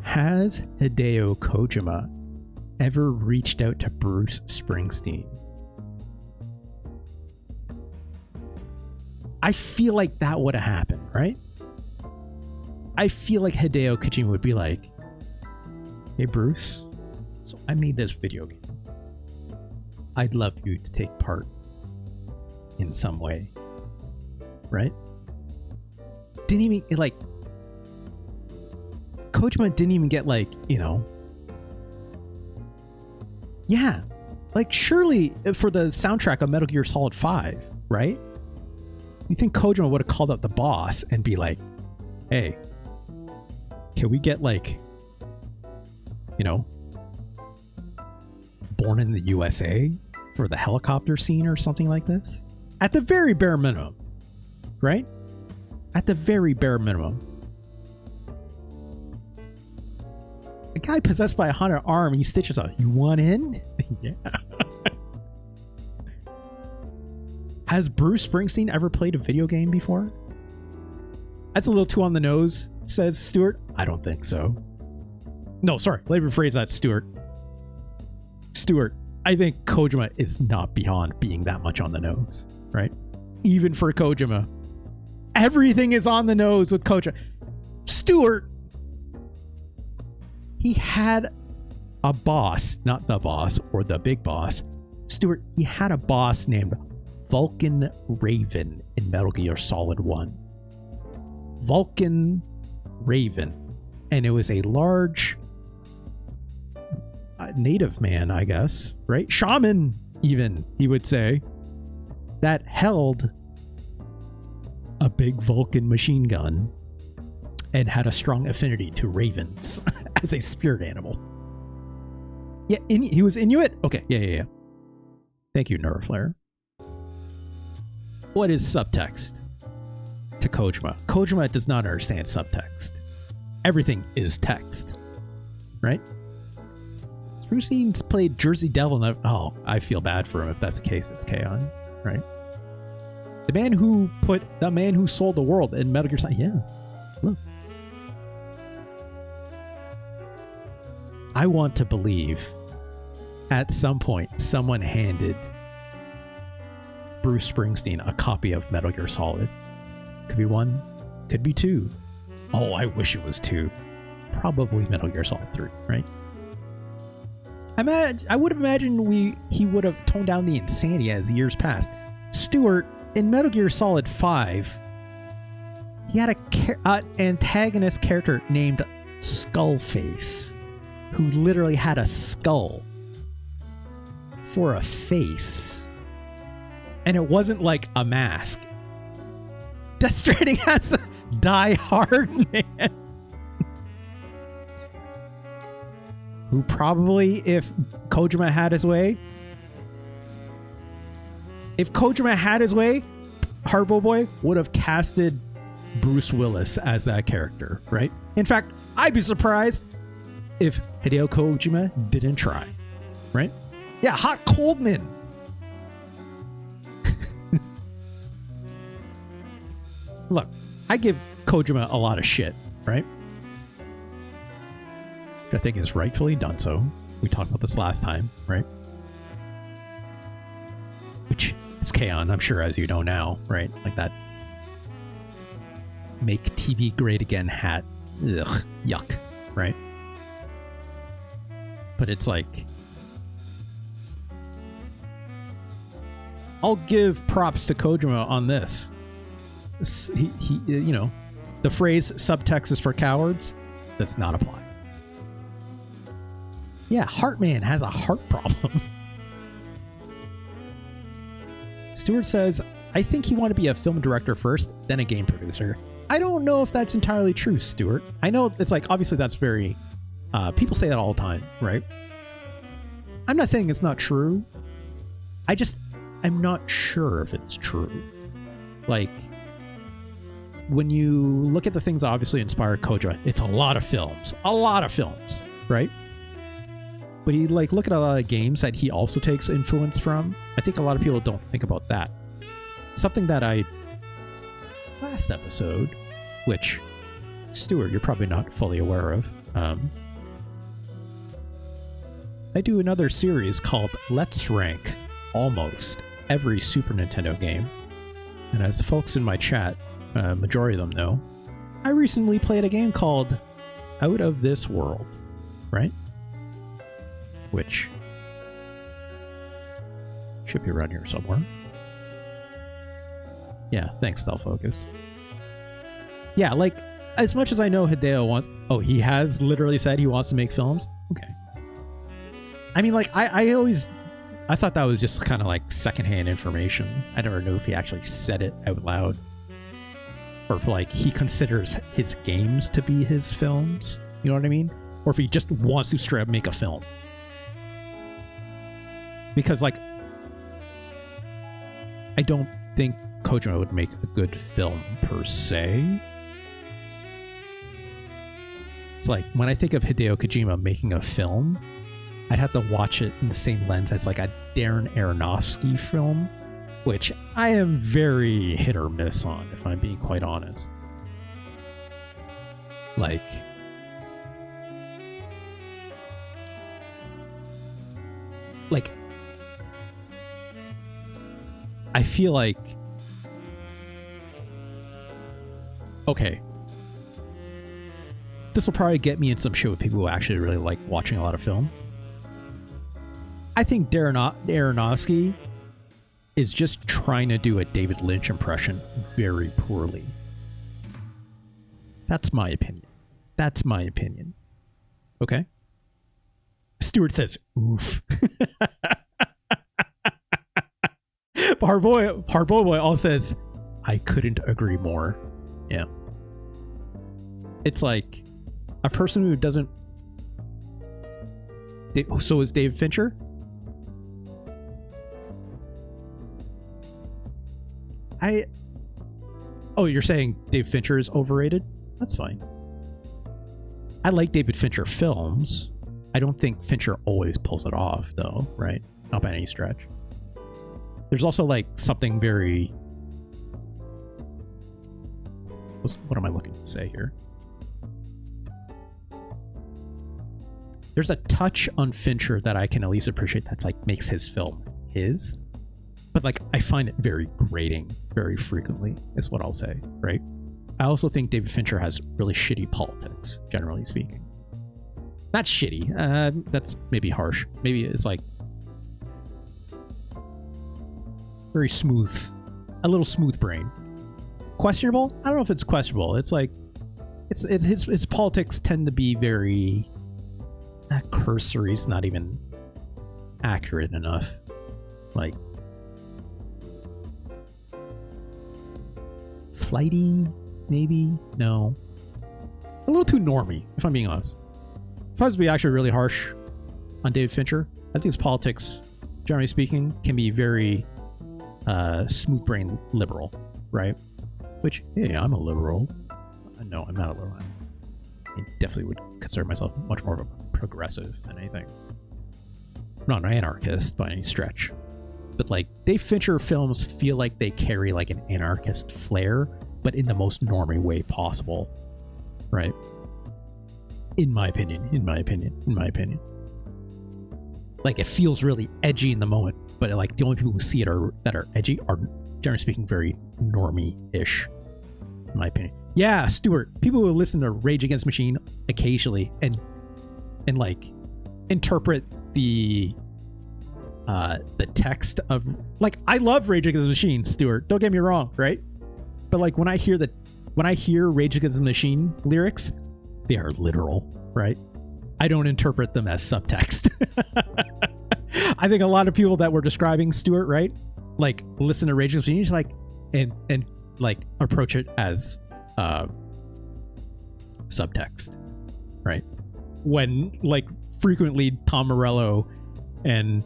Speaker 1: Has Hideo Kojima ever reached out to Bruce Springsteen? I feel like that would have happened, right? I feel like Hideo Kojima would be like, hey Bruce, so I made this video game. I'd love you to take part in some way. Right? Didn't even, like, Kojima didn't even get, like, you know, yeah, like, surely for the soundtrack of Metal Gear Solid 5, right? You think Kojima would have called up the boss and be like, hey, can we get, like, you know, Born in the USA for the helicopter scene or something like this? At the very bare minimum. Right? At the very bare minimum. A guy possessed by a haunted arm, he stitches out. You want in? Yeah. Has Bruce Springsteen ever played a video game before? That's a little too on the nose, says Stuart. I don't think so. No, sorry. Let me rephrase that, Stuart. Stuart, I think Kojima is not beyond being that much on the nose, right? Even for Kojima. Everything is on the nose with Kojima. Stuart, he had a boss, not the boss or the big boss. Stuart, he had a boss named Vulcan Raven in Metal Gear Solid 1. Vulcan Raven. And it was a large native man, I guess, right? Shaman, even, he would say, that held a big Vulcan machine gun and had a strong affinity to ravens as a spirit animal. Yeah, he was Inuit? Okay, yeah. Thank you, Neuroflare. What is subtext to Kojima? Kojima does not understand subtext. Everything is text, right? Springsteen's played Jersey Devil. Oh, I feel bad for him if that's the case. It's K-On, right? The man who sold the world in Metal Gear Solid. Yeah, look. I want to believe at some point someone handed Bruce Springsteen a copy of Metal Gear Solid. Could be 1, could be 2. Oh, I wish it was 2. Probably Metal Gear Solid 3, right? I would have imagined he would have toned down the insanity as years passed. Stuart, in Metal Gear Solid 5, he had an antagonist character named Skullface, who literally had a skull for a face. And it wasn't like a mask. Death Stranding has a Die Hard man. Who probably, if Kojima had his way, Harbo Boy would have casted Bruce Willis as that character, right? In fact, I'd be surprised if Hideo Kojima didn't try, right? Yeah, Hot Coldman. Look, I give Kojima a lot of shit, right? Which I think is rightfully done so. We talked about this last time, right? Which is K-On, I'm sure, as you know now, right? Like that make TV Great Again hat. Ugh, yuck, right? But it's like, I'll give props to Kojima on this. He you know, the phrase subtext is for cowards does not apply. Yeah, Heartman has a heart problem. Stewart says, I think he wanted to be a film director first, then a game producer. I don't know if that's entirely true, Stewart. I know it's like, obviously that's very, people say that all the time, right? I'm not saying it's not true. I'm not sure if it's true. Like, when you look at the things that obviously inspired Kojima, it's a lot of films, right? But you like look at a lot of games that he also takes influence from. I think a lot of people don't think about that. Something that last episode, which Stuart, you're probably not fully aware of. I do another series called Let's Rank almost every Super Nintendo game. And as the folks in my chat, majority of them know, I recently played a game called Out of This World, right? Which should be around here somewhere. Yeah, thanks, Stealth Focus. Yeah, like, as much as I know Hideo wants... Oh, he has literally said he wants to make films? Okay. I mean, like, I thought that was just kind of like secondhand information. I never knew if he actually said it out loud. Or if, like, he considers his games to be his films. You know what I mean? Or if he just wants to straight up make a film. Because, like, I don't think Kojima would make a good film per se. It's like, when I think of Hideo Kojima making a film, I'd have to watch it in the same lens as like a Darren Aronofsky film, which I am very hit or miss on, if I'm being quite honest. Like, I feel like, okay, this will probably get me in some shit with people who actually really like watching a lot of film. I think Darren Aronofsky is just trying to do a David Lynch impression very poorly. That's my opinion. Okay? Stuart says, oof. Hardboy Boy all says, I couldn't agree more. Yeah. It's like a person who doesn't... So is David Fincher? Oh, you're saying David Fincher is overrated? That's fine. I like David Fincher films. I don't think Fincher always pulls it off, though, right? Not by any stretch. There's also, like, something very... What am I looking to say here? There's a touch on Fincher that I can at least appreciate that's, like, makes his film his. But, like, I find it very grating very frequently, is what I'll say, right? I also think David Fincher has really shitty politics, generally speaking. Not shitty. That's maybe harsh. Maybe it's, like, very smooth. A little smooth brain. Questionable? I don't know if it's questionable. It's like... his politics tend to be very... cursory is not even accurate enough. Like... flighty, maybe? No. A little too normie, if I'm being honest. If I was to be actually really harsh on David Fincher, I think his politics, generally speaking, can be very smooth brain liberal, right? Which, hey, I'm a liberal. No, I'm not a liberal. I definitely would consider myself much more of a progressive than anything. I'm not an anarchist by any stretch. But, like, Dave Fincher films feel like they carry, like, an anarchist flair, but in the most normie way possible. Right? In my opinion. Like, it feels really edgy in the moment, but, like, the only people who see it that are edgy are, generally speaking, very normie-ish. in my opinion. Yeah, Stuart, people who listen to Rage Against the Machine occasionally and like interpret the text of, like, I love Rage Against the Machine, Stuart, don't get me wrong, right? But like when I hear Rage Against the Machine lyrics, they are literal, right? I don't interpret them as subtext. I think a lot of people that were describing Stuart, right, like listen to Rage Against the Machine, like and like approach it as subtext, right? When like frequently Tom Morello and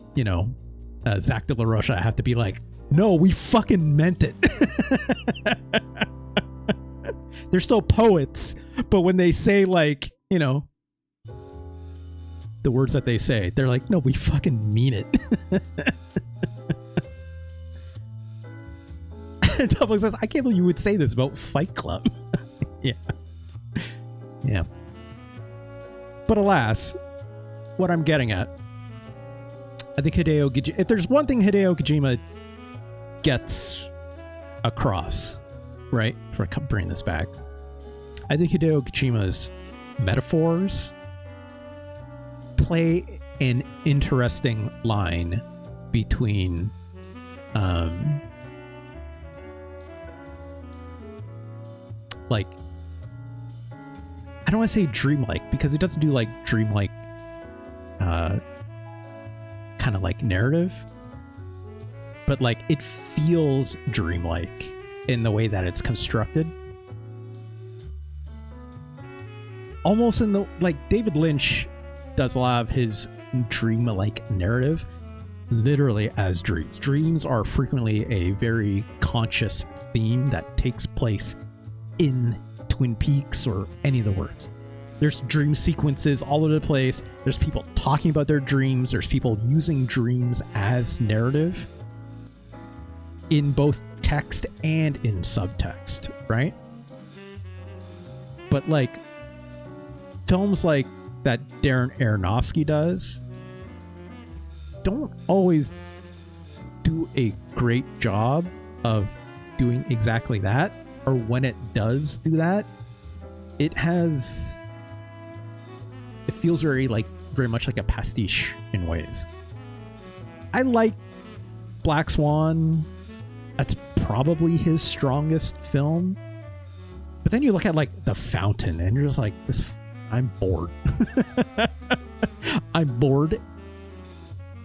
Speaker 1: Zach De La Rocha have to be like, no, we fucking meant it. They're still poets, but when they say like the words that they say, they're like, no, we fucking mean it. And Tubbo says, I can't believe you would say this about Fight Club. Yeah. But alas, what I'm getting at, I think Hideo Kojima, if there's one thing Hideo Kojima gets across, right, for bringing this back, I think Hideo Kojima's metaphors play an interesting line between like, I don't want to say dreamlike, because it doesn't do like dreamlike kind of like narrative, but like it feels dreamlike in the way that it's constructed, almost in the, like, David Lynch does a lot of his dream-like narrative literally as dreams. Dreams are frequently a very conscious theme that takes place in Twin Peaks or any of the works. There's dream sequences all over the place. There's people talking about their dreams. There's people using dreams as narrative in both text and in subtext, right? But like films like that Darren Aronofsky does don't always do a great job of doing exactly that, or when it does do that, it feels very much like a pastiche in ways. I like Black Swan. That's probably his strongest film. But then you look at like The Fountain and you're just like, I'm bored. I'm bored.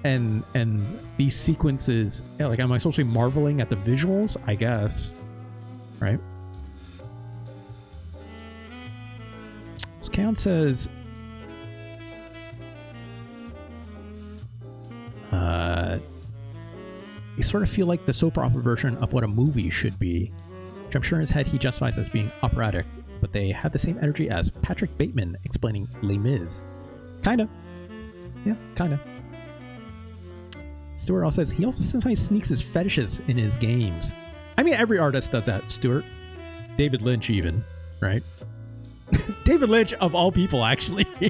Speaker 1: And these sequences, like, am I supposed to be marveling at the visuals? I guess. Right? Scan says, you sort of feel like the soap opera version of what a movie should be, which I'm sure in his head he justifies as being operatic, but they have the same energy as Patrick Bateman explaining Les Mis. Kinda. Yeah, kinda. Stuart also says he also sometimes sneaks his fetishes in his games. I mean, every artist does that, Stuart. David Lynch even, right? David Lynch, of all people, actually. You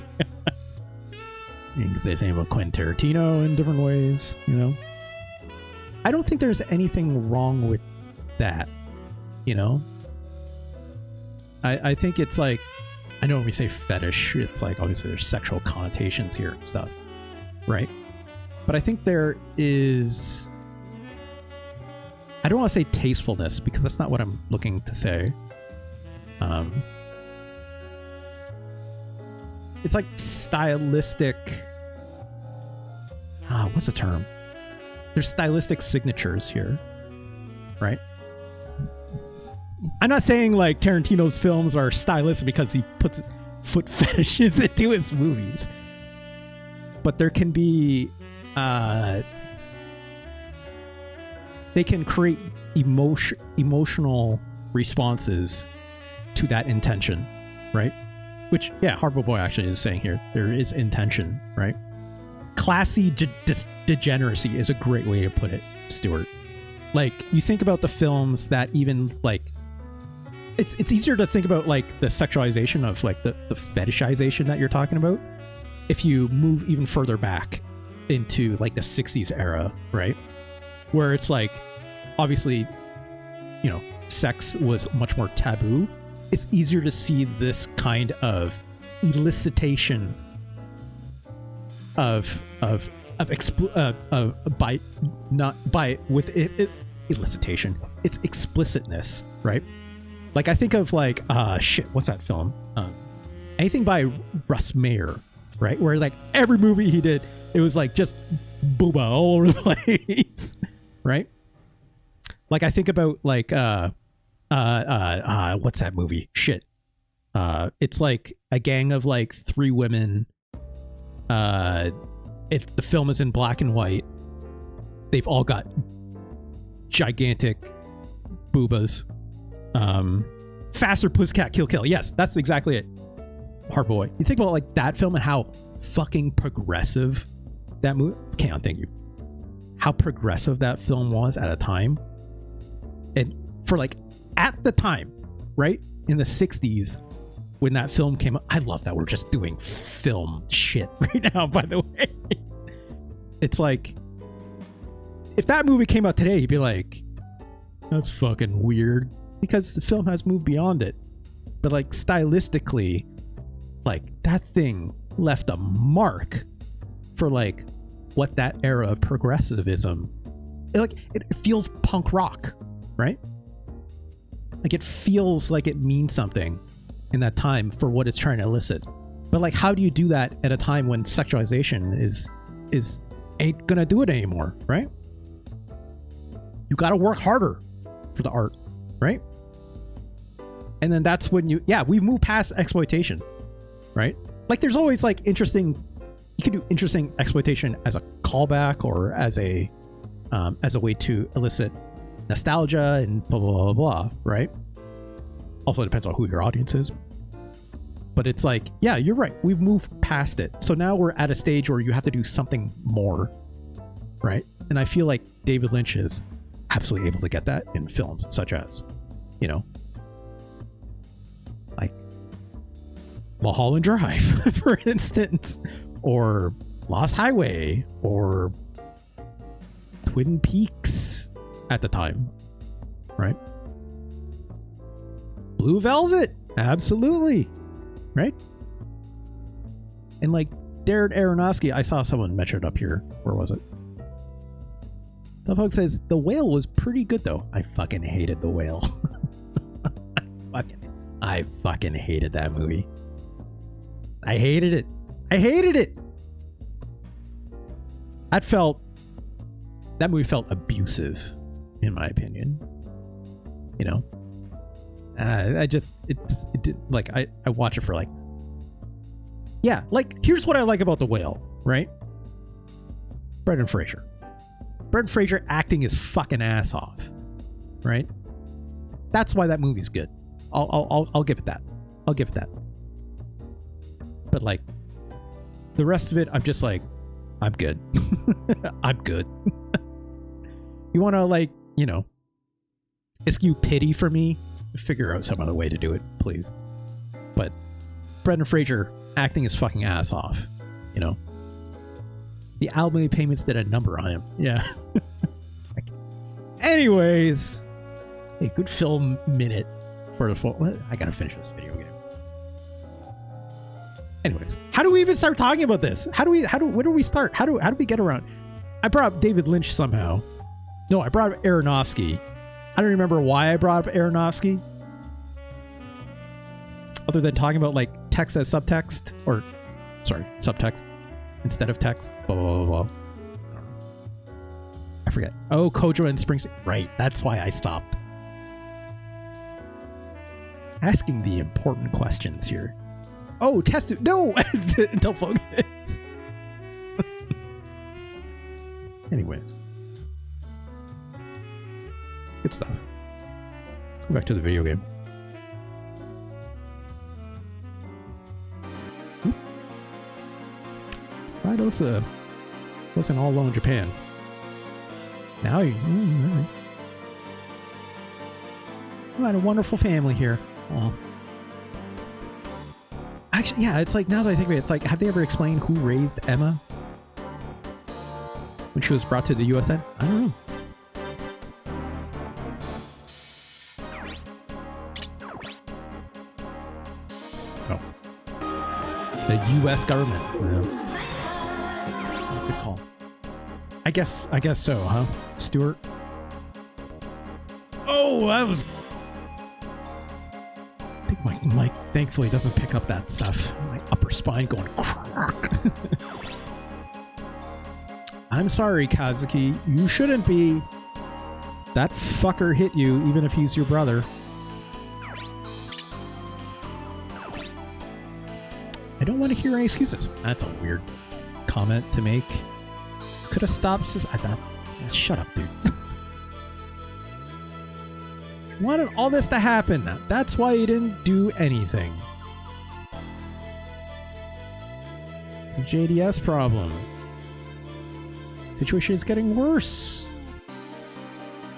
Speaker 1: can say the same about Quentin Tarantino in different ways, I don't think there's anything wrong with that, I think it's like, I know when we say fetish, it's like, obviously there's sexual connotations here and stuff, right? But I think there is, I don't want to say tastefulness, because that's not what I'm looking to say. It's like stylistic, what's the term? There's stylistic signatures here, right? I'm not saying like Tarantino's films are stylistic because he puts foot fetishes into his movies, but there can be, they can create emotional responses to that intention, right? Which, yeah, Harpo Boy actually is saying here, there is intention, right? Classy degeneracy is a great way to put it, Stuart. Like, you think about the films that even, like, it's easier to think about, like, the sexualization of, like, the fetishization that you're talking about if you move even further back into, like, the 60s era, right? Where it's, like, obviously, sex was much more taboo, it's easier to see this kind of elicitation elicitation. It's explicitness, right? Like I think of like what's that film? Anything by Russ Meyer, right? Where like every movie he did, it was like just booba all over the place, right? Like I think about like what's that movie? Shit. It's like a gang of like 3 women. The film is in black and white. They've all got gigantic boobas. Faster Pussycat Kill Kill. Yes, that's exactly it. Hard Boy. You think about like that film and how fucking progressive that movie. Can't thank you. How progressive that film was at a time, and for like at the time, right in the 60s when that film came out. I love that we're just doing film shit right now. By the way, it's like if that movie came out today, you'd be like, that's fucking weird, because the film has moved beyond it. But like stylistically, like that thing left a mark for like what that era of progressivism, it feels punk rock, right? Like it feels like it means something in that time for what it's trying to elicit. But like, how do you do that at a time when sexualization is ain't gonna do it anymore, right? You got to work harder for the art, right? And then that's when we've moved past exploitation, right? Like there's always like you can do interesting exploitation as a callback or as a way to elicit nostalgia and blah, blah, blah, blah, right? Also depends on who your audience is. But it's like, yeah, you're right. We've moved past it. So now we're at a stage where you have to do something more, right? And I feel like David Lynch is absolutely able to get that in films such as, like Mulholland Drive, for instance, or Lost Highway, or Twin Peaks at the time, right? Blue Velvet, absolutely, right? And like Darren Aronofsky, I saw someone mention it up here. Where was it? The folks says The Whale was pretty good though. I fucking hated The Whale. I fucking hated that movie. I hated it. That movie felt abusive, in my opinion. It did, like I watch it for like, yeah, like here's what I like about The Whale, right? Brendan Fraser acting his fucking ass off, right? That's why that movie's good. I'll give it that. But like the rest of it, I'm just like, I'm good. I'm good. You want to like, eschew pity for me? Figure out some other way to do it, please. But Brendan Fraser acting his fucking ass off, The alimony payments did a number on him. Yeah. Anyways, a good film minute for the full. I gotta finish this video game. Anyways, how do we even start talking about this? Where do we start? How do we get around? I brought up David Lynch somehow. No, I brought up Aronofsky. I don't remember why I brought up Aronofsky. Other than talking about like text as subtext, or sorry, subtext instead of text. Blah, blah, blah, blah. I forget. Oh, Kojo and Springsteen. Right, that's why I stopped. Asking the important questions here. Oh, test it. No! Don't focus. Anyways. Good stuff. Let's go back to the video game. Right, listen all alone in Japan. Now you had a wonderful family here. Oh. Actually, yeah, it's like, now that I think of it, it's like, have they ever explained who raised Emma when she was brought to the USN? I don't know. U.S. government. Yeah. Good call. I guess so, huh, Stuart? Oh, that was... I think my mic thankfully doesn't pick up that stuff. My upper spine going... I'm sorry, Kazuki. You shouldn't be. That fucker hit you, even if he's your brother. I don't want to hear any excuses. That's a weird comment to make. Could have stopped... Shut up, dude. Wanted all this to happen. That's why you didn't do anything. It's a JDS problem. Situation is getting worse.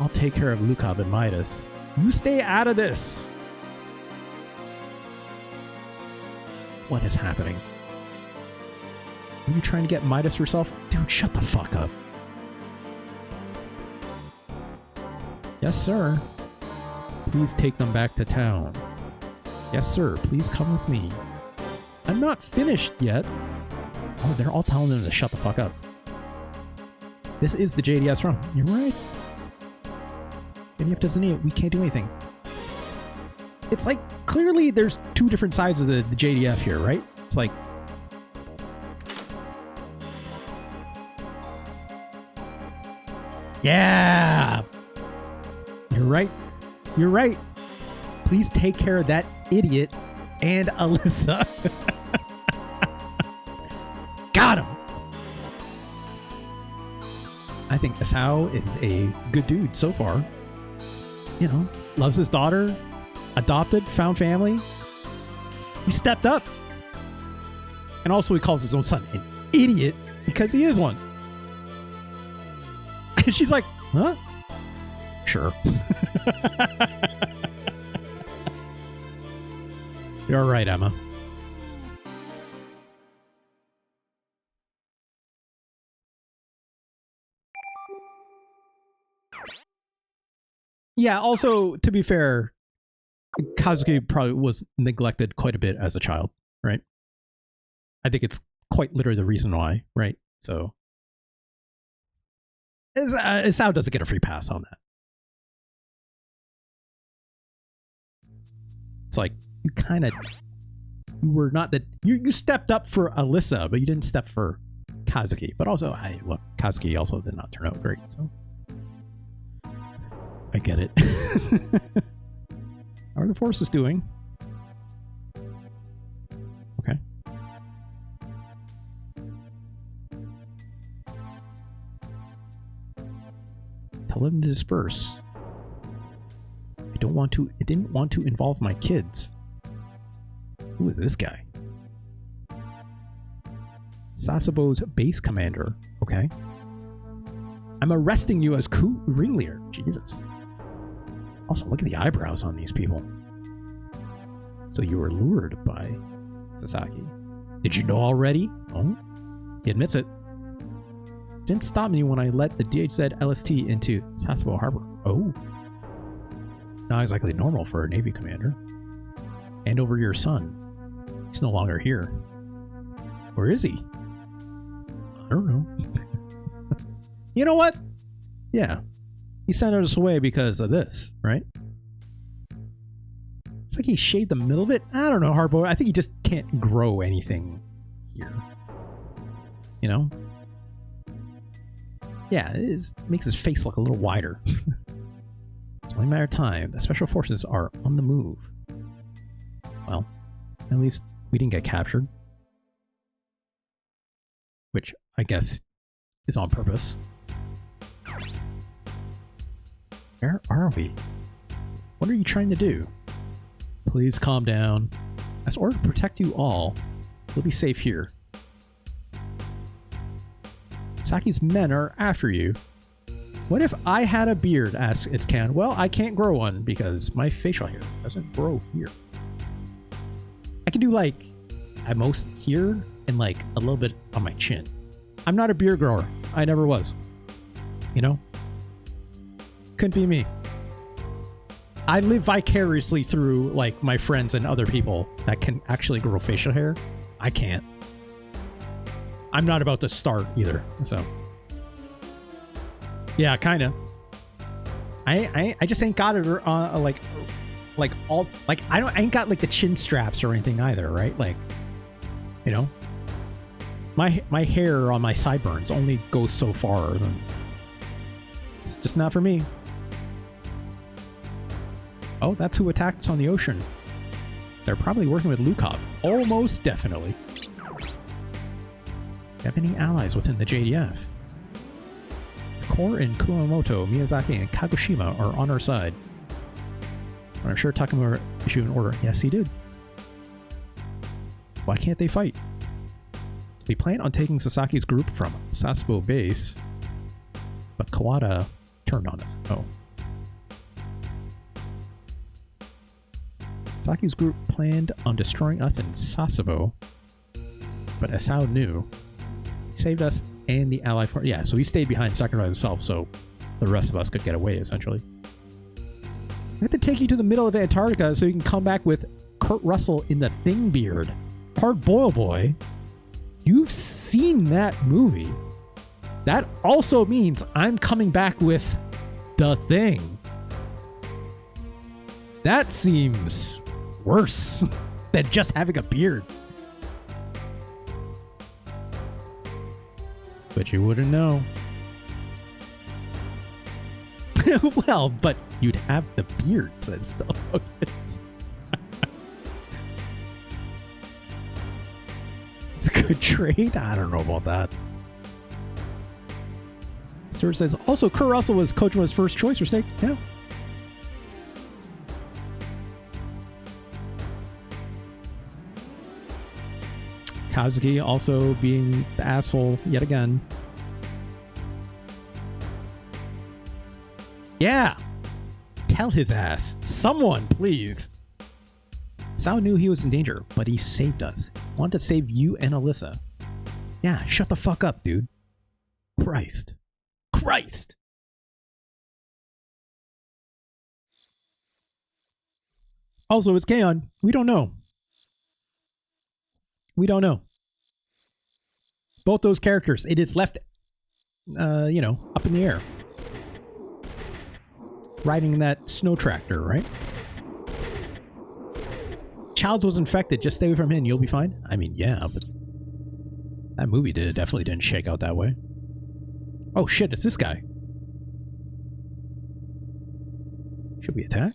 Speaker 1: I'll take care of Lukov and Midas. You stay out of this. What is happening? Are you trying to get Midas yourself? Dude, shut the fuck up. Yes, sir. Please take them back to town. Yes, sir. Please come with me. I'm not finished yet. Oh, they're all telling them to shut the fuck up. This is the JDS run. You're right. JDF doesn't need it. We can't do anything. It's like, clearly there's two different sides of the JDF here, right? It's like... Yeah! You're right. You're right. Please take care of that idiot and Alyssa. Got him! I think Isao is a good dude so far. You know, loves his daughter, adopted, found family. He stepped up. And also he calls his own son an idiot because he is one. And she's like, huh? Sure. You're right, Emma. Yeah, also, to be fair, Kazuki probably was neglected quite a bit as a child, right? I think it's quite literally the reason why, right? So, Isao doesn't get a free pass on that. It's like, you kind of, you were not that, you stepped up for Alyssa, but you didn't step for Kazuki. But also, look, Kazuki also did not turn out great, so. I get it. How are the forces doing? Okay. Tell them to disperse. I didn't want to involve my kids. Who is this guy? Sasebo's base commander. Okay. I'm arresting you as coup ringleader. Jesus. Also, look at the eyebrows on these people. So you were lured by Sasaki. Did you know already? Oh, he admits it. Didn't stop me when I let the DHZ LST into Sasebo Harbor. Oh. Not exactly normal for a Navy commander. Hand over your son. He's no longer here. Where is he? I don't know. You know what? Yeah. He sent us away because of this, right? It's like he shaved the middle of it. I don't know, Hardboy. I think he just can't grow anything here. You know? Yeah, it makes his face look a little wider. It's only a matter of time. The special forces are on the move. Well, at least we didn't get captured. Which I guess is on purpose. Where are we? What are you trying to do? Please calm down. As ordered to protect you all, you'll be safe here. Saki's men are after you. What if I had a beard? Asks Itzcan. Well, I can't grow one because my facial hair doesn't grow here. I can do like at most here and like a little bit on my chin. I'm not a beard grower. I never was. You know? Couldn't be me. I live vicariously through like my friends and other people that can actually grow facial hair. I can't. I'm not about to start either, so. Yeah, kind of. I just ain't got it like all like I ain't got like the chin straps or anything either, right? Like, you know, my hair on my sideburns only goes so far. It's just not for me. Oh, that's who attacked us on the ocean. They're probably working with Lukov. Almost definitely. Do you have any allies within the JDF? Core in Kumamoto, Miyazaki, and Kagoshima are on our side. But I'm sure Takamura issued an order. Yes, he did. Why can't they fight? We plan on taking Sasaki's group from Sasebo base, but Kawada turned on us. Oh. Sasaki's group planned on destroying us in Sasebo, but Isao knew. He saved us and the ally force. Yeah, so he stayed behind Sakurai himself, so the rest of us could get away, essentially. I have to take you to the middle of Antarctica so you can come back with Kurt Russell in the Thing beard. Hard Boil Boy. You've seen that movie. That also means I'm coming back with The Thing. That seems worse than just having a beard. But you wouldn't know. Well, but you'd have the beard, says the focus. It's a good trade? I don't know about that. Sir says, also, Kurt Russell was Kojima's first choice for Snake. Yeah. Kazuki also being the asshole yet again. Yeah. Tell his ass. Someone, please. Sao knew he was in danger, but he saved us. Wanted to save you and Alyssa. Yeah, shut the fuck up, dude. Christ. Christ! Also, it's Kaon. We don't know. We don't know. Both those characters, it is left, you know, up in the air. Riding that snow tractor, right? Childs was infected. Just stay away from him. You'll be fine. I mean, yeah, but that movie definitely didn't shake out that way. Oh shit! It's this guy. Should we attack?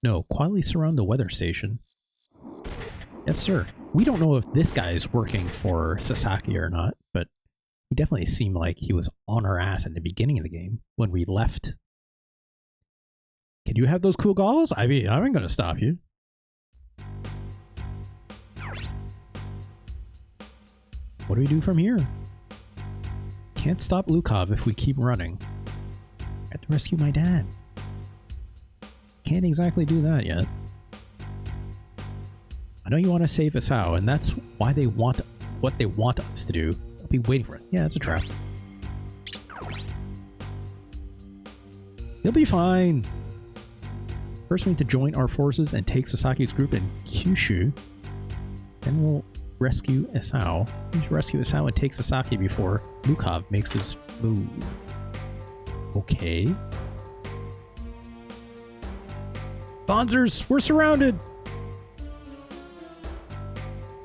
Speaker 1: No. Quietly surround the weather station. Yes, sir. We don't know if this guy is working for Sasaki or not, but he definitely seemed like he was on our ass at the beginning of the game when we left. Can you have those cool goggles? I mean, I ain't gonna stop you. What do we do from here? Can't stop Lukov if we keep running. I have to rescue my dad. Can't exactly do that yet. I know you want to save Isao, and that's why they want what they want us to do. I'll be waiting for it. Yeah, it's a trap. You'll be fine. First, we need to join our forces and take Sasaki's group in Kyushu. Then we'll rescue Isao. We need to rescue Isao and take Sasaki before Lukov makes his move. Okay. Bonzers, we're surrounded!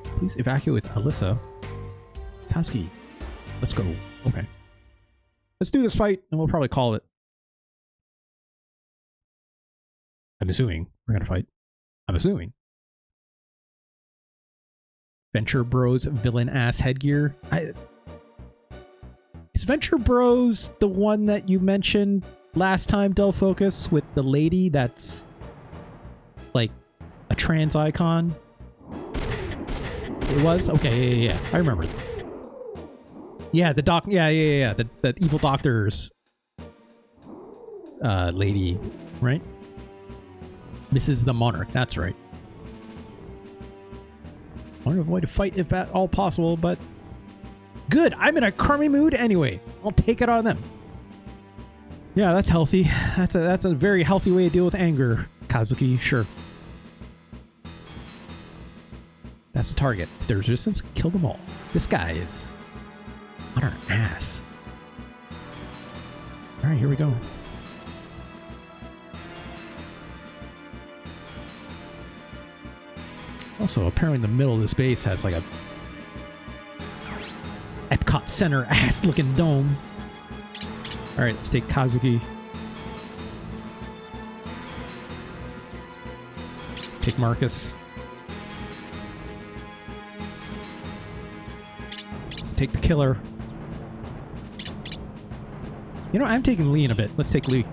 Speaker 1: Please evacuate Alyssa. Kazuki, let's go. Okay. Let's do this fight, and we'll probably call it. I'm assuming we're gonna fight. I'm assuming. Venture Bros villain ass headgear. Is Venture Bros the one that you mentioned last time, Del Focus, with the lady that's like a trans icon? It was? Okay, yeah. I remember. Yeah, the doc. Yeah. The evil doctor's lady, right? Mrs. the Monarch. That's right. I want to avoid a fight if at all possible, but good. I'm in a crummy mood anyway. I'll take it on them. Yeah, that's healthy. That's a very healthy way to deal with anger, Kazuki. Sure. That's the target. If there's resistance, kill them all. This guy is on our ass. All right, here we go. Also, apparently the middle of this base has like a Epcot Center ass-looking dome. All right, let's take Kazuki. Take Marcus. Let's take the killer. You know, I'm taking Lee in a bit. Let's take Lee.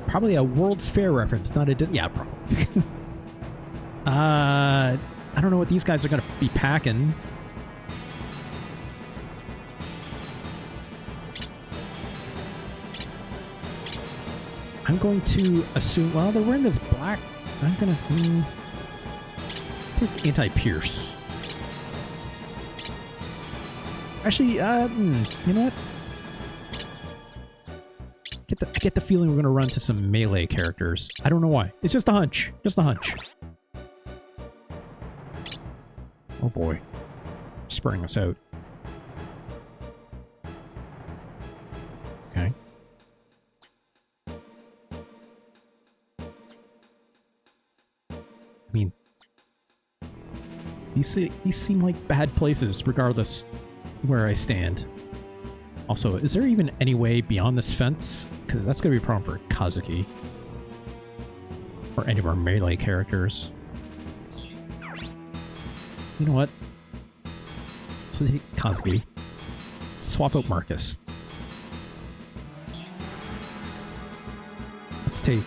Speaker 1: Probably a World's Fair reference, not a yeah, probably. I don't know what these guys are going to be packing. I'm going to assume, well, they're wearing this black. I'm going to let's take anti-pierce. Actually, you know what? I get the feeling we're going to run to some melee characters. I don't know why. It's just a hunch. Just a hunch. Oh boy. Spraying us out. Okay. I mean, these seem like bad places regardless where I stand. Also, is there even any way beyond this fence? Because that's going to be a problem for Kazuki. Or any of our melee characters. You know what? Let's take Kazuki. Swap out Marcus. Let's take...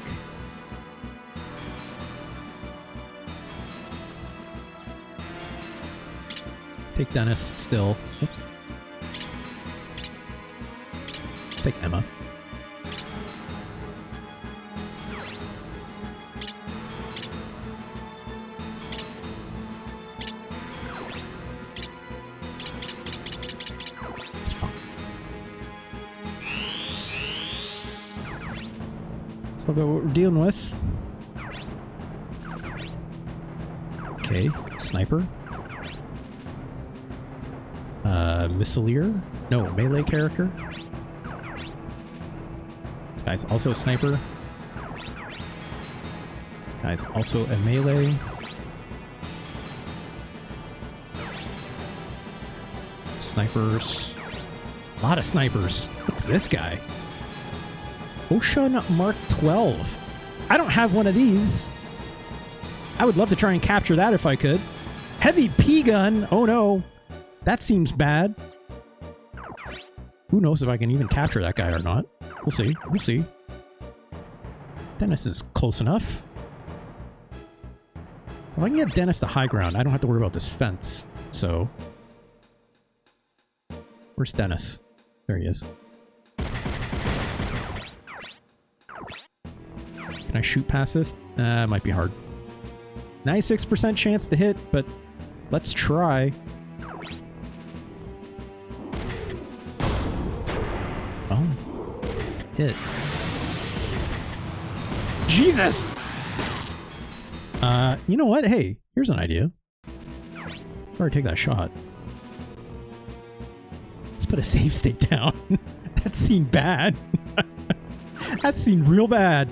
Speaker 1: Let's take Dennis still. Oops. Let's take Emma. It's fine. Let's look at what we're dealing with. Okay, sniper. Missileer? No, melee character. This guy's also a sniper. This guy's also a melee. Snipers. A lot of snipers. What's this guy? Ocean Mark 12. I don't have one of these. I would love to try and capture that if I could. Heavy P-gun. Oh no. That seems bad. Who knows if I can even capture that guy or not. We'll see. We'll see. Dennis is close enough. If I can get Dennis to high ground, I don't have to worry about this fence. So... Where's Dennis? There he is. Can I shoot past this? Might be hard. 96% chance to hit, but let's try. Oh. Hit. Jesus! You know what? Hey, here's an idea. Better take that shot. Let's put a save state down. That seemed bad. That seemed real bad.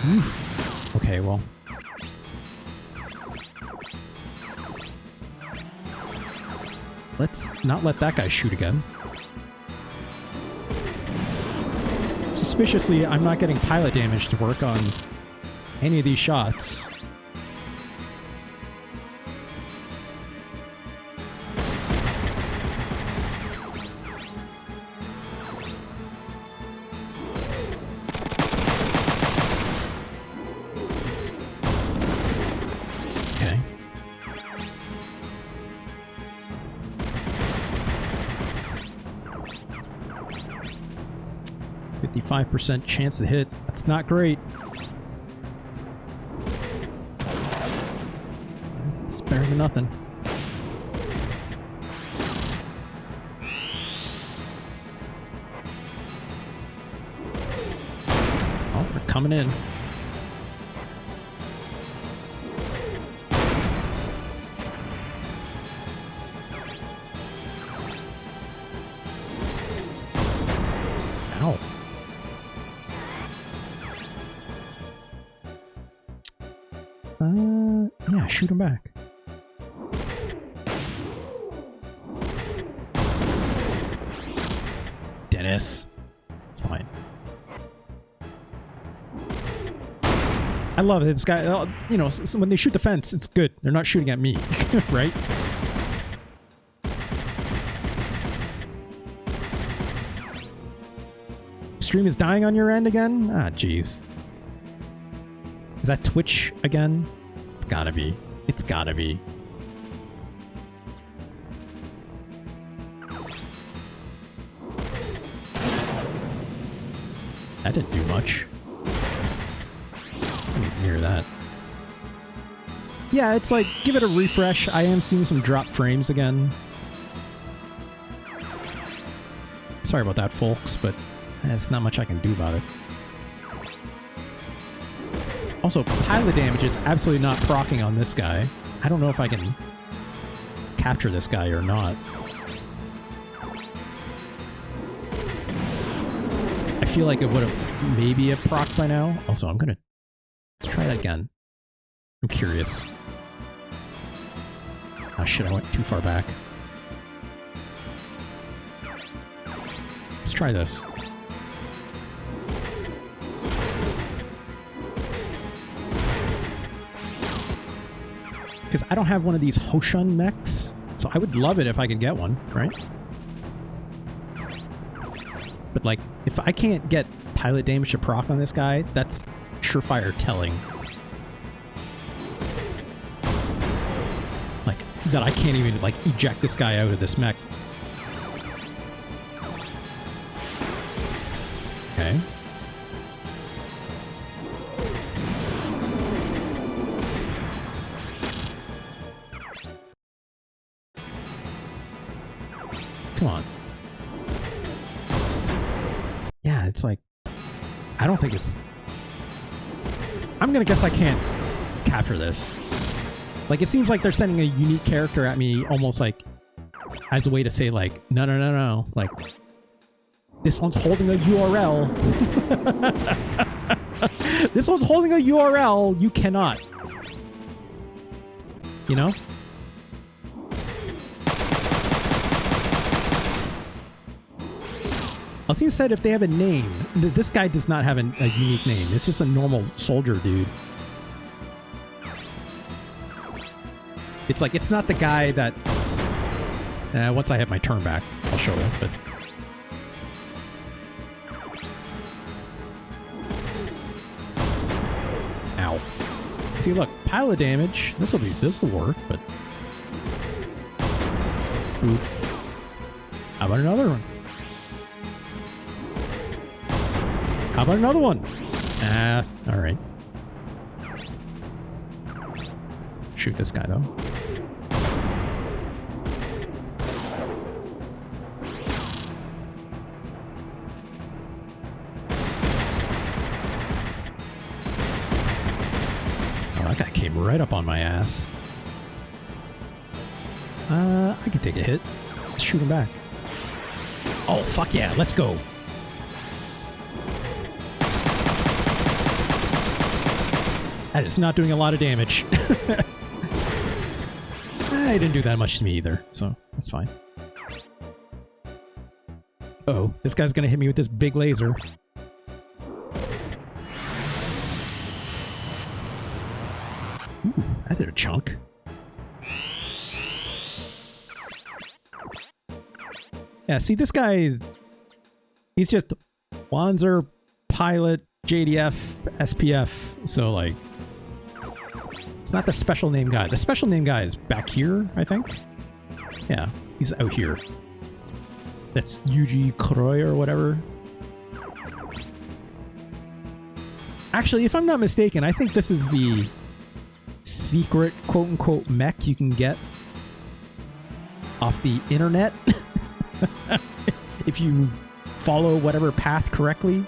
Speaker 1: Oof. Okay, well. Let's not let that guy shoot again. Suspiciously, I'm not getting pilot damage to work on any of these shots. Okay. 55% chance to hit. That's not great. It's better than nothing. They're coming in. Ow. Yeah, shoot him back. Dennis. It's fine. I love it. This guy, you know, when they shoot the fence, it's good. They're not shooting at me, right? Stream is dying on your end again? Ah, jeez. Is that Twitch again? It's gotta be. It's gotta be. That didn't do much. I didn't hear that. Yeah, it's like, give it a refresh. I am seeing some drop frames again. Sorry about that, folks, but there's not much I can do about it. Also, pilot damage is absolutely not proccing on this guy. I don't know if I can capture this guy or not. I feel like it would have maybe a proc by now. Also, let's try that again. I'm curious. Oh shit, I went too far back. Let's try this. Because I don't have one of these Hoshan mechs, so I would love it if I could get one, right? But like, if I can't get pilot damage to proc on this guy, that's surefire telling. Like, that I can't even, like, eject this guy out of this mech. Okay. Come on. Yeah, it's like, I don't think it's... I'm gonna guess I can't capture this. Like, it seems like they're sending a unique character at me almost like as a way to say like, no, no, no, no. Like, this one's holding a URL. This one's holding a URL. You cannot. You know? Our team said if they have a name, this guy does not have a unique name. It's just a normal soldier dude. It's like, it's not the guy that... once I have my turn back, I'll show it, but... Ow. See, look, pilot damage. This'll work, but... Ooh. How about another one? How about another one? Ah, alright. Shoot this guy, though. Oh, that guy came right up on my ass. I can take a hit. Shoot him back. Oh, fuck yeah, let's go. That is not doing a lot of damage. It didn't do that much to me either, so that's fine. Uh-oh, this guy's gonna hit me with this big laser. Ooh, that did a chunk. Yeah, see, this guy is... He's just Wanzer, Pilot, JDF, SPF, so like... It's not the special name guy. The special name guy is back here, I think. Yeah, he's out here. That's Yuji Kuroi or whatever. Actually, if I'm not mistaken, I think this is the secret quote-unquote mech you can get off the internet. If you follow whatever path correctly,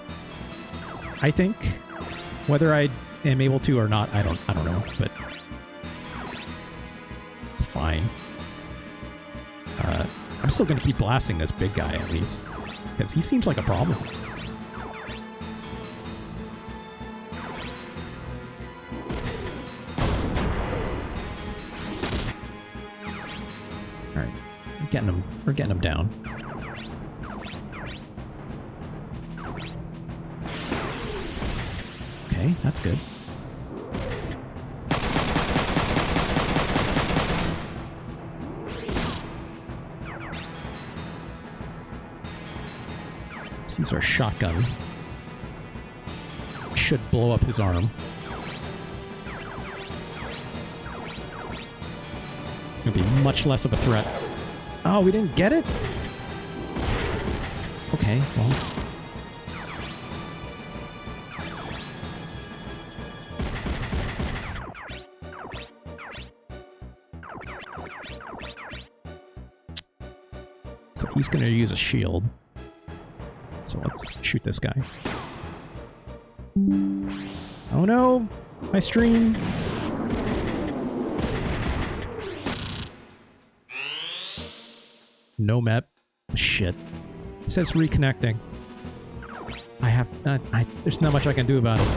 Speaker 1: I think. Whether I am able to or not, I don't know, but it's fine. I'm still gonna keep blasting this big guy at least, because he seems like a problem. All right, we're getting him down. Okay, that's good. Let's use our shotgun. Should blow up his arm. It'll be much less of a threat. Oh, we didn't get it? Okay, well. So he's going to use a shield. So let's shoot this guy. Oh no! My stream! No map. Shit. It says reconnecting. There's not much I can do about it.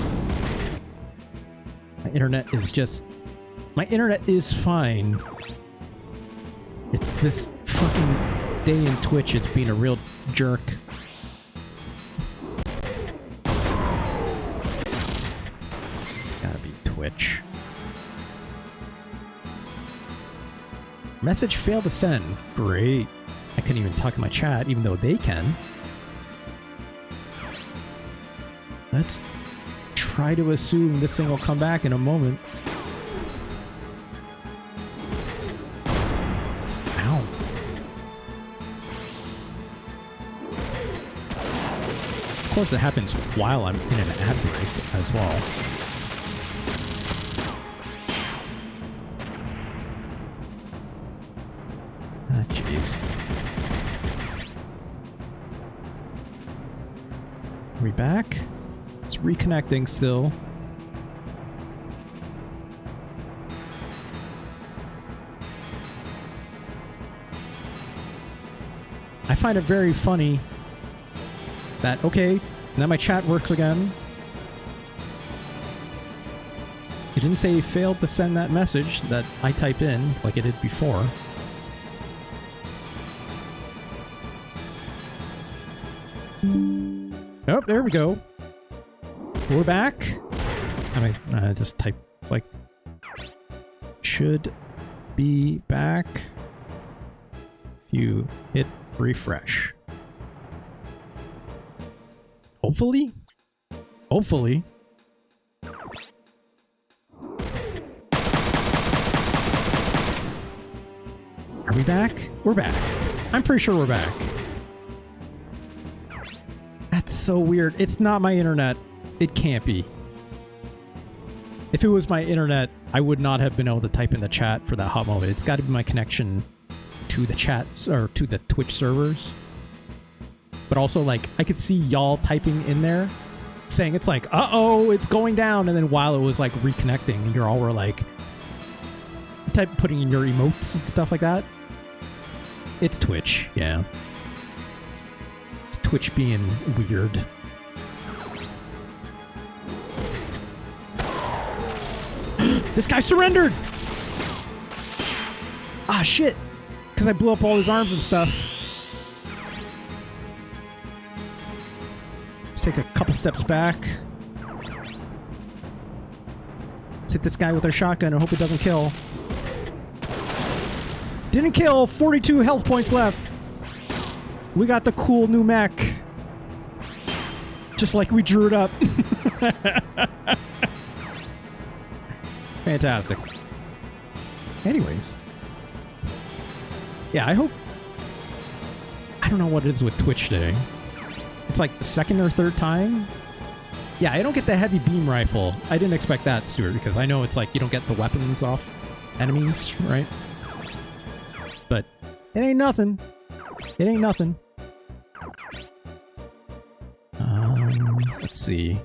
Speaker 1: My internet is just... My internet is fine. It's this fucking day in Twitch is being a real jerk. It's gotta be Twitch. Message failed to send. Great. I couldn't even talk in my chat, even though they can. Let's try to assume this thing will come back in a moment. Ow. Of course, it happens while I'm in an ad break as well. Ah, jeez. Are we back? It's reconnecting still. I find it very funny that, okay, now my chat works again. It didn't say failed to send that message that I typed in like it did before. Oh, there we go. We're back. I mean, I just type like should be back. If you hit refresh. Hopefully. Hopefully. Are we back? We're back. I'm pretty sure we're back. That's so weird. It's not my internet. It can't be. If it was my internet, I would not have been able to type in the chat for that hot moment. It's got to be my connection to the chats or to the Twitch servers. But also, like, I could see y'all typing in there saying it's like, uh-oh, it's going down. And then while it was like reconnecting, you all were like putting in your emotes and stuff like that. It's Twitch, yeah. It's Twitch being weird. This guy surrendered! Ah, shit! Because I blew up all his arms and stuff. Let's take a couple steps back. Let's hit this guy with our shotgun and hope it doesn't kill. Didn't kill! 42 health points left! We got the cool new mech. Just like we drew it up. Fantastic. Anyways. Yeah, I hope... I don't know what it is with Twitch today. It's like the second or third time? Yeah, I don't get the heavy beam rifle. I didn't expect that, Stuart, because I know it's like you don't get the weapons off enemies, right? But it ain't nothing. It ain't nothing. Let's see.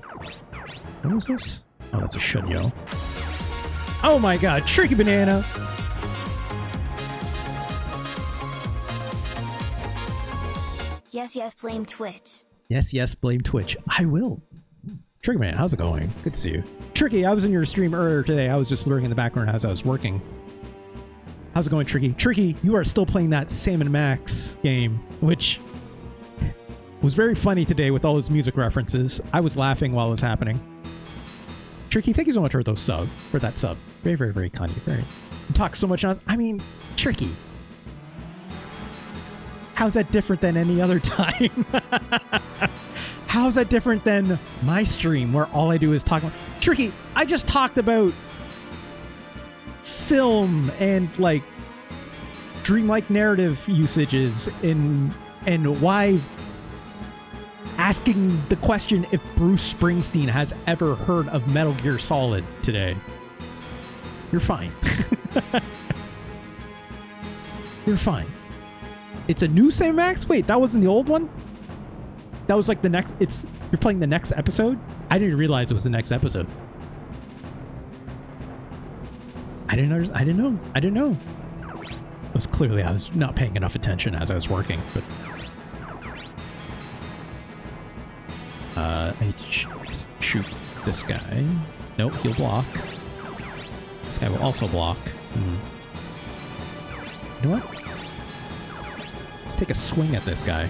Speaker 1: What is this? Oh, that's a Shunyo. Oh my god, Tricky Banana!
Speaker 2: Yes, yes, blame Twitch.
Speaker 1: Yes, yes, blame Twitch. I will. Tricky Banana, how's it going? Good to see you. Tricky, I was in your stream earlier today. I was just lurking in the background as I was working. How's it going, Tricky? Tricky, you are still playing that Sam and Max game, which was very funny today with all those music references. I was laughing while it was happening. Tricky, thank you so much for those sub, for that sub. Very, very, very kind of you. Very. You talk so much now. I mean, Tricky. How's that different than any other time? How's that different than my stream where all I do is talk about... Tricky, I just talked about film and like dreamlike narrative usages and why asking the question if Bruce Springsteen has ever heard of Metal Gear Solid today. You're fine. You're fine. It's a new Sam Max? Wait, that wasn't the old one? That was like the next... You're playing the next episode? I didn't realize it was the next episode. I didn't know. It was clearly I was not paying enough attention as I was working, but... I need to shoot this guy. Nope, he'll block. This guy will also block. You know what? Let's take a swing at this guy.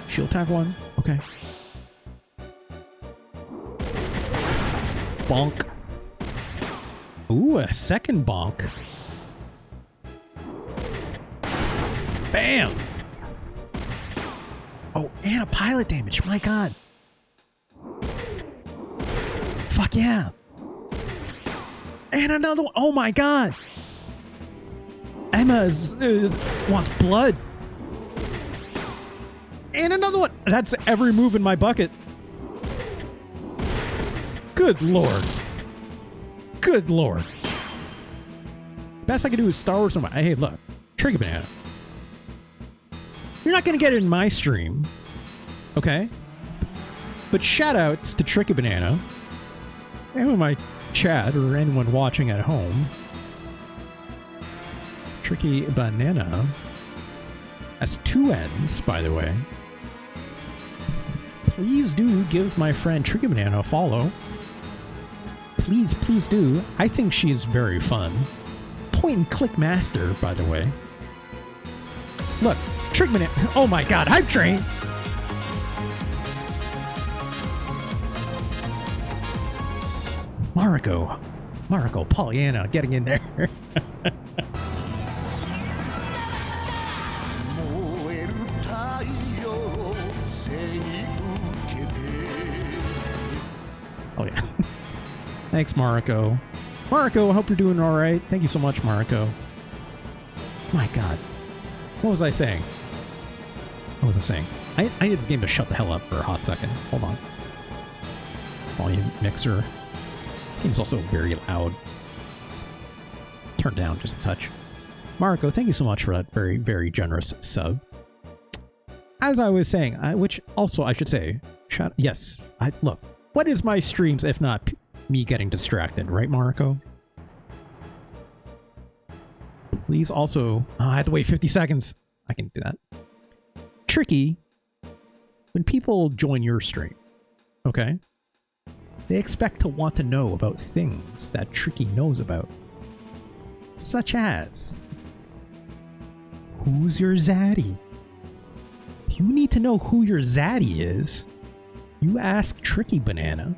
Speaker 1: Shield tag one. Okay. Bonk. Ooh, a second bonk. Bam! Oh, and a pilot damage. My god. Fuck yeah. And another one. Oh my god. Emma wants blood. And another one. That's every move in my bucket. Good lord. Good lord. Best I can do is Star Wars. Hey, look. Trigger Banana. You're not going to get it in my stream. Okay? But shout outs to Tricky Banana. And in my chat or anyone watching at home. Tricky Banana has two N's, by the way. Please do give my friend Tricky Banana a follow. Please, please do. I think she is very fun. Point and click master, by the way. Look, Tricky Banana. Oh my god, Hype Train! Mariko, Pollyanna, getting in there. Oh yeah. Thanks, Mariko. Mariko, I hope you're doing all right. Thank you so much, Mariko. My god. What was I saying? What was I saying? I need this game to shut the hell up for a hot second. Hold on. Volume mixer. This game's also very loud. Just turn down just a touch. Mariko, thank you so much for that very, very generous sub. As I was saying, which also I should say, look, what is my streams if not me getting distracted, right, Mariko? Please also... I had to wait 50 seconds. I can do that. Tricky, when people join your stream, okay, they expect to want to know about things that Tricky knows about. Such as, who's your zaddy? If you need to know who your zaddy is, you ask Tricky Banana.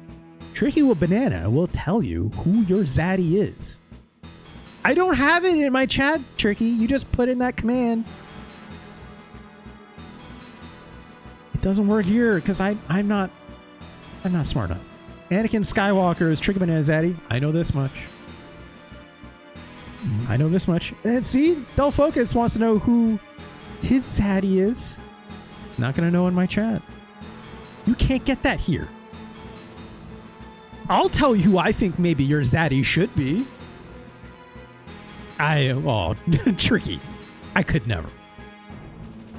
Speaker 1: Tricky Banana will tell you who your zaddy is. I don't have it in my chat, Tricky. You just put in that command. It doesn't work here because I'm not smart enough. Anakin Skywalker is Tricky Banana's zaddy. I know this much. I know this much. And see, Dull Focus wants to know who his zaddy is. He's not going to know in my chat. You can't get that here. I'll tell you who I think maybe your zaddy should be. Tricky. I could never.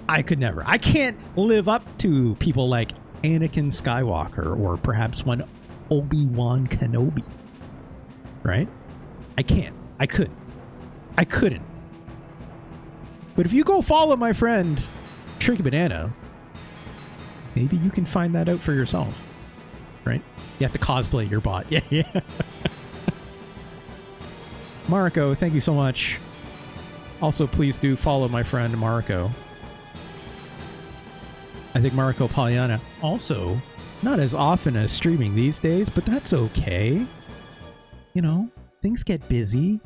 Speaker 1: I could never. I can't live up to people like Anakin Skywalker or perhaps one Obi-Wan Kenobi. Right? I can't. I couldn't. I couldn't. But if you go follow my friend Tricky Banana, maybe you can find that out for yourself. Right? You have to cosplay your bot. Yeah, yeah. Marco, thank you so much. Also, please do follow my friend Marco. I think Marco Pollyanna also not as often as streaming these days, but that's okay. You know, things get busy.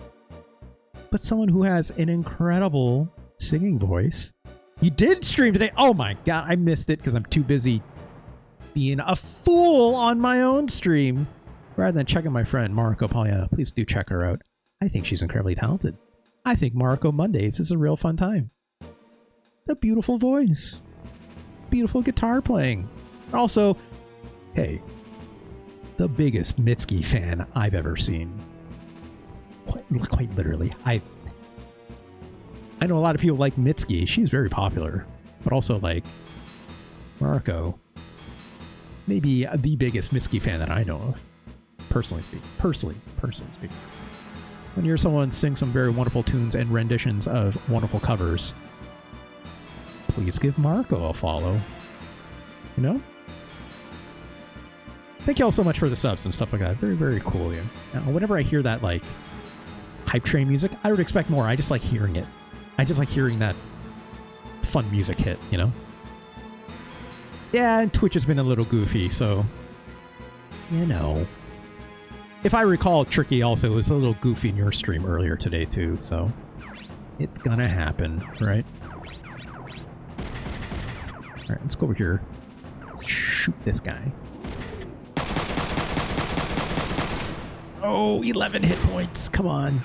Speaker 1: But someone who has an incredible singing voice. You did stream today. Oh my god, I missed it because I'm too busy being a fool on my own stream rather than checking my friend Marco Pollyanna. Please do check her out. I think she's incredibly talented. I think Marco Mondays is a real fun time. The beautiful voice. Beautiful guitar playing. Also, hey, the biggest Mitski fan I've ever seen. Quite literally. I know a lot of people like Mitski. She's very popular. But also, like, Marco, maybe the biggest Mitski fan that I know of. Personally speaking. Personally speaking. When you hear someone sing some very wonderful tunes and renditions of wonderful covers, please give Marco a follow. You know? Thank you all so much for the subs and stuff like that. Very, very cool. Yeah. Now, whenever I hear that, like, hype train music, I would expect more. I just like hearing it. I just like hearing that fun music hit, you know? Yeah, and Twitch has been a little goofy, so, you know. If I recall, Tricky also was a little goofy in your stream earlier today, too, so it's gonna happen, right? Alright, let's go over here. Shoot this guy. Oh, 11 hit points. Come on.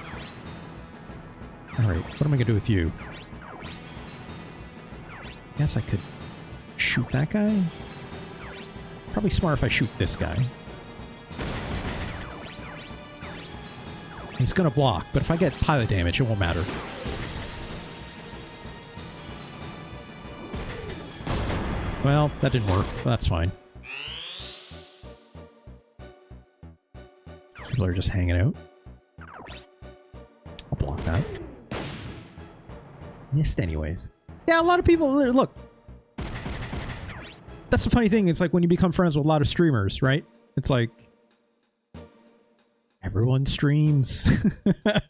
Speaker 1: Alright, what am I gonna do with you? I guess I could shoot that guy? Probably smart if I shoot this guy. He's gonna block, but if I get pilot damage, it won't matter. Well, that didn't work. That's fine. People are just hanging out. I'll block that. Missed anyways. Yeah, a lot of people... Look. That's the funny thing. It's like when you become friends with a lot of streamers, right? It's like... Everyone streams. I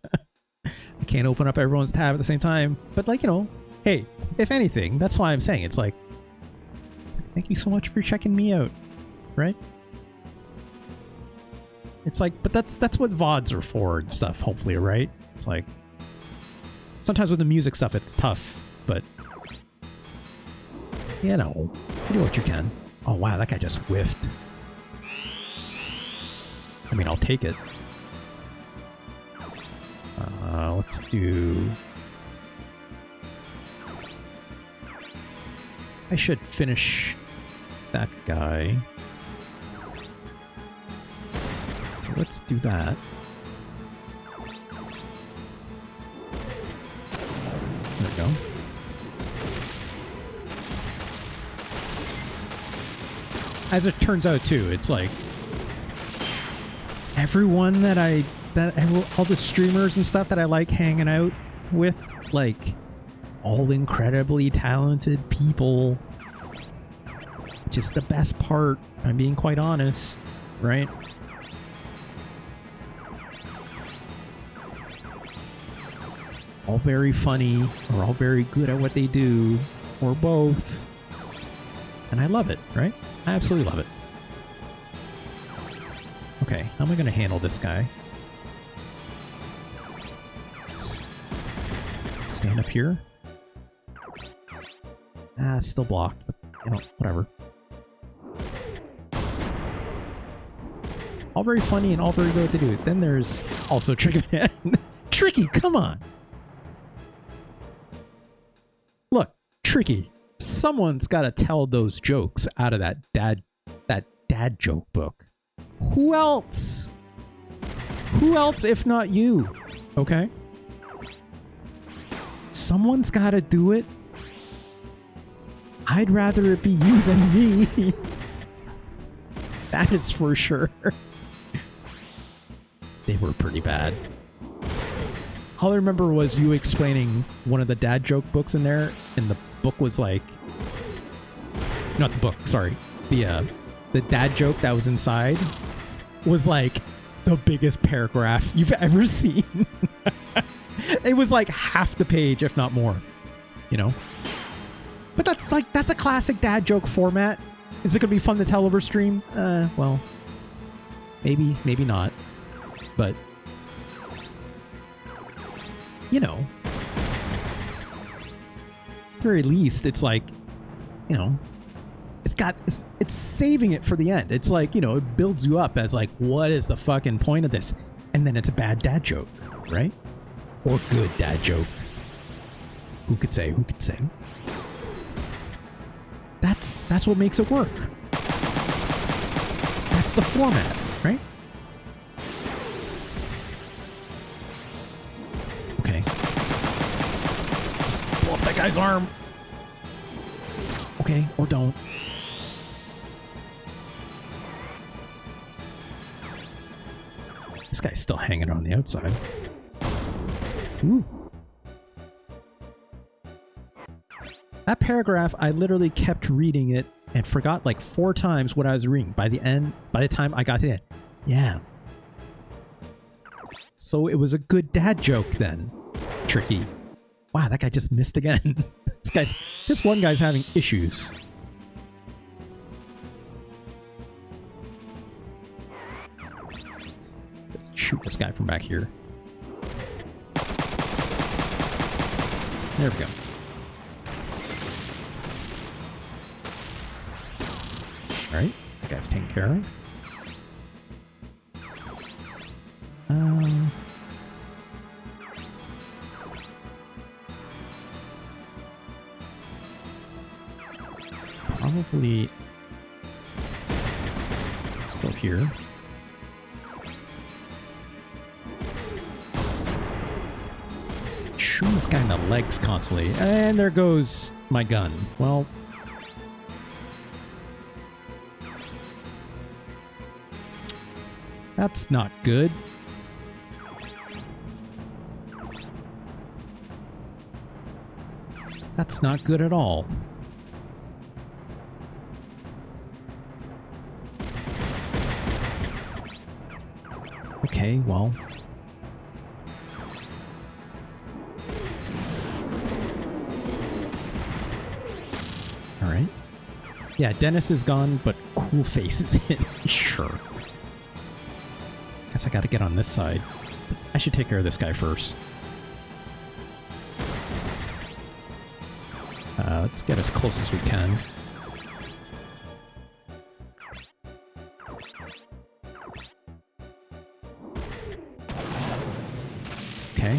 Speaker 1: can't open up everyone's tab at the same time. But, like, you know, hey, if anything, that's why I'm saying it's like, thank you so much for checking me out, right? It's like, but that's what VODs are for and stuff, hopefully, right? It's like, sometimes with the music stuff, it's tough, but, you know, you do what you can. Oh, wow, that guy just whiffed. I mean, I'll take it. Let's do... I should finish that guy. So let's do that. There we go. As it turns out, too, it's like everyone that all the streamers and stuff that I like hanging out with, like, all incredibly talented people. Just the best part, I'm being quite honest, right? All very funny, or all very good at what they do, or both. And I love it, right? I absolutely love it. Okay, how am I going to handle this guy? Let's stand up here. Ah, it's still blocked, but, you know, whatever. All very funny and all very good at what they do. Then there's also Tricky Man. Tricky, come on! Look, Tricky, someone's got to tell those jokes out of that dad joke book. Who else? Who else if not you? Okay? Someone's got to do it. I'd rather it be you than me. That is for sure. They were pretty bad. All I remember was you explaining one of the dad joke books in there, and the book was like... Not the book, sorry. The dad joke that was inside was like the biggest paragraph you've ever seen. It was like half the page, if not more. You know? But that's a classic dad joke format. Is it going to be fun to tell over stream? Well, maybe not. But, you know, at the very least, it's like, you know, it's saving it for the end. It's like, you know, it builds you up as like, what is the fucking point of this? And then it's a bad dad joke, right? Or good dad joke. Who could say? Who could say? That's what makes it work. That's the format, right? Okay. Just blow up that guy's arm. Okay, or don't. This guy's still hanging on the outside. Ooh. That paragraph, I literally kept reading it and forgot like 4 times what I was reading. By the time I got to the end. Yeah. So it was a good dad joke then. Tricky. Wow, that guy just missed again. This one guy's having issues. Let's shoot this guy from back here. There we go. Alright, that guy's taken care of. Probably... Let's go here. Shooting this guy in the legs constantly. And there goes my gun. Well... That's not good. That's not good at all. Okay, well. Alright. Yeah, Dennis is gone, but Cool Face is in. Sure. Guess I gotta get on this side. I should take care of this guy first. Let's get as close as we can. Okay.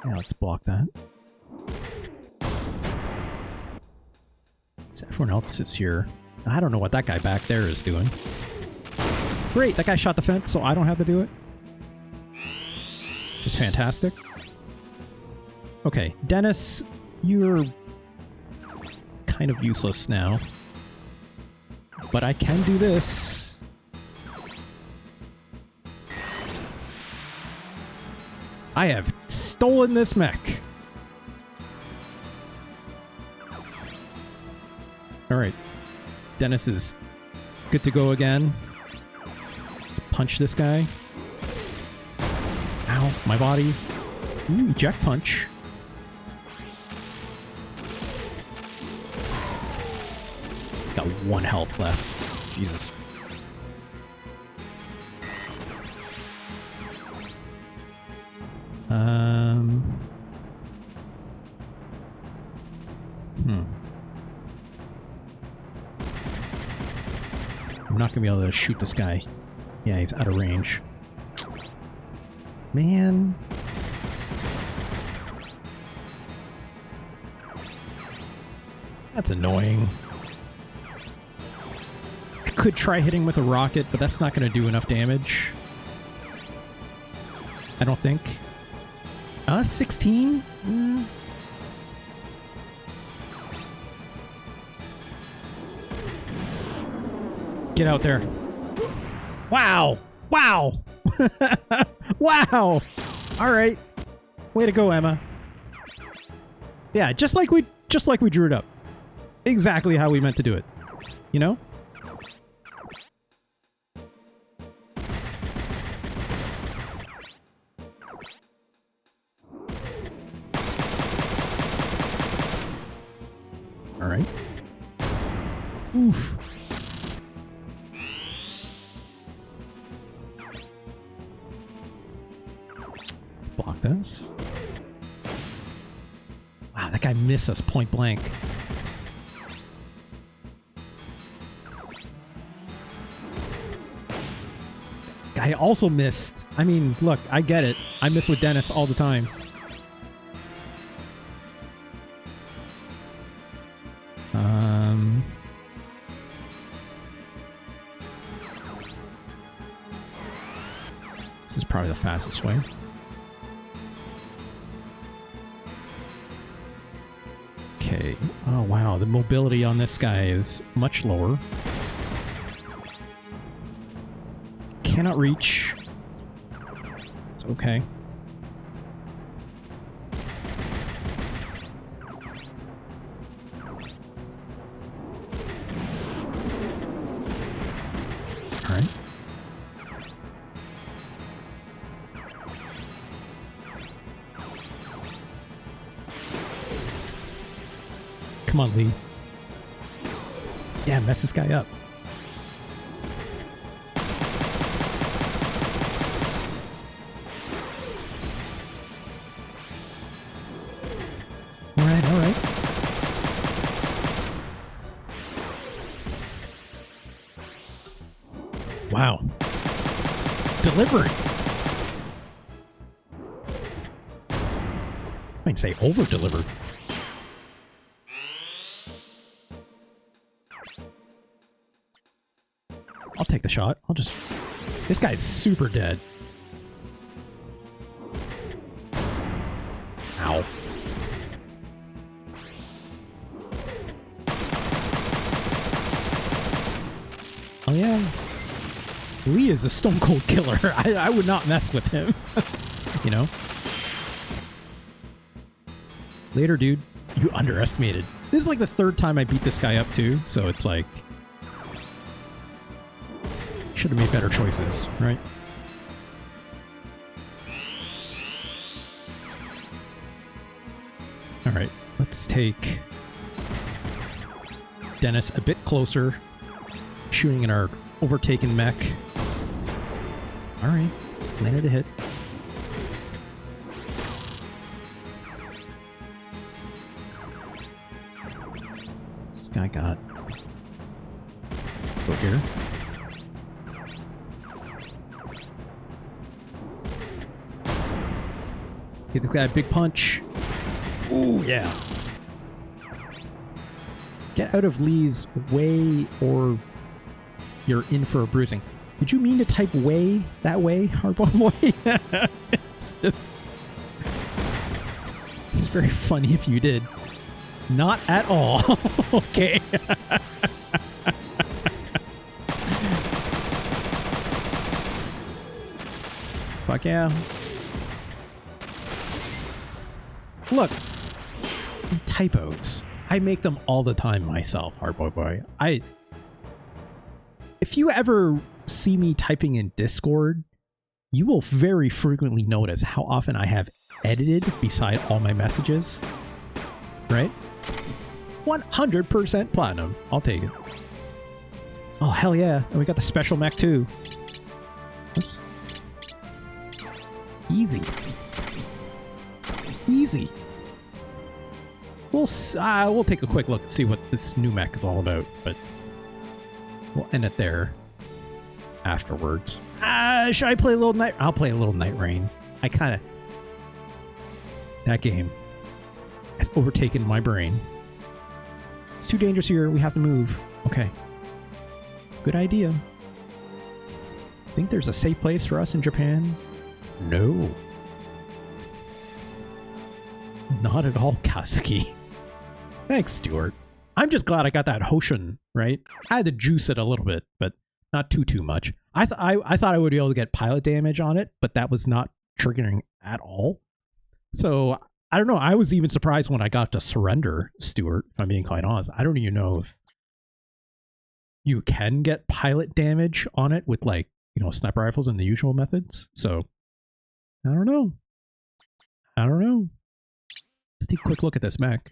Speaker 1: Yeah, let's block that. So everyone else sits here. I don't know what that guy back there is doing. Great, that guy shot the fence, so I don't have to do it. Just fantastic. Okay, Dennis, you're kind of useless now. But I can do this. I have stolen this mech. Alright. Dennis is good to go again. Let's punch this guy. Ow, my body. Ooh, eject punch. Got 1 health left. Jesus. I'm not gonna be able to shoot this guy. Yeah, he's out of range. Man. That's annoying. I could try hitting with a rocket, but that's not going to do enough damage. I don't think. 16? Get out there. Wow. Wow. Wow. All right. Way to go, Emma. Yeah, just like we drew it up. Exactly how we meant to do it. You know? All right. Oof. Let's block this. Wow, that guy missed us point blank. Guy also missed. I mean, look, I get it. I miss with Dennis all the time. This is probably the fastest way. Okay. Oh, wow. The mobility on this guy is much lower. Cannot reach. It's okay. All right. Come on, Lee. Yeah, mess this guy up. All right, all right. Wow. Delivering. I might say over-delivered. I'll take the shot. I'll just... This guy's super dead. Ow. Oh yeah. Lee is a stone cold killer. I would not mess with him. You know? Later, dude. You underestimated. This is like the third time I beat this guy up too, so it's like... Should have made better choices, right? All right, let's take Dennis a bit closer, shooting in our overtaken mech. All right, landed a hit. This guy got... Let's go here. Get this guy a big punch. Ooh, yeah. Get out of Lee's way or you're in for a bruising. Did you mean to type way that way, Hardball Boy? It's just... It's very funny if you did. Not at all. Okay. Fuck yeah. Look, typos. I make them all the time myself, Hardboy Boy. If you ever see me typing in Discord, you will very frequently notice how often I have edited beside all my messages. Right? 100% platinum. I'll take it. Oh, hell yeah. And we got the special mech too. Oops. Easy. Easy. We'll take a quick look and see what this new mech is all about, but we'll end it there afterwards. Should I play a little night? I'll play a little Night Rain. I kind of... That game has overtaken my brain. It's too dangerous here. We have to move. Okay. Good idea. Think there's a safe place for us in Japan? No. Not at all, Kazuki. Thanks, Stuart. I'm just glad I got that Hoshin, right? I had to juice it a little bit, but not too much. I thought I would be able to get pilot damage on it, but that was not triggering at all. So I don't know. I was even surprised when I got to surrender, Stuart, if I'm being quite honest. I don't even know if you can get pilot damage on it with, like, you know, sniper rifles and the usual methods. So I don't know. Let's take a quick look at this mech.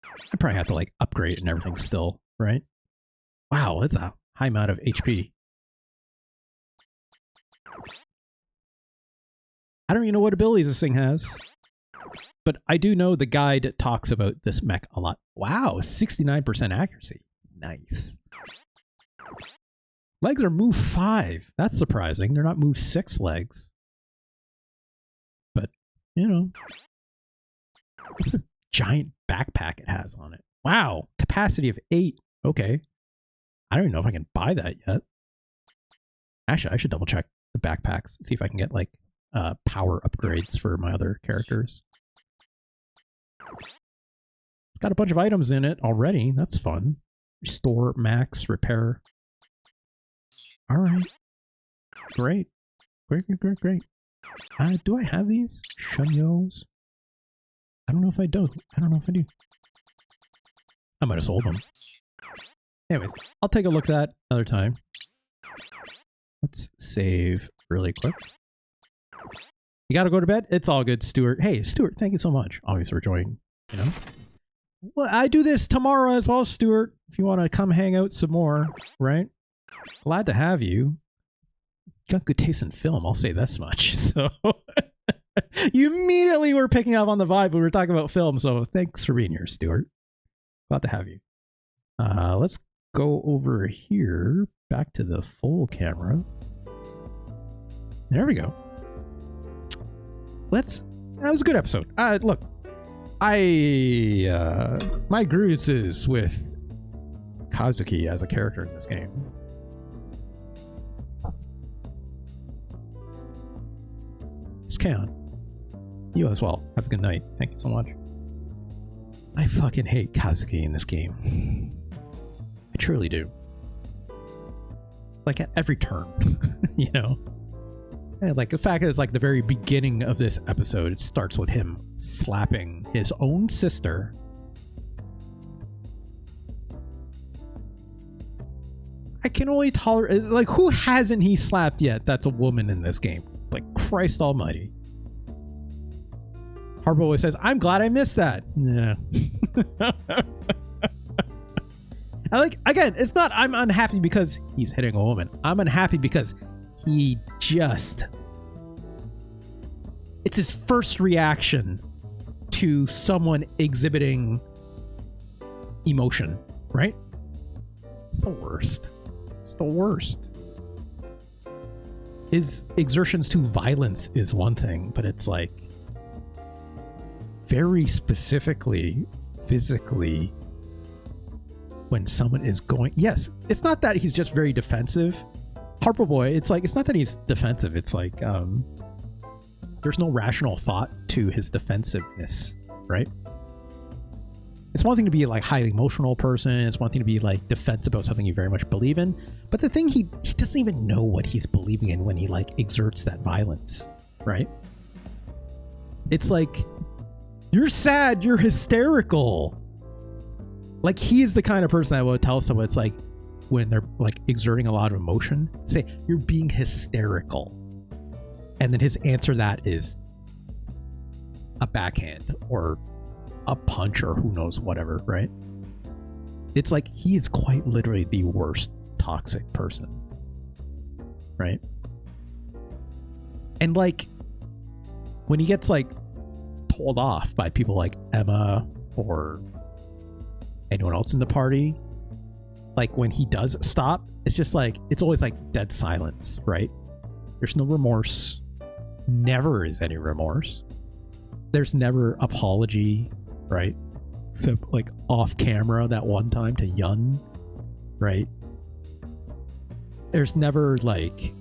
Speaker 1: I probably have to like upgrade and everything still, right? Wow, that's a high amount of HP. I don't even know what abilities this thing has, but I do know the guide talks about this mech a lot. Wow, 69% accuracy. Nice. Legs are move 5. That's surprising. They're not move 6 legs. But, you know. What's this giant backpack it has on it? Wow, capacity of 8. Okay. I don't even know if I can buy that yet. Actually, I should double check the backpacks, see if I can get like power upgrades for my other characters. It's got a bunch of items in it already. That's fun. Restore, max, repair. All right. Great. Great. Do I have these? Shunyos? I don't know if I do. I might have sold them. Anyways, I'll take a look at that another time. Let's save really quick. You gotta go to bed? It's all good, Stuart. Hey, Stuart, thank you so much. Always for joining, you know? Well, I do this tomorrow as well, Stuart. If you want to come hang out some more, right? Glad to have you. Got good taste in film, I'll say this much. So you immediately were picking up on the vibe when we were talking about film, so thanks for being here, Stuart. Glad to have you. Let's go over here, back to the full camera. There we go. That was a good episode. Look, my grievances with Kazuki as a character in this game. Scan. You as well. Have a good night. Thank you so much. I fucking hate Kazuki in this game. I truly do. Like at every turn, you know? And like the fact that it's like the very beginning of this episode, it starts with him slapping his own sister. I can only tolerate, it's like, who hasn't he slapped yet that's a woman in this game? Like, Christ almighty. Harper always says, I'm glad I missed that. Yeah. I like, again, it's not I'm unhappy because he's hitting a woman. I'm unhappy because he just, it's his first reaction to someone exhibiting emotion, right? It's the worst. It's the worst. His exertions to violence is one thing, but it's like very specifically, physically, when someone is going, yes, it's not that he's just very defensive. Harper Boy, it's like, it's not that he's defensive. It's like, there's no rational thought to his defensiveness, right? It's one thing to be like highly emotional person. It's one thing to be like defensive about something you very much believe in. But the thing, he doesn't even know what he's believing in when he like exerts that violence, right? It's like, you're sad, you're hysterical. Like, he is the kind of person that will tell someone, it's like, when they're like exerting a lot of emotion, say, you're being hysterical. And then his answer to that is a backhand or a punch or who knows, whatever, right? It's like, he is quite literally the worst toxic person, right? And like, when he gets like told off by people like Emma or anyone else in the party, like when he does stop, it's just like, it's always like dead silence, right? There's no remorse. Never is any remorse. There's never apology, right? Except like off camera that one time to Yun. right? There's never like,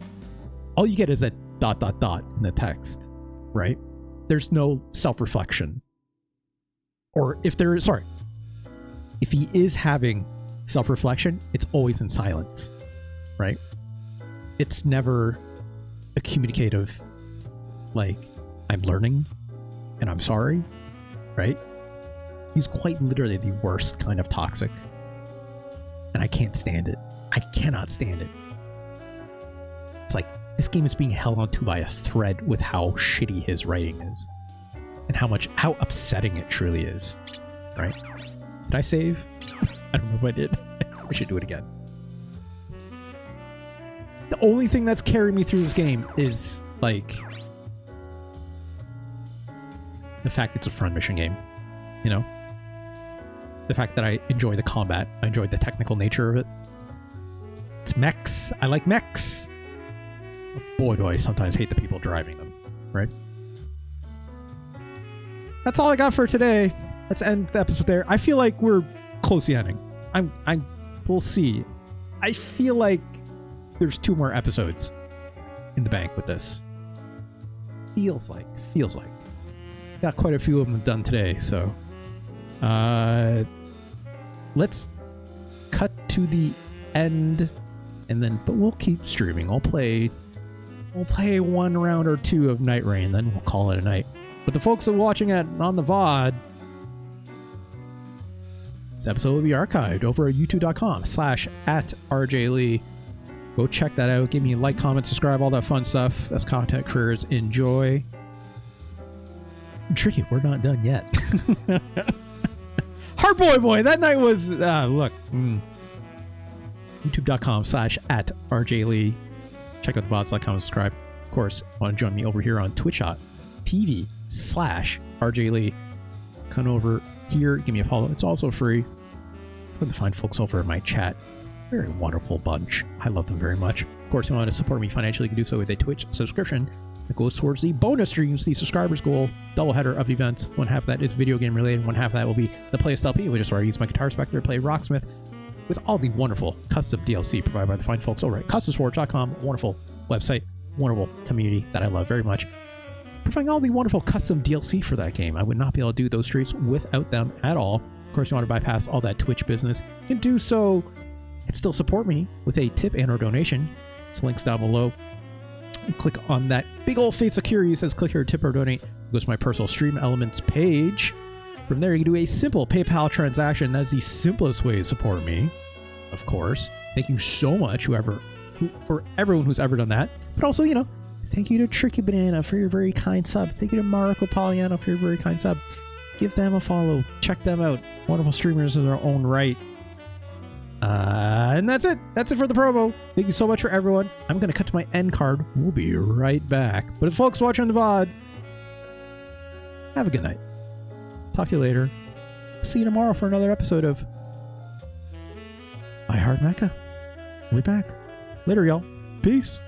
Speaker 1: all you get is a ... in the text, right? There's no self-reflection. Or if there is, sorry, if he is having self-reflection, it's always in silence, right? It's never a communicative, like, I'm learning and I'm sorry, right? He's quite literally the worst kind of toxic. And I can't stand it. I cannot stand it. It's like, this game is being held onto by a thread with how shitty his writing is. And how upsetting it truly is. Right? Did I save? I don't know if I did. I should do it again. The only thing that's carried me through this game is, like, the fact it's a front mission game. You know? The fact that I enjoy the combat. I enjoy the technical nature of it. It's mechs. I like mechs. Boy, do I sometimes hate the people driving them, right? That's all I got for today. Let's end the episode there. I feel like we're close to the ending. We'll see. I feel like there's 2 more episodes in the bank with this. Feels like. Got quite a few of them done today, so let's cut to the end, and then, but we'll keep streaming. We'll play 1 round or 2 of Night Rain, then we'll call it a night. But the folks that are watching it on the VOD, this episode will be archived over at youtube.com/@RJLee. Go check that out. Give me a like, comment, subscribe, all that fun stuff as content creators enjoy. Tricky, we're not done yet. Heart boy, that night was look. youtube.com/@RJLee. Check out the VODs, like, comment, subscribe. Of course, want to join me over here on twitch.tv/RJLee. Come over here, give me a follow. It's also free. For the fine folks over in my chat. Very wonderful bunch. I love them very much. Of course, if you want to support me financially, you can do so with a Twitch subscription that goes towards the bonus streams, the subscribers goal, doubleheader of events. 1/2 of that is video game related. 1/2 of that will be the Playlist LP, which is where I use my Guitar Spectre to play Rocksmith with all the wonderful custom DLC provided by the fine folks over at customsforge.com. Wonderful website, wonderful community that I love very much. Providing all the wonderful custom DLC for that game. I would not be able to do those streams without them at all. Of course, you want to bypass all that Twitch business. You can do so and still support me with a tip and or donation. It's links down below. And click on that big old face of Curie. It says click here, tip or donate. It goes to my personal Stream Elements page. From there, you can do a simple PayPal transaction. That's the simplest way to support me, of course. Thank you so much, for everyone who's ever done that. But also, you know, thank you to Tricky Banana for your very kind sub. Thank you to Marco Poliano for your very kind sub. Give them a follow. Check them out. Wonderful streamers in their own right. And that's it. That's it for the promo. Thank you so much for everyone. I'm going to cut to my end card. We'll be right back. But if folks watching the VOD, have a good night. Talk to you later. See you tomorrow for another episode of I Heart Mecha. We'll be back. Later, y'all. Peace.